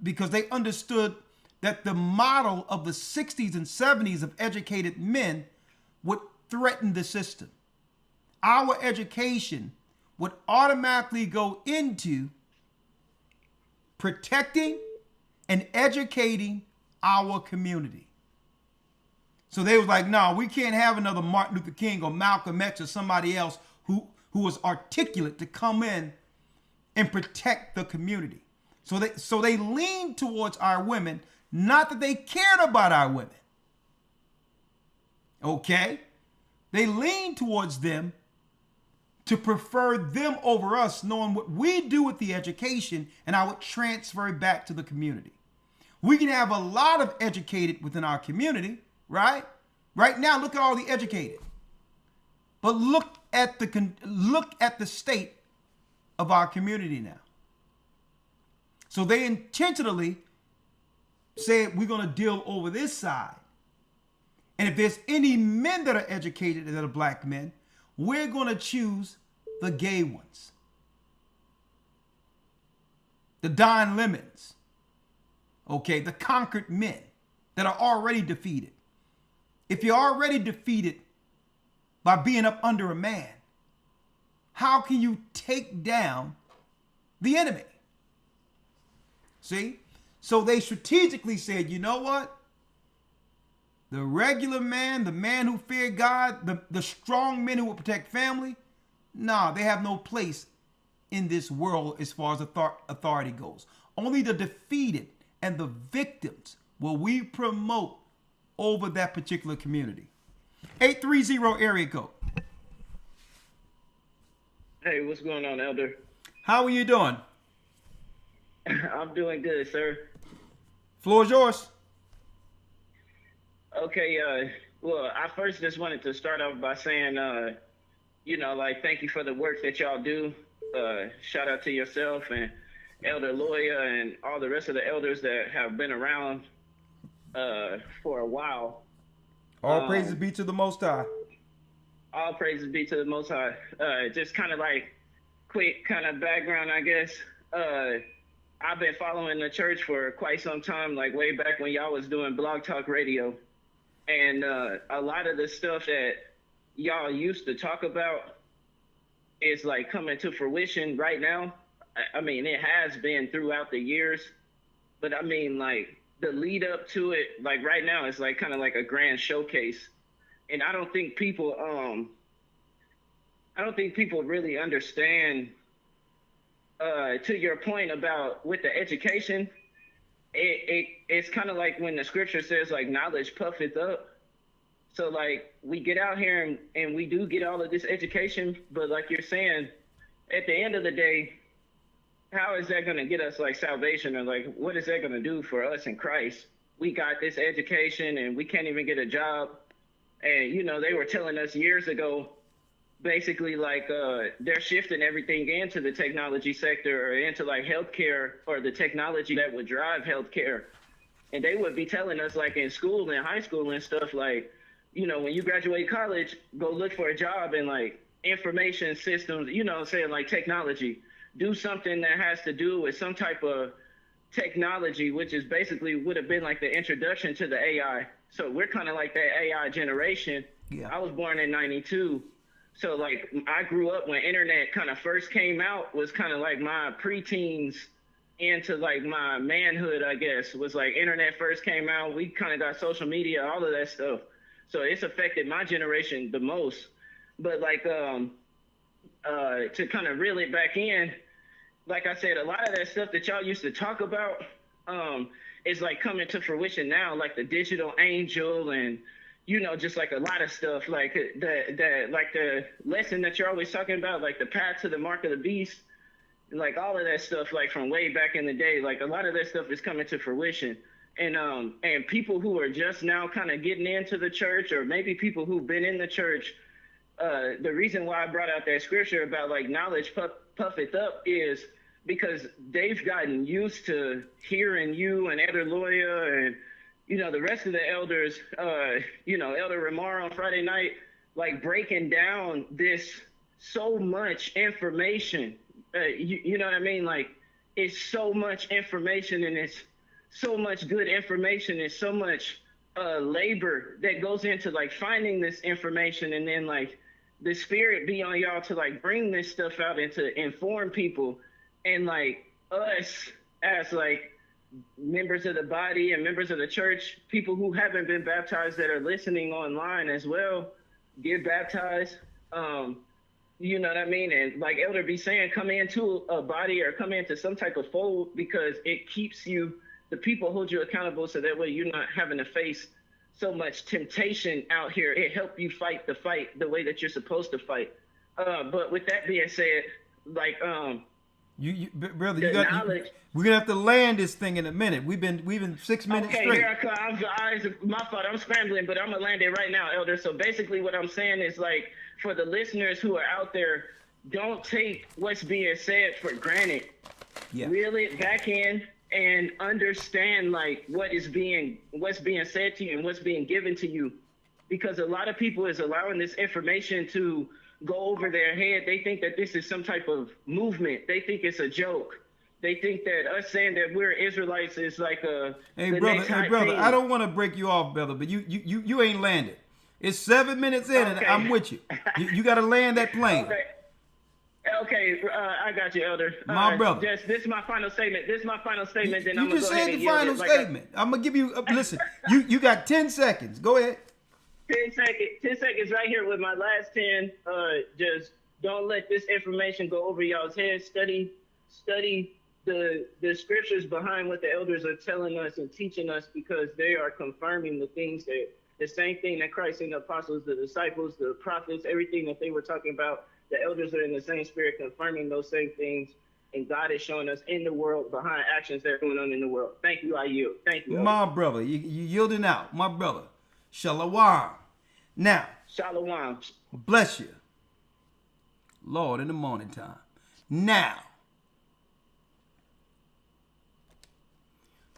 because they understood that the model of the 60s and 70s of educated men would threaten the system. Our education would automatically go into protecting and educating our community. So they was like, no, we can't have another Martin Luther King or Malcolm X or somebody else who was articulate to come in and protect the community. So they leaned towards our women, not that they cared about our women. Okay? They leaned towards them to prefer them over us, knowing what we do with the education and I would transfer it back to the community. We can have a lot of educated within our community, right? Right now, look at all the educated. But look at the state of our community now. So they intentionally said, we're going to deal over this side. And if there's any men that are educated that are black men, we're going to choose the gay ones. The Don Lemons. Okay, the conquered men that are already defeated. If you're already defeated by being up under a man, how can you take down the enemy? See? So they strategically said, you know what? The regular man, the man who feared God, the strong men who will protect family, nah, they have no place in this world as far as authority goes. Only the defeated and the victims will we promote over that particular community. 830 area code. Hey, what's going on, Elder? How are you doing? I'm doing good, sir. Floor is yours. Okay, well, I first just wanted to start off by saying, thank you for the work that y'all do. Shout out to yourself and Elder Loya and all the rest of the elders that have been around for a while. All praises be to the Most High. All praises be to the Most High. Just kind of like quick kind of background, I guess. I've been following the church for quite some time, like way back when y'all was doing Blog Talk Radio. And a lot of the stuff that y'all used to talk about is like coming to fruition right now. I mean, it has been throughout the years, but I mean, like the lead up to it, like right now, it's like kind of like a grand showcase. And I don't think people really understand, to your point about with the education, it's kind of like when the scripture says like knowledge puffeth up. So like we get out here and we do get all of this education, but like you're saying, at the end of the day, how is that going to get us like salvation, or like what is that going to do for us in Christ? We got this education and we can't even get a job. And they were telling us years ago, basically like they're shifting everything into the technology sector or into like healthcare, or the technology that would drive healthcare. And they would be telling us like in school and high school and stuff, like, when you graduate college, go look for a job in like information systems, saying like technology, do something that has to do with some type of technology, which is basically would have been like the introduction to the AI. So we're kind of like that AI generation. Yeah. I was born in 92. So like I grew up when internet kind of first came out, was kind of like my preteens into like my manhood, I guess, was like internet first came out. We kind of got social media, all of that stuff. So it's affected my generation the most. But like to kind of reel it back in, like I said, a lot of that stuff that y'all used to talk about is like coming to fruition now, like the digital angel and just like a lot of stuff, like the lesson that you're always talking about, like the path to the mark of the beast, like all of that stuff, like from way back in the day, like a lot of that stuff is coming to fruition. And people who are just now kind of getting into the church, or maybe people who've been in the church, the reason why I brought out that scripture about like knowledge puffeth up is because they've gotten used to hearing you and Elder Loya and the rest of the elders, Elder Ramar on Friday night, like breaking down this so much information. You know what I mean? Like, it's so much information, and it's so much good information, and so much labor that goes into like finding this information, and then like the spirit be on y'all to like bring this stuff out and to inform people, and like us as like members of the body and members of the church, people who haven't been baptized that are listening online as well, get baptized. You know what I mean? And like Elder be saying, come into a body or come into some type of fold, because it keeps you, the people hold you accountable, so that way you're not having to face so much temptation out here. It helps you fight the fight the way that you're supposed to fight. But with that being said, like brother, we're gonna have to land this thing in a minute. We've been 6 minutes okay, straight. Here I come. My fault. I'm scrambling, but I'm gonna land it right now, Elder. So basically, what I'm saying is, like, for the listeners who are out there, don't take what's being said for granted. Yeah. Reel it back in and understand like what's being said to you and what's being given to you, because a lot of people is allowing this information to go over their head. They think that this is some type of movement. They think it's a joke. They think that us saying that we're Israelites is like a Hey brother, I don't want to break you off, brother, but you ain't landed. It's 7 minutes in, and I'm with you. You got to land that plane. Okay, I got you, Elder. My brother. This is my final statement. Then You I'm gonna just go ahead said and the yield final it. statement. I'm gonna give you. Listen, you got 10 seconds. Go ahead. 10 seconds right here with my last 10. Just don't let this information go over y'all's heads. Study the scriptures behind what the elders are telling us and teaching us, because they are confirming the same thing that Christ and the apostles, the disciples, the prophets, everything that they were talking about. The elders are in the same spirit confirming those same things, and God is showing us in the world behind actions that are going on in the world. Thank you, I yield. Thank you, Elder. My brother, you yielding out. My brother, Shalom. Now, Shalom. Bless you, Lord, in the morning time. Now,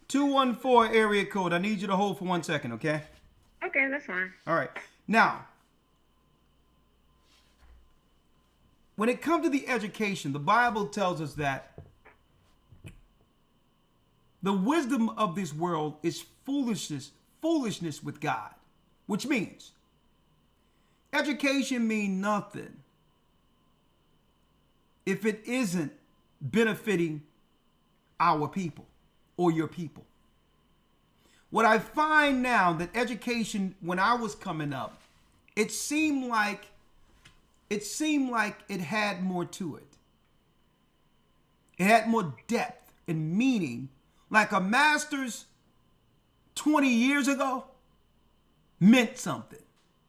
214 area code. I need you to hold for 1 second, okay? Okay, that's fine. All right. Now, when it comes to the education, the Bible tells us that the wisdom of this world is foolishness with God, which means education means nothing if it isn't benefiting our people or your people. What I find now that education, when I was coming up, it seemed like it had more to it. It had more depth and meaning. Like a master's 20 years ago meant something.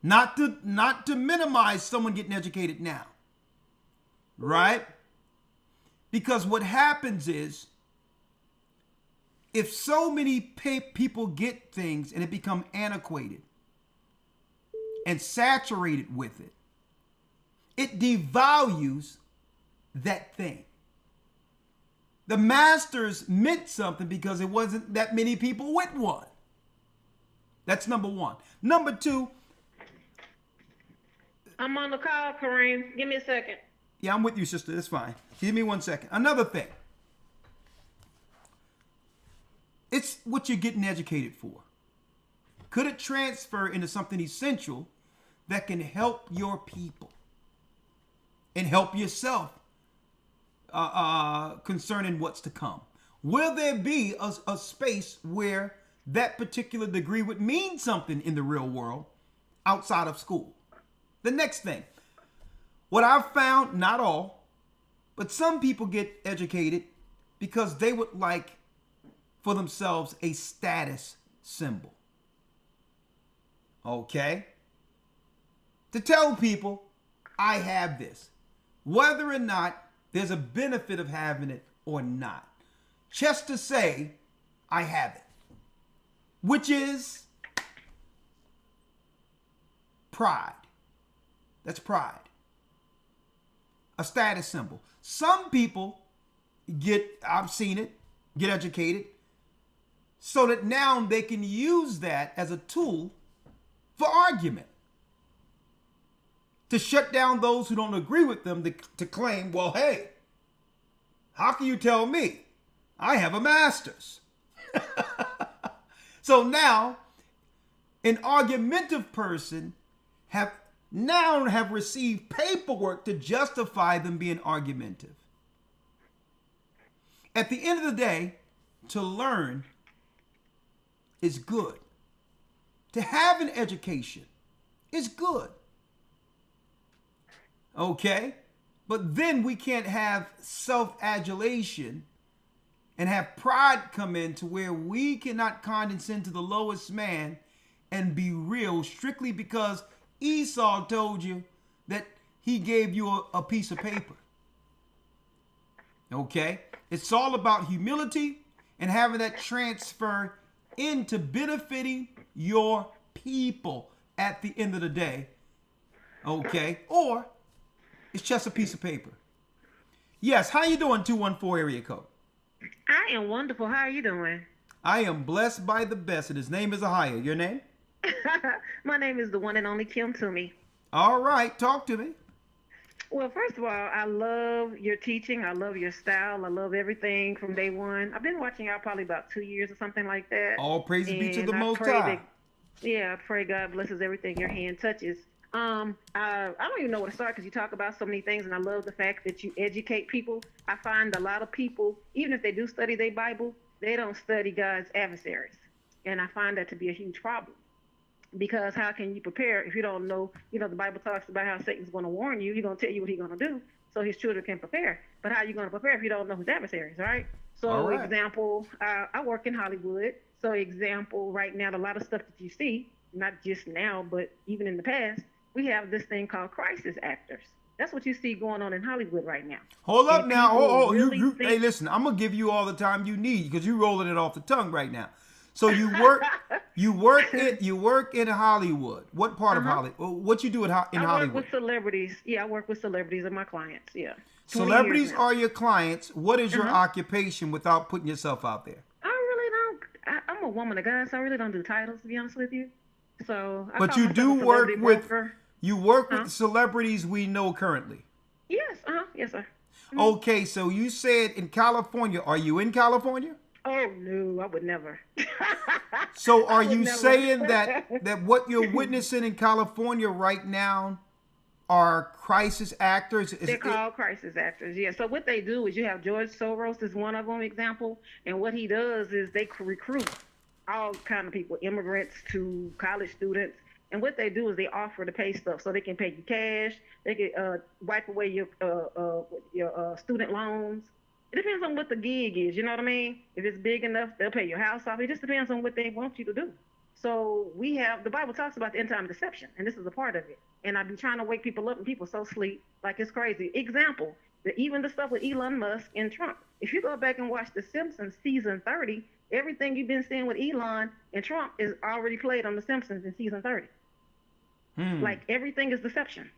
Not to minimize someone getting educated now. Right? Because what happens is, if so many people get things and it become antiquated and saturated with it, it devalues that thing. The masters meant something because it wasn't that many people with one. That's number one. Number two. I'm on the call, Kareem. Give me a second. Yeah, I'm with you, sister. That's fine. Give me 1 second. Another thing. It's what you're getting educated for. Could it transfer into something essential that can help your people and help yourself concerning what's to come? Will there be a space where that particular degree would mean something in the real world outside of school? The next thing, what I've found, not all, but some people get educated because they would like for themselves a status symbol. okay, to tell people I have this, whether or not there's a benefit of having it or not. Just to say I have it, which is pride. That's pride. A status symbol. Some people I've seen it, get educated, so that now they can use that as a tool for argument. To shut down those who don't agree with them, to claim, well, hey, how can you tell me? I have a master's. So now, an argumentative person have received paperwork to justify them being argumentative. At the end of the day, to learn is good. To have an education is good. Okay? But then we can't have self-adulation and have pride come in to where we cannot condescend to the lowest man and be real strictly because Esau told you that he gave you a piece of paper. Okay? It's all about humility and having that transfer into benefiting your people at the end of the day. Okay? Or it's just a piece of paper. Yes, how you doing, 214 area code? I am wonderful. How are you doing? I am blessed by the best, and his name is Ahaya. Your name? My name is the one and only Kim Toomey. All right, talk to me. Well, first of all, I love your teaching. I love your style. I love everything from day one. I've been watching y'all probably about 2 years or something like that. All praises be to the And I Most pray High. I pray God blesses everything your hand touches. I don't even know where to start because you talk about so many things, and I love the fact that you educate people. I find a lot of people, even if they do study their Bible, they don't study God's adversaries, and I find that to be a huge problem. Because how can you prepare if you don't know? You know, the Bible talks about how Satan's going to warn you. He's going to tell you what he's going to do, so his children can prepare. But how are you going to prepare if you don't know his adversaries, right? So, All right. example, I work in Hollywood. So, example, right now, a lot of stuff that you see, not just now, but even in the past, we have this thing called crisis actors. That's what you see going on in Hollywood right now. Hold up And now. people Really really hey, listen, I'm going to give you all the time you need because you're rolling it off the tongue right now. So you work in Hollywood. What part of Hollywood? What you do in Hollywood? I work with celebrities. Yeah, I work with celebrities and my clients. Yeah. 20 Celebrities years now. are your clients. What is your occupation without putting yourself out there? I really don't. I'm a woman of God, so I really don't do titles, to be honest with you. So, I But call you myself do a work celebrity with broker. with celebrities we know currently. Yes. Yes, sir. Okay, so you said in California. Are you in California? Oh no, I would never. So are you never. saying that what you're witnessing in California right now are crisis actors? They're called crisis actors. Yeah. So what they do is you have George Soros is one of them example, and what he does is they recruit all kind of people, immigrants to college students, and what they do is they offer to pay stuff so they can pay you cash. They can wipe away your student loans. It depends on what the gig is, you know what I mean? If it's big enough, they'll pay your house off. It just depends on what they want you to do. So the Bible talks about the end time deception, and this is a part of it. And I be trying to wake people up, and people so sleep, like it's crazy. Example, even the stuff with Elon Musk and Trump. If you go back and watch The Simpsons season 30, everything you've been seeing with Elon and Trump is already played on The Simpsons in season 30. Like everything is deception.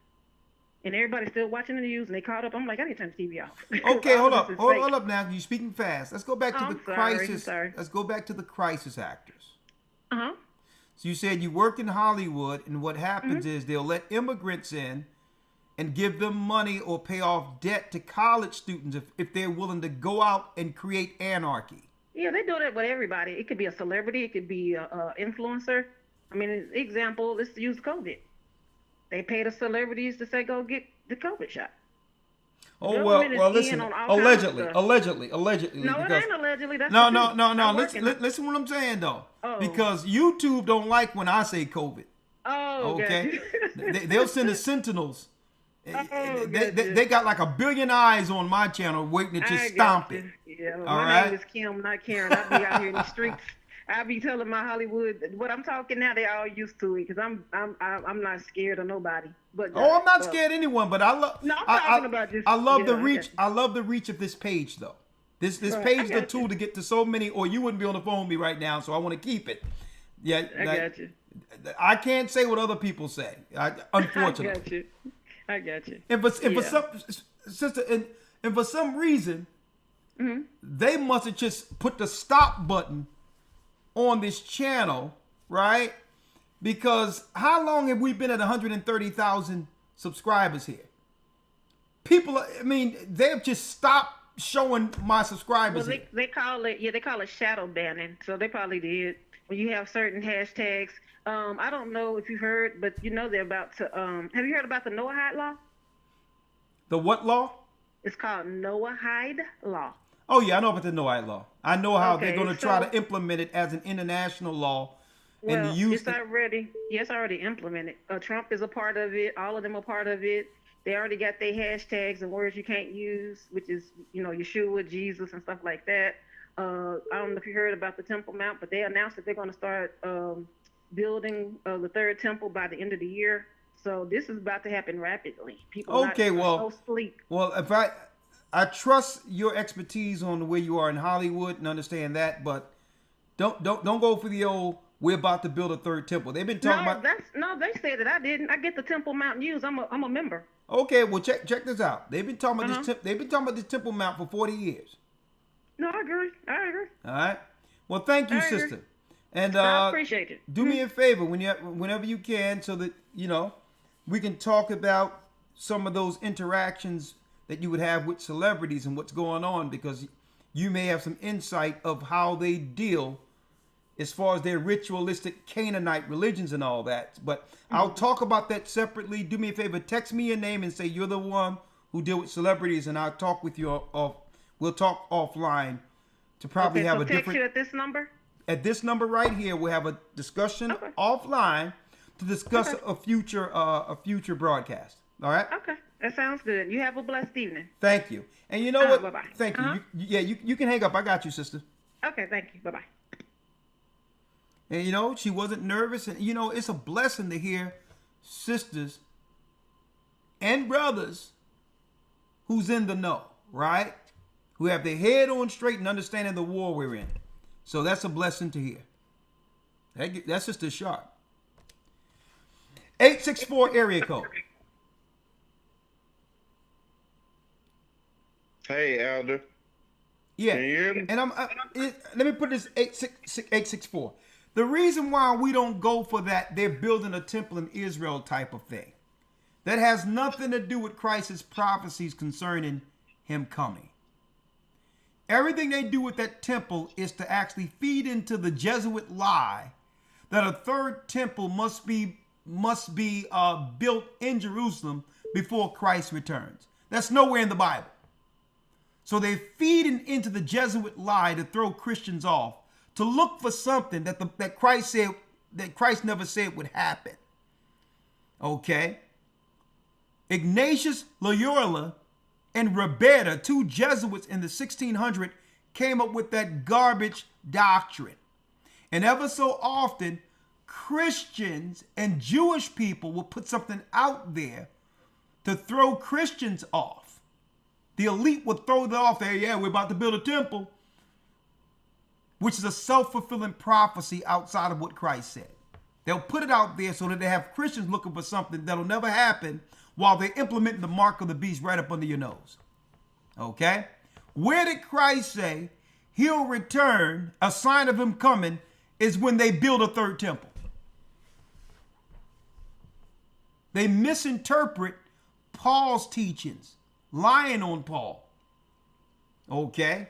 And everybody's still watching the news, and they caught up. I'm like, I need to turn the TV off. Okay, hold up. This is Hold fake. up now. You're speaking fast. Let's go back to the crisis. Sorry. Let's go back to the crisis actors. Uh-huh. So you said you work in Hollywood, and what happens is they'll let immigrants in and give them money or pay off debt to college students if they're willing to go out and create anarchy. Yeah, they do that with everybody. It could be a celebrity. It could be an influencer. I mean, example, let's use COVID. They pay the celebrities to say, go get the COVID shot. Oh, well, listen, allegedly. No, Because, it ain't allegedly. That's no. Listen what I'm saying, though. Oh. Because YouTube don't like when I say COVID. Oh, okay. They'll send the Sentinels. Oh, they got like 1 billion eyes on my channel waiting to just stomp it. Yeah, All my right? name is Kim, not Karen. I be out here in the streets. I be telling my Hollywood what I'm talking now. They all used to it because I'm not scared of nobody. But Oh, I'm not scared of anyone, but I love. No, I'm talking about just. I love the yeah, reach. I love the reach of this page, though. This Right, page I is the got tool you. to get to so many, or you wouldn't be on the phone with me right now. So I want to keep it. Yeah, I got you. I can't say what other people say. Unfortunately. I got you. I got you. And for Yeah. some sister, and for some reason, Mm-hmm. they must have just put the stop button on this channel, right? Because how long have we been at 130,000 subscribers here? People, I mean, they've just stopped showing my subscribers. Well, they call it shadow banning. So they probably did. When you have certain hashtags, I don't know if you've heard, but you know they're about to. Have you heard about the Noahide law? The what law? It's called Noahide law. Oh yeah, I know about the Noahide law. I know how they're Okay, going to try so- to implement it as an international law, Well, and use it's already implemented. Trump is a part of it. All of them are part of it. They already got their hashtags and words you can't use, which is Yeshua, Jesus, and stuff like that. I don't know if you heard about the Temple Mount, but they announced that they're going to start building the third temple by the end of the year. So this is about to happen rapidly. People Okay, are well, so sleep. well, if I trust your expertise on the way you are in Hollywood and understand that, but don't go for the old. We're about to build a third temple. They've been talking about. They said that I didn't. I get the Temple Mount news. I'm a member. Okay, well check this out. They've been talking about Uh-huh. they've been talking about this Temple Mount for 40 years. No, I agree. All right. Well, thank you, I agree. sister. And I appreciate it. Do me a favor whenever you can, so that we can talk about some of those interactions that you would have with celebrities and what's going on, because you may have some insight of how they deal as far as their ritualistic Canaanite religions and all that. But I'll talk about that separately. Do me a favor, text me your name and say you're the one who deal with celebrities, and I'll talk with you we'll talk offline to probably have a text different. you at this number. At this number right here, we'll have a discussion offline to discuss a future broadcast. All right. Okay, that sounds good. You have a blessed evening. Thank you. And you know what? Bye-bye. Thank you. Uh-huh. You can hang up. I got you, sister. Okay, thank you. Bye bye. And she wasn't nervous, and it's a blessing to hear sisters and brothers who's in the know, right? Who have their head on straight and understanding the war we're in. So that's a blessing to hear. That's just a sharp. 864 area code. Hey, Elder. Yeah. Can you hear me? And let me put this 864. The reason why we don't go for that, they're building a temple in Israel type of thing, that has nothing to do with Christ's prophecies concerning him coming. Everything they do with that temple is to actually feed into the Jesuit lie that a third temple must be built in Jerusalem before Christ returns. That's nowhere in the Bible. So they're feeding into the Jesuit lie to throw Christians off, to look for something that Christ never said would happen. Okay? Ignatius Loyola and Roberta, two Jesuits in the 1600s, came up with that garbage doctrine. And ever so often, Christians and Jewish people will put something out there to throw Christians off. The elite would throw that off there. Yeah, we're about to build a temple, which is a self-fulfilling prophecy outside of what Christ said. They'll put it out there so that they have Christians looking for something that'll never happen, while they're implementing the mark of the beast right up under your nose. Okay? Where did Christ say he'll return, a sign of him coming, is when they build a third temple? They misinterpret Paul's teachings, lying on Paul. Okay?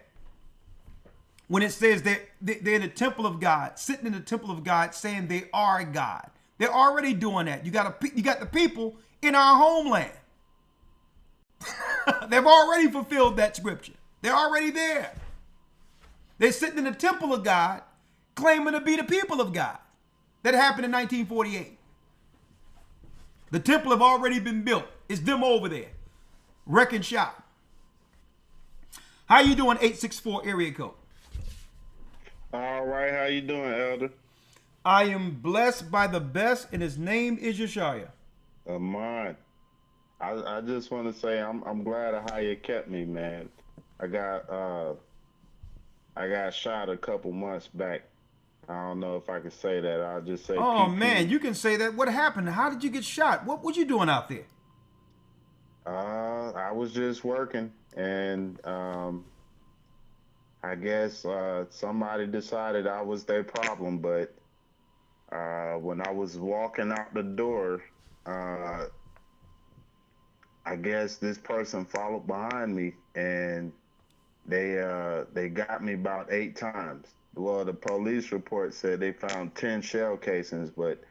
When it says they're in the temple of God, sitting in the temple of God, saying they are God. They're already doing that. You got the people in our homeland. They've already fulfilled that scripture. They're already there. They're sitting in the temple of God, claiming to be the people of God. That happened in 1948. The temple have already been built. It's them over there, wrecking shop. How you doing, 864 area code? All right, how you doing, Elder? I am blessed by the best, and his name is Yeshaya. Mine. I just want to say I'm glad of how you kept me, man. I got shot a couple months back. I don't know if I can say that. I'll just say. Oh PP. man, you can say that. What happened? How did you get shot? What was you doing out there? I was just working, and I guess somebody decided I was their problem. But when I was walking out the door, I guess this person followed behind me, and they got me about 8 times. Well, the police report said they found 10 shell casings, but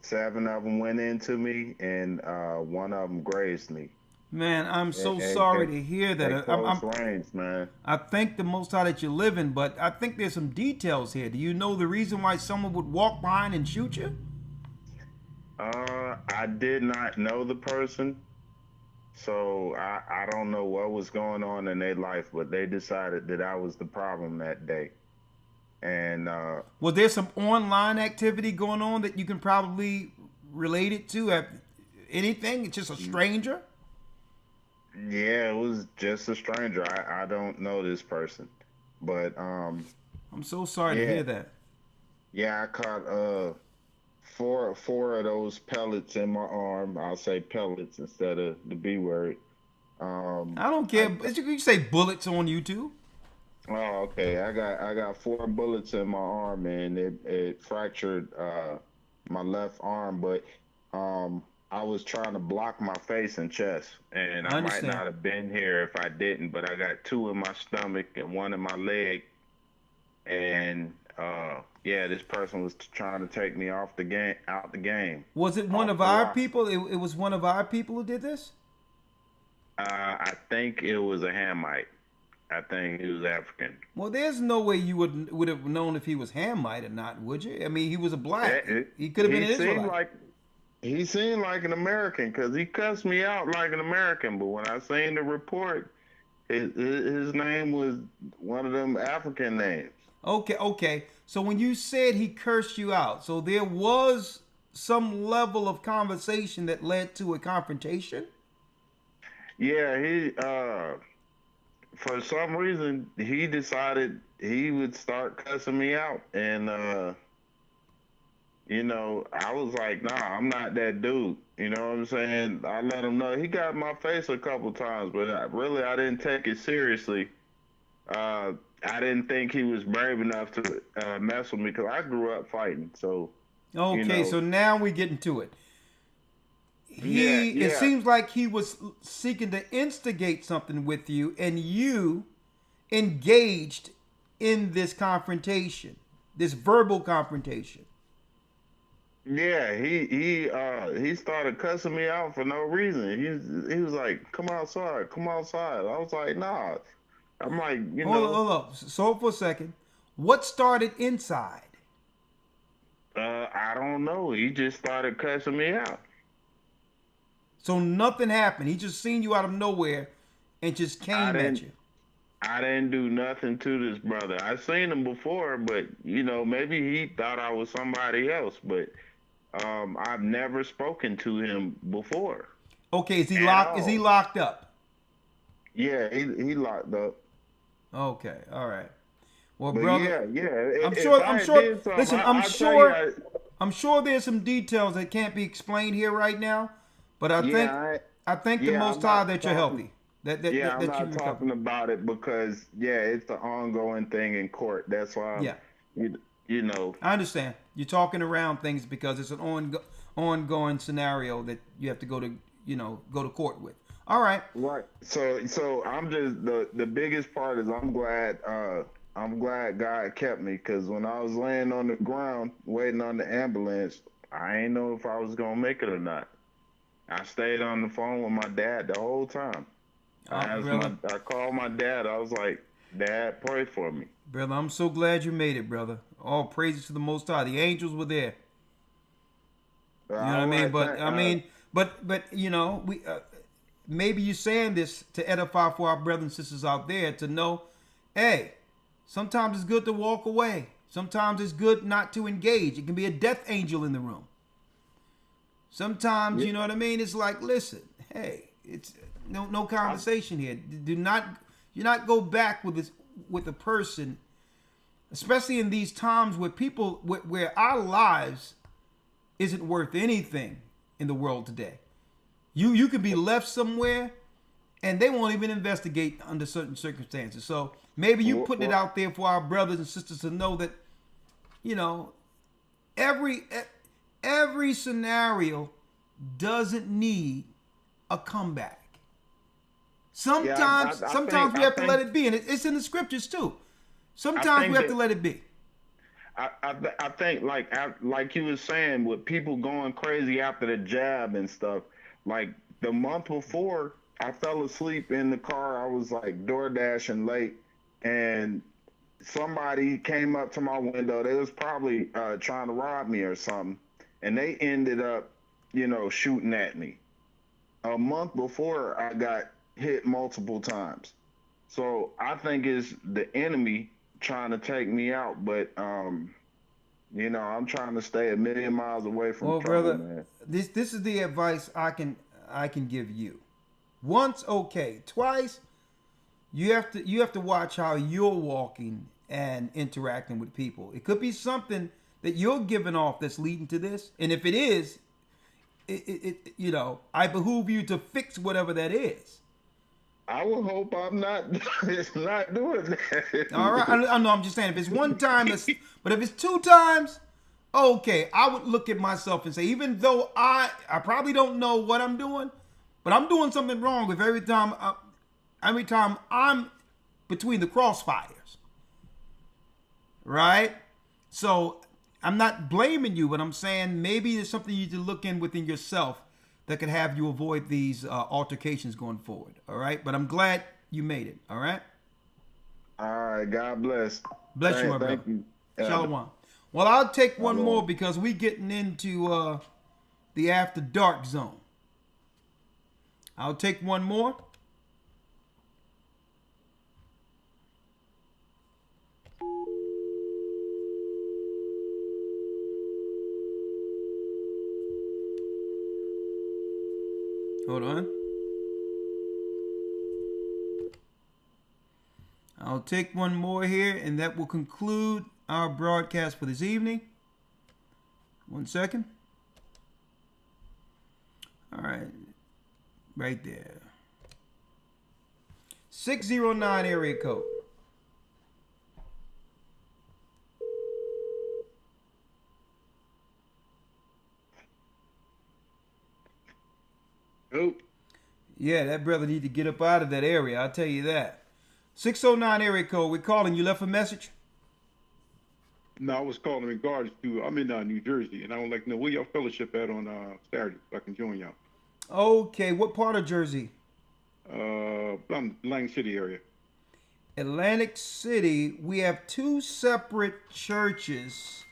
7 of them went into me, and 1 of them grazed me. Man, I'm so sorry to hear that. At close range, man. I thank the Most High that you're living, but I think there's some details here. Do you know the reason why someone would walk behind and shoot you? I did not know the person, so I don't know what was going on in their life, but they decided that I was the problem that day. And was there some online activity going on that you can probably relate it to? Anything? It's just a stranger? Yeah, it was just a stranger. I don't know this person, but I'm so sorry to hear that. Yeah, I caught four of those pellets in my arm. I'll say pellets instead of the B word. I don't care. You say bullets on YouTube. Oh, okay. I got 4 bullets in my arm, and it fractured my left arm, but I was trying to block my face and chest, and I might not have been here if I didn't, but I got 2 in my stomach and 1 in my leg, and yeah, this person was trying to take me out the game. Was it one of our people? It was one of our people who did this? I think it was a Hamite. I think he was African. Well, there's no way you would have known if he was Hamite or not, would you? I mean, he was a black. He could have been an Israelite. He seemed like an American because he cussed me out like an American. But when I seen the report, his name was one of them African names. Okay. So when you said he cursed you out, so there was some level of conversation that led to a confrontation? Yeah, he for some reason he decided he would start cussing me out, and you know, I was like, nah, I'm not that dude. You know what I'm saying? I let him know. He got in my face a couple times, but I didn't take it seriously. I didn't think he was brave enough to mess with me because I grew up fighting. So okay, you know. So now we get into it. It seems like he was seeking to instigate something with you, and you engaged in this confrontation, this verbal confrontation. Yeah, he started cussing me out for no reason. He was like, "Come outside." I was like, "Nah." I'm like, you know. Hold up. So for a second, what started inside? I don't know. He just started cussing me out. So nothing happened. He just seen you out of nowhere and just came at you. I didn't do nothing to this brother. I seen him before, but you know, maybe he thought I was somebody else. But I've never spoken to him before. Okay, is he locked? Is he locked up? Yeah, he locked up. Okay, all right. Well, but brother, yeah. I'm sure. Listen, I'm sure there's some details that can't be explained here right now. But I think the Most High that you're healthy. I'm not talking about it because it's an ongoing thing in court. That's why. You know. I understand. You're talking around things because it's an ongoing scenario that you have to go to court with. All right. Right. So I'm just the biggest part is I'm glad God kept me, because when I was laying on the ground waiting on the ambulance, I ain't know if I was gonna make it or not. I stayed on the phone with my dad the whole time. I called my dad. I was like, "Dad, pray for me." Brother, I'm so glad you made it, brother. All praises to the Most High. The angels were there. You know what I mean? But you know, we maybe you're saying this to edify for our brothers and sisters out there to know, hey, Sometimes it's good to walk away. Sometimes it's good not to engage. It can be a death angel in the room. Sometimes, you know what I mean? It's like, listen, hey, it's no conversation here. Do not go back with a person, especially in these times where where our lives isn't worth anything in the world today. You could be left somewhere and they won't even investigate under certain circumstances. So maybe you putting it out there for our brothers and sisters to know that, you know, every scenario doesn't need a comeback. Sometimes we have to let it be, and it's in the scriptures too. Sometimes we have to let it be. I think like you were saying, with people going crazy after the jab and stuff. Like the month before, I fell asleep in the car. I was like door dashing late, and somebody came up to my window. They was probably trying to rob me or something, and they ended up, you know, shooting at me. A month before, I got hit multiple times. So I think it's the enemy trying to take me out, but you know, I'm trying to stay a million miles away from trouble, brother, man. This is the advice I can give you. Once, okay. Twice, you have to watch how you're walking and interacting with people. It could be something that you're giving off that's leading to this, and if it is, it you know, I behoove you to fix whatever that is. I will hope I'm not it's not doing that. All right, I know. I'm just saying, if it's one time, but if it's two times, okay, I would look at myself and say, even though I probably don't know what I'm doing, but I'm doing something wrong with every time I'm between the crossfires, right? So I'm not blaming you, but I'm saying maybe there's something you need to look within yourself that could have you avoid these altercations going forward. All right, but I'm glad you made it. All right. All right. God bless. Bless you, my brother. Shalom. Well, I'll take one more because we getting into the after dark zone. I'll take one more. Hold on. I'll take one more here, and that will conclude our broadcast for this evening. 1 second. All right. Right there. 609 area code. Nope. Yeah, that brother need to get up out of that area. I'll tell you that. 609 area code. We're calling. You left a message? No, I was calling in regards to, I'm in New Jersey, and I would like to know where your fellowship at on Saturday so I can join y'all. Okay, what part of Jersey? Atlantic City area. Atlantic City. We have two separate churches.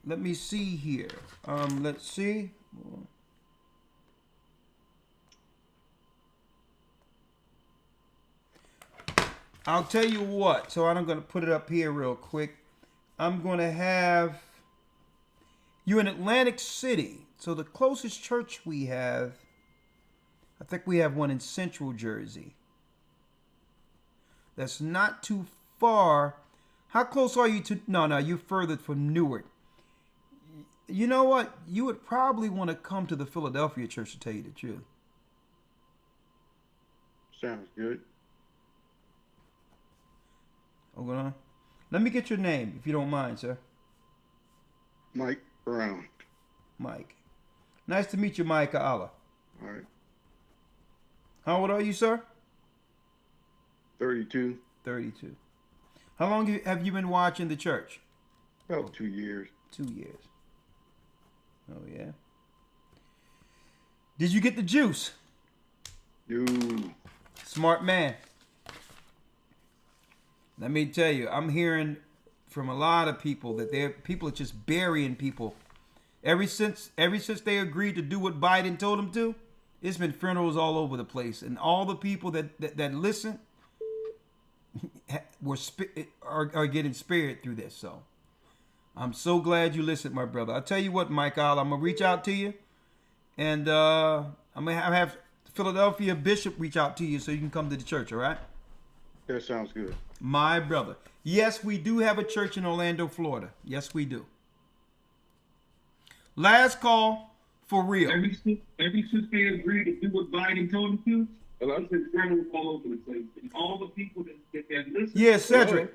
Let me see here. Let's see. I'll tell you what. So I'm going to put it up here real quick. I'm going to have you in Atlantic City. So the closest church we have, I think we have one in Central Jersey. That's not too far. How close are you to? No, you're further from Newark. You know what? You would probably want to come to the Philadelphia church, to tell you the truth. Sounds good. Hold on. Let me get your name, if you don't mind, sir. Mike Brown. Mike. Nice to meet you, Mike Allah. All right. How old are you, sir? 32. 32. How long have you been watching the church? About 2 years. 2 years. Oh, yeah. Did you get the juice? No. Smart man. Let me tell you, I'm hearing from a lot of people that people are just burying people. Ever since they agreed to do what Biden told them to, it's been funerals all over the place. And all the people that listen, are getting spared through this. So I'm so glad you listened, my brother. I'll tell you what, Michael, I'm gonna reach out to you, and I'm gonna have Philadelphia Bishop reach out to you so you can come to the church. All right? That sounds good. My brother. Yes, we do have a church in Orlando, Florida. Yes, we do. Last call for real. Every since they agreed to do what Biden told them to, a lot of the general all over the place. And all the people that listen. Yeah, Cedric.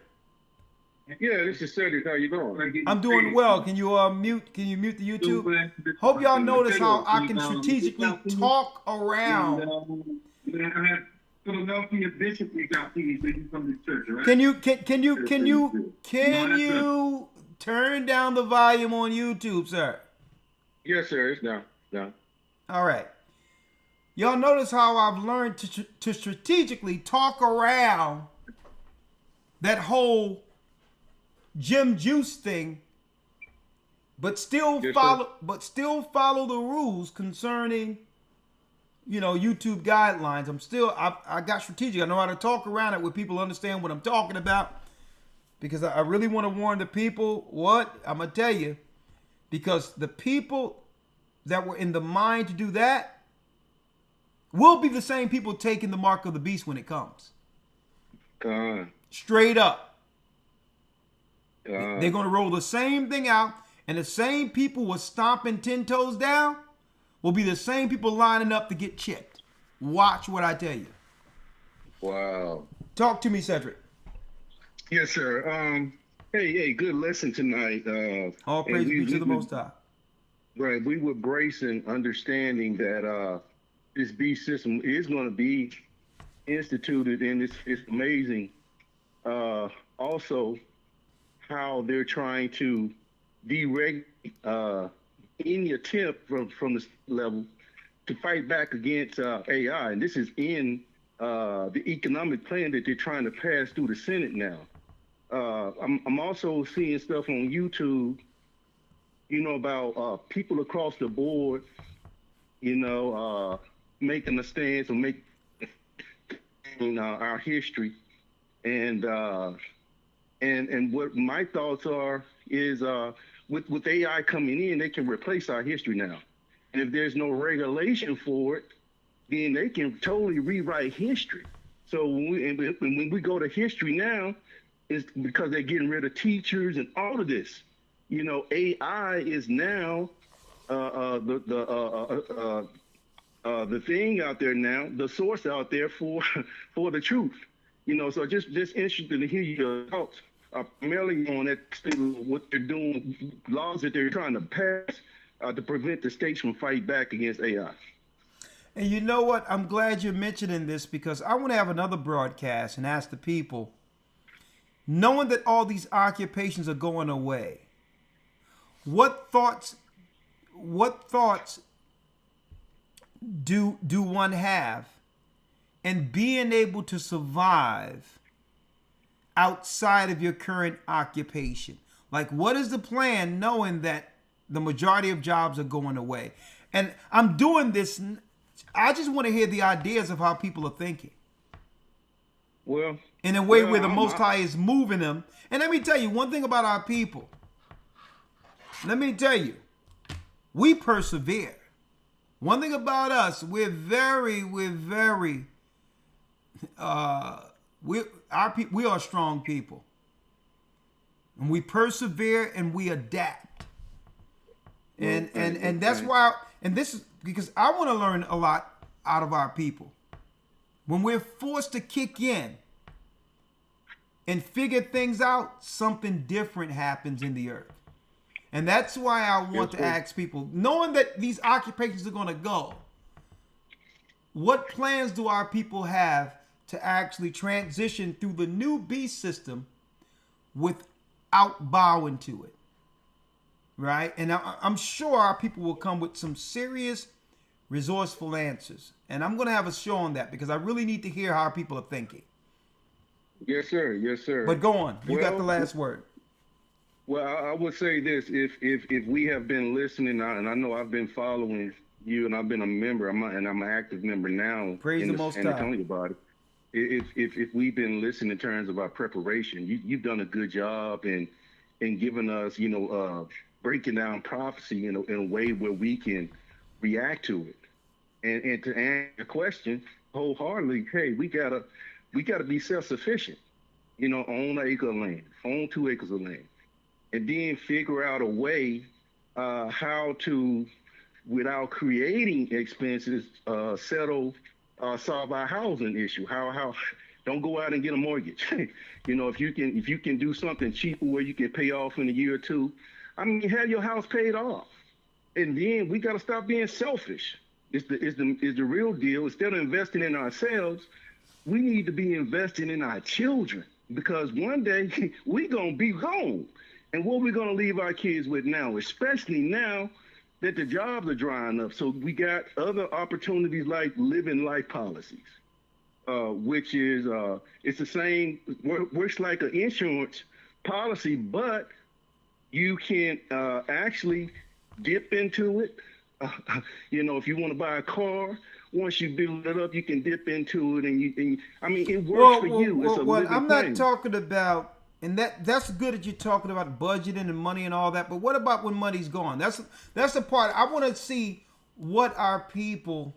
Yeah, this is Cedric. How you doing? I'm doing well. Can you mute the YouTube? Hope y'all notice how I can strategically talk around. Philadelphia Bishop reach out to you so you can come to church, all right? Can you turn down the volume on YouTube, sir? Yes, sir. It's down. All right. Y'all notice how I've learned to strategically talk around that whole Jim Juice thing, but still follow the rules concerning, YouTube guidelines. I got strategic. I know how to talk around it where people understand what I'm talking about, because I really want to warn the people what I'm gonna tell you, because the people that were in the mind to do that will be the same people taking the mark of the beast when it comes. Straight up. They're going to roll the same thing out, and the same people who are stomping 10 toes down will be the same people lining up to get chipped. Watch what I tell you. Wow. Talk to me, Cedric. Yes, sir. Hey, good lesson tonight. All praise be to the Most High. Right, we were bracing, understanding that this beast system is going to be instituted, and it's amazing. Also, how they're trying to deregulate any attempt from this level to fight back against AI, and this is in the economic plan that they're trying to pass through the Senate now. I'm also seeing stuff on YouTube, about people across the board, making a stance or making our history, and what my thoughts are is with AI coming in, they can replace our history now, and if there's no regulation for it, then they can totally rewrite history. So when we go to history now, it's because they're getting rid of teachers and all of this. AI is now the thing out there now, the source out there for the truth. So just interested to hear your thoughts, primarily on that, what they're doing, laws that they're trying to pass to prevent the states from fighting back against AI. And you know what? I'm glad you're mentioning this, because I want to have another broadcast and ask the people, knowing that all these occupations are going away, what thoughts do one have in being able to survive outside of your current occupation? Like, what is the plan, knowing that the majority of jobs are going away? And I'm doing this, I just want to hear the ideas of how people are thinking. Well, in a way where the Most High is moving them. And let me tell you one thing about our people. Let me tell you, we persevere. One thing about us, we are strong people. And we persevere and we adapt. And that's why, and this is because I want to learn a lot out of our people. When we're forced to kick in and figure things out, something different happens in the earth. And that's why I want to ask people, knowing that these occupations are going to go, what plans do our people have to actually transition through the new beast system without bowing to it? Right? And I'm sure our people will come with some serious, resourceful answers. And I'm going to have a show on that, because I really need to hear how our people are thinking. Yes, sir. Yes, sir. But go on. You got the last word. Well, I would say this: if we have been listening, and I know I've been following you, and I've been a member, and I'm an active member now. Praise in the the Most San High. Antonio body. if we've been listening in terms of our preparation, you've done a good job in giving us, breaking down prophecy in a way where we can react to it. And to answer your question wholeheartedly, hey, we gotta be self-sufficient, own an acre of land, own 2 acres of land, and then figure out a way how to, without creating expenses, solve our housing issue. How don't go out and get a mortgage. If you can do something cheaper where you can pay off in a year or two, I mean, have your house paid off, and then we got to stop being selfish. Is the real deal. Instead of investing in ourselves, we need to be investing in our children, because one day we gonna be gone, and what we gonna leave our kids with now, especially now that the jobs are drying up. So we got other opportunities like living life policies, which is it's the same, works like an insurance policy, but you can actually dip into it. If you want to buy a car, once you build it up, you can dip into it, and I mean, it works for you. It's a living I'm not thing. talking about, and that's good that you're talking about budgeting and money and all that. But what about when money's gone? That's the part I want to see, what our people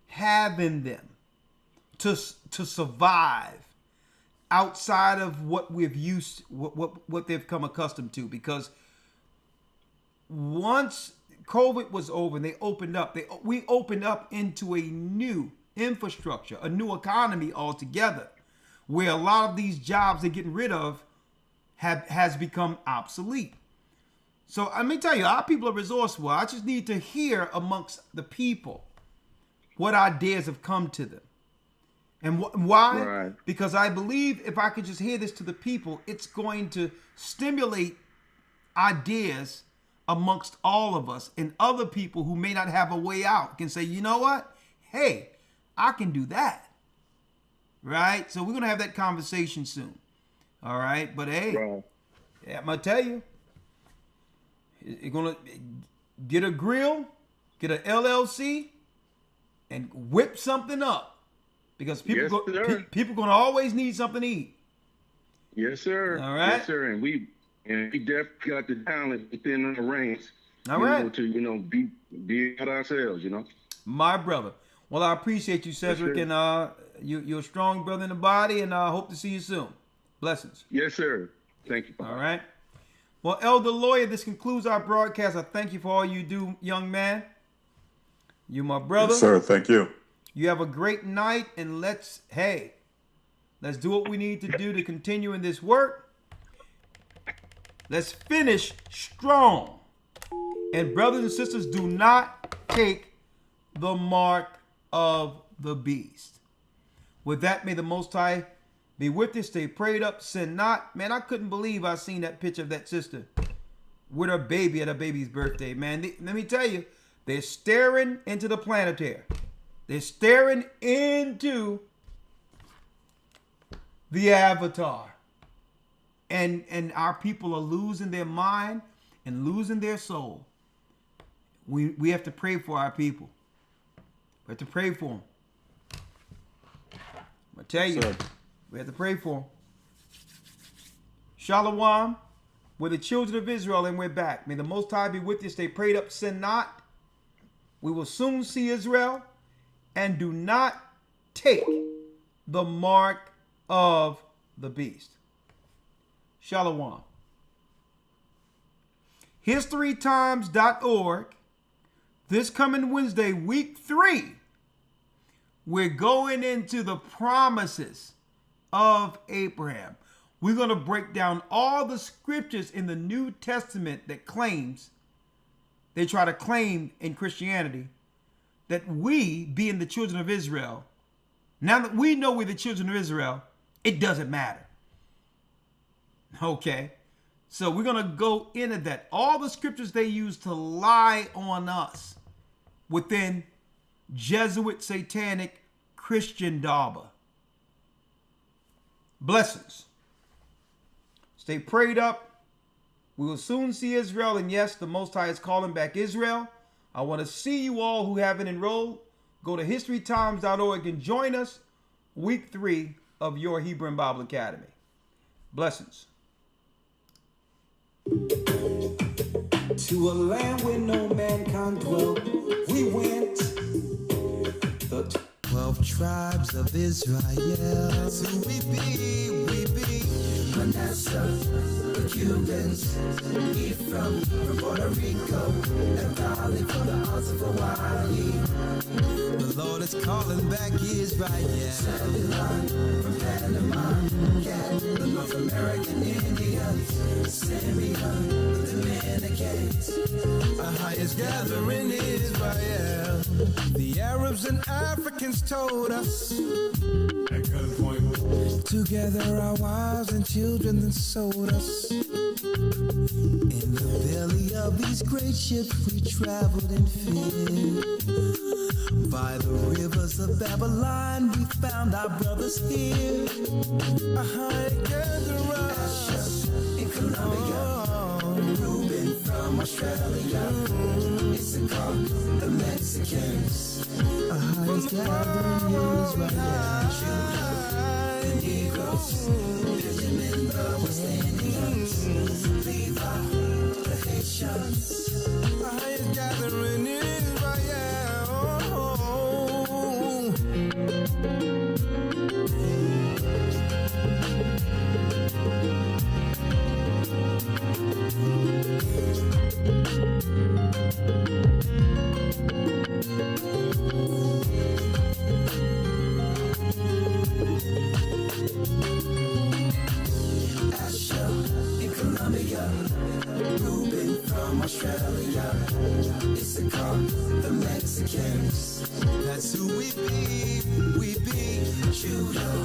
have in them to survive outside of what we've used, what they've come accustomed to. Because once COVID was over and they opened up, we opened up into a new infrastructure, a new economy altogether, where a lot of these jobs they're getting rid of has become obsolete. So let me tell you, our people are resourceful. I just need to hear amongst the people what ideas have come to them. And why? Right. Because I believe if I could just hear this to the people, it's going to stimulate ideas amongst all of us, and other people who may not have a way out can say, you know what? Hey, I can do that. Right? So we're going to have that conversation soon. All right? But hey, yeah, I'm going to tell you, you're going to get a grill, get an LLC, and whip something up. Because people people going to always need something to eat. Yes, sir. All right? Yes, sir. And we definitely got the talent within the ranks. All right. To be at ourselves. My brother. Well, I appreciate you, Cedric, yes, and you're a strong brother in the body, and I hope to see you soon. Blessings. Yes, sir. Thank you. All right. Well, Elder Lawyer, this concludes our broadcast. I thank you for all you do, young man. You, my brother. Yes, sir. Thank you. You have a great night, and let's do what we need to do to continue in this work. Let's finish strong. And brothers and sisters, do not take the mark of the beast. With that, may the Most High be with you. Stay prayed up. Sin not. Man, I couldn't believe I seen that picture of that sister with her baby at her baby's birthday. Man, let me tell you, they're staring into the planetary. They're staring into the avatar. And our people are losing their mind and losing their soul. We have to pray for our people. We have to pray for them. I'm going to tell you, we have to pray for them. Shalom, we're the children of Israel, and we're back. May the Most High be with you. Stay prayed up, sin not. We will soon see Israel, and do not take the mark of the beast. Shalom. HistoryTimes.org. This coming Wednesday, week 3, we're going into the promises of Abraham. We're going to break down all the scriptures in the New Testament that they try to claim in Christianity, that we, being the children of Israel, now that we know we're the children of Israel, it doesn't matter. Okay? So we're going to go into that. All the scriptures they use to lie on us within Jesuit, Satanic, Christian Daba. Blessings. Stay prayed up. We will soon see Israel. And yes, the Most High is calling back Israel. I want to see you all who haven't enrolled. Go to historytimes.org and join us week 3 of your Hebrew and Bible Academy. Blessings. To a land where no man can dwell, we went. The 12 tribes of Israel. So we be Manasseh, the Cubans, Ephraim from Puerto Rico, and Valley from the hearts of Hawaii. The Lord is calling back Israel. Zebulon from Panama, Gad, the North American Indians, Simeon, the Dominicans. Our highest gathering Israel. The Arabs and Africans told us. Together our wives and children then sold us. In the belly of these great ships we traveled in fear. By the rivers of Babylon we found our brothers here. Together us in Colombia, Reuben from Australia, Issachar, the Mexicans. Our highest gathering Israel. Negroes, Benjamin, the West Indians, Levi, the Haitians. I ain't gathering Israel. Reuben from Australia, Issachar, the Mexicans. That's who we be Judah,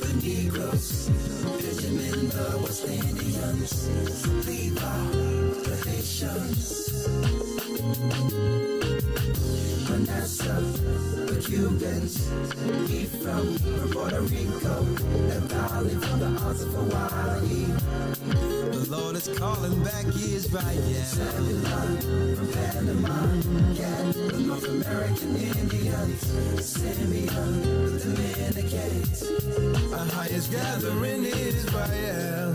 the Negroes, Benjamin, the West Indians, Levi, the Haitians. Manasseh, the Cubans, Ephraim from Puerto Rico, and Valley from the hearts of Hawaii. The Lord is calling back Israel. Zebulon from Panama, Gad, the North American Indians, Simeon, the Dominicans. Our highest gathering Israel.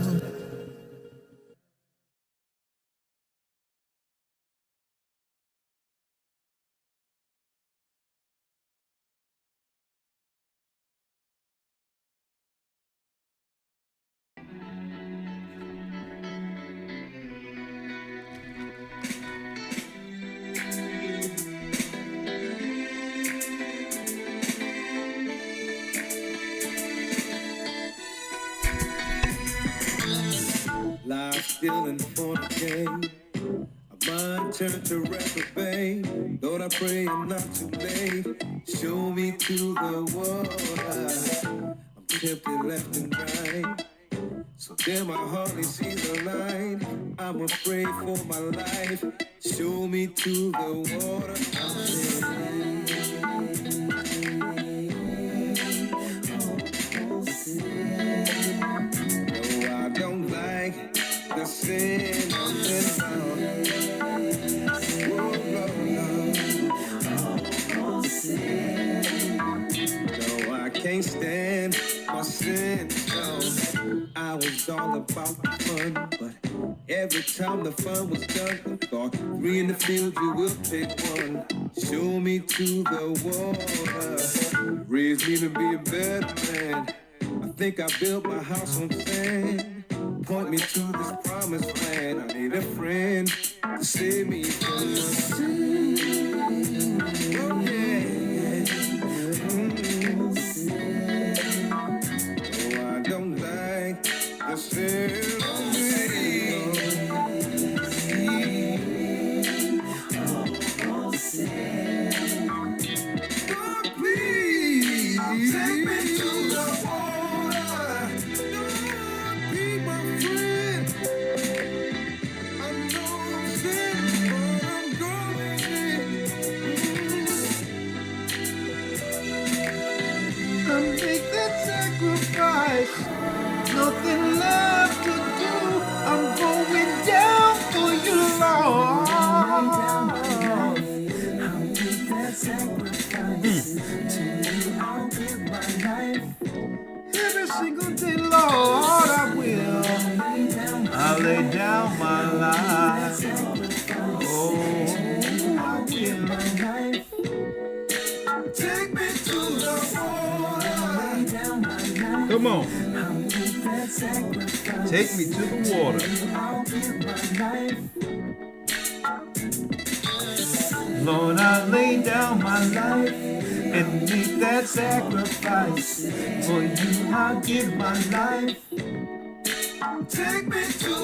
Life still in fornicate. A mind turned to reprobate. Lord, I pray I'm not too late. Show me to the water. I'm tempted left and right. So there my heart sees the light. I'm afraid for my life. Show me to the water. No, I don't like the sin I'm in town. No, I can't stand my sin. No, I was all about the fun, but every time the fun was done, I thought 3 in the field, you will pick one. Show me to the water. Raise me to be a better man. I think I built my house on sand. Point me to this promised land. I need a friend to save me from my sin. Oh yeah. Oh, I don't like the sin of me. Oh, please take me to the water. Don't be my friend. I know I'm sin, but I'm going in. I make that sacrifice. Nothing left to do. I'm going down for you, Lord. I'll make that sacrifice. To you, I'll give my life. single day, Lord, I will. I'll lay down my life. Oh, I will. Take me to the water. Come on. Take me to the water. Lord, I lay down my life and make that sacrifice. For you, I'll give my life. Take me to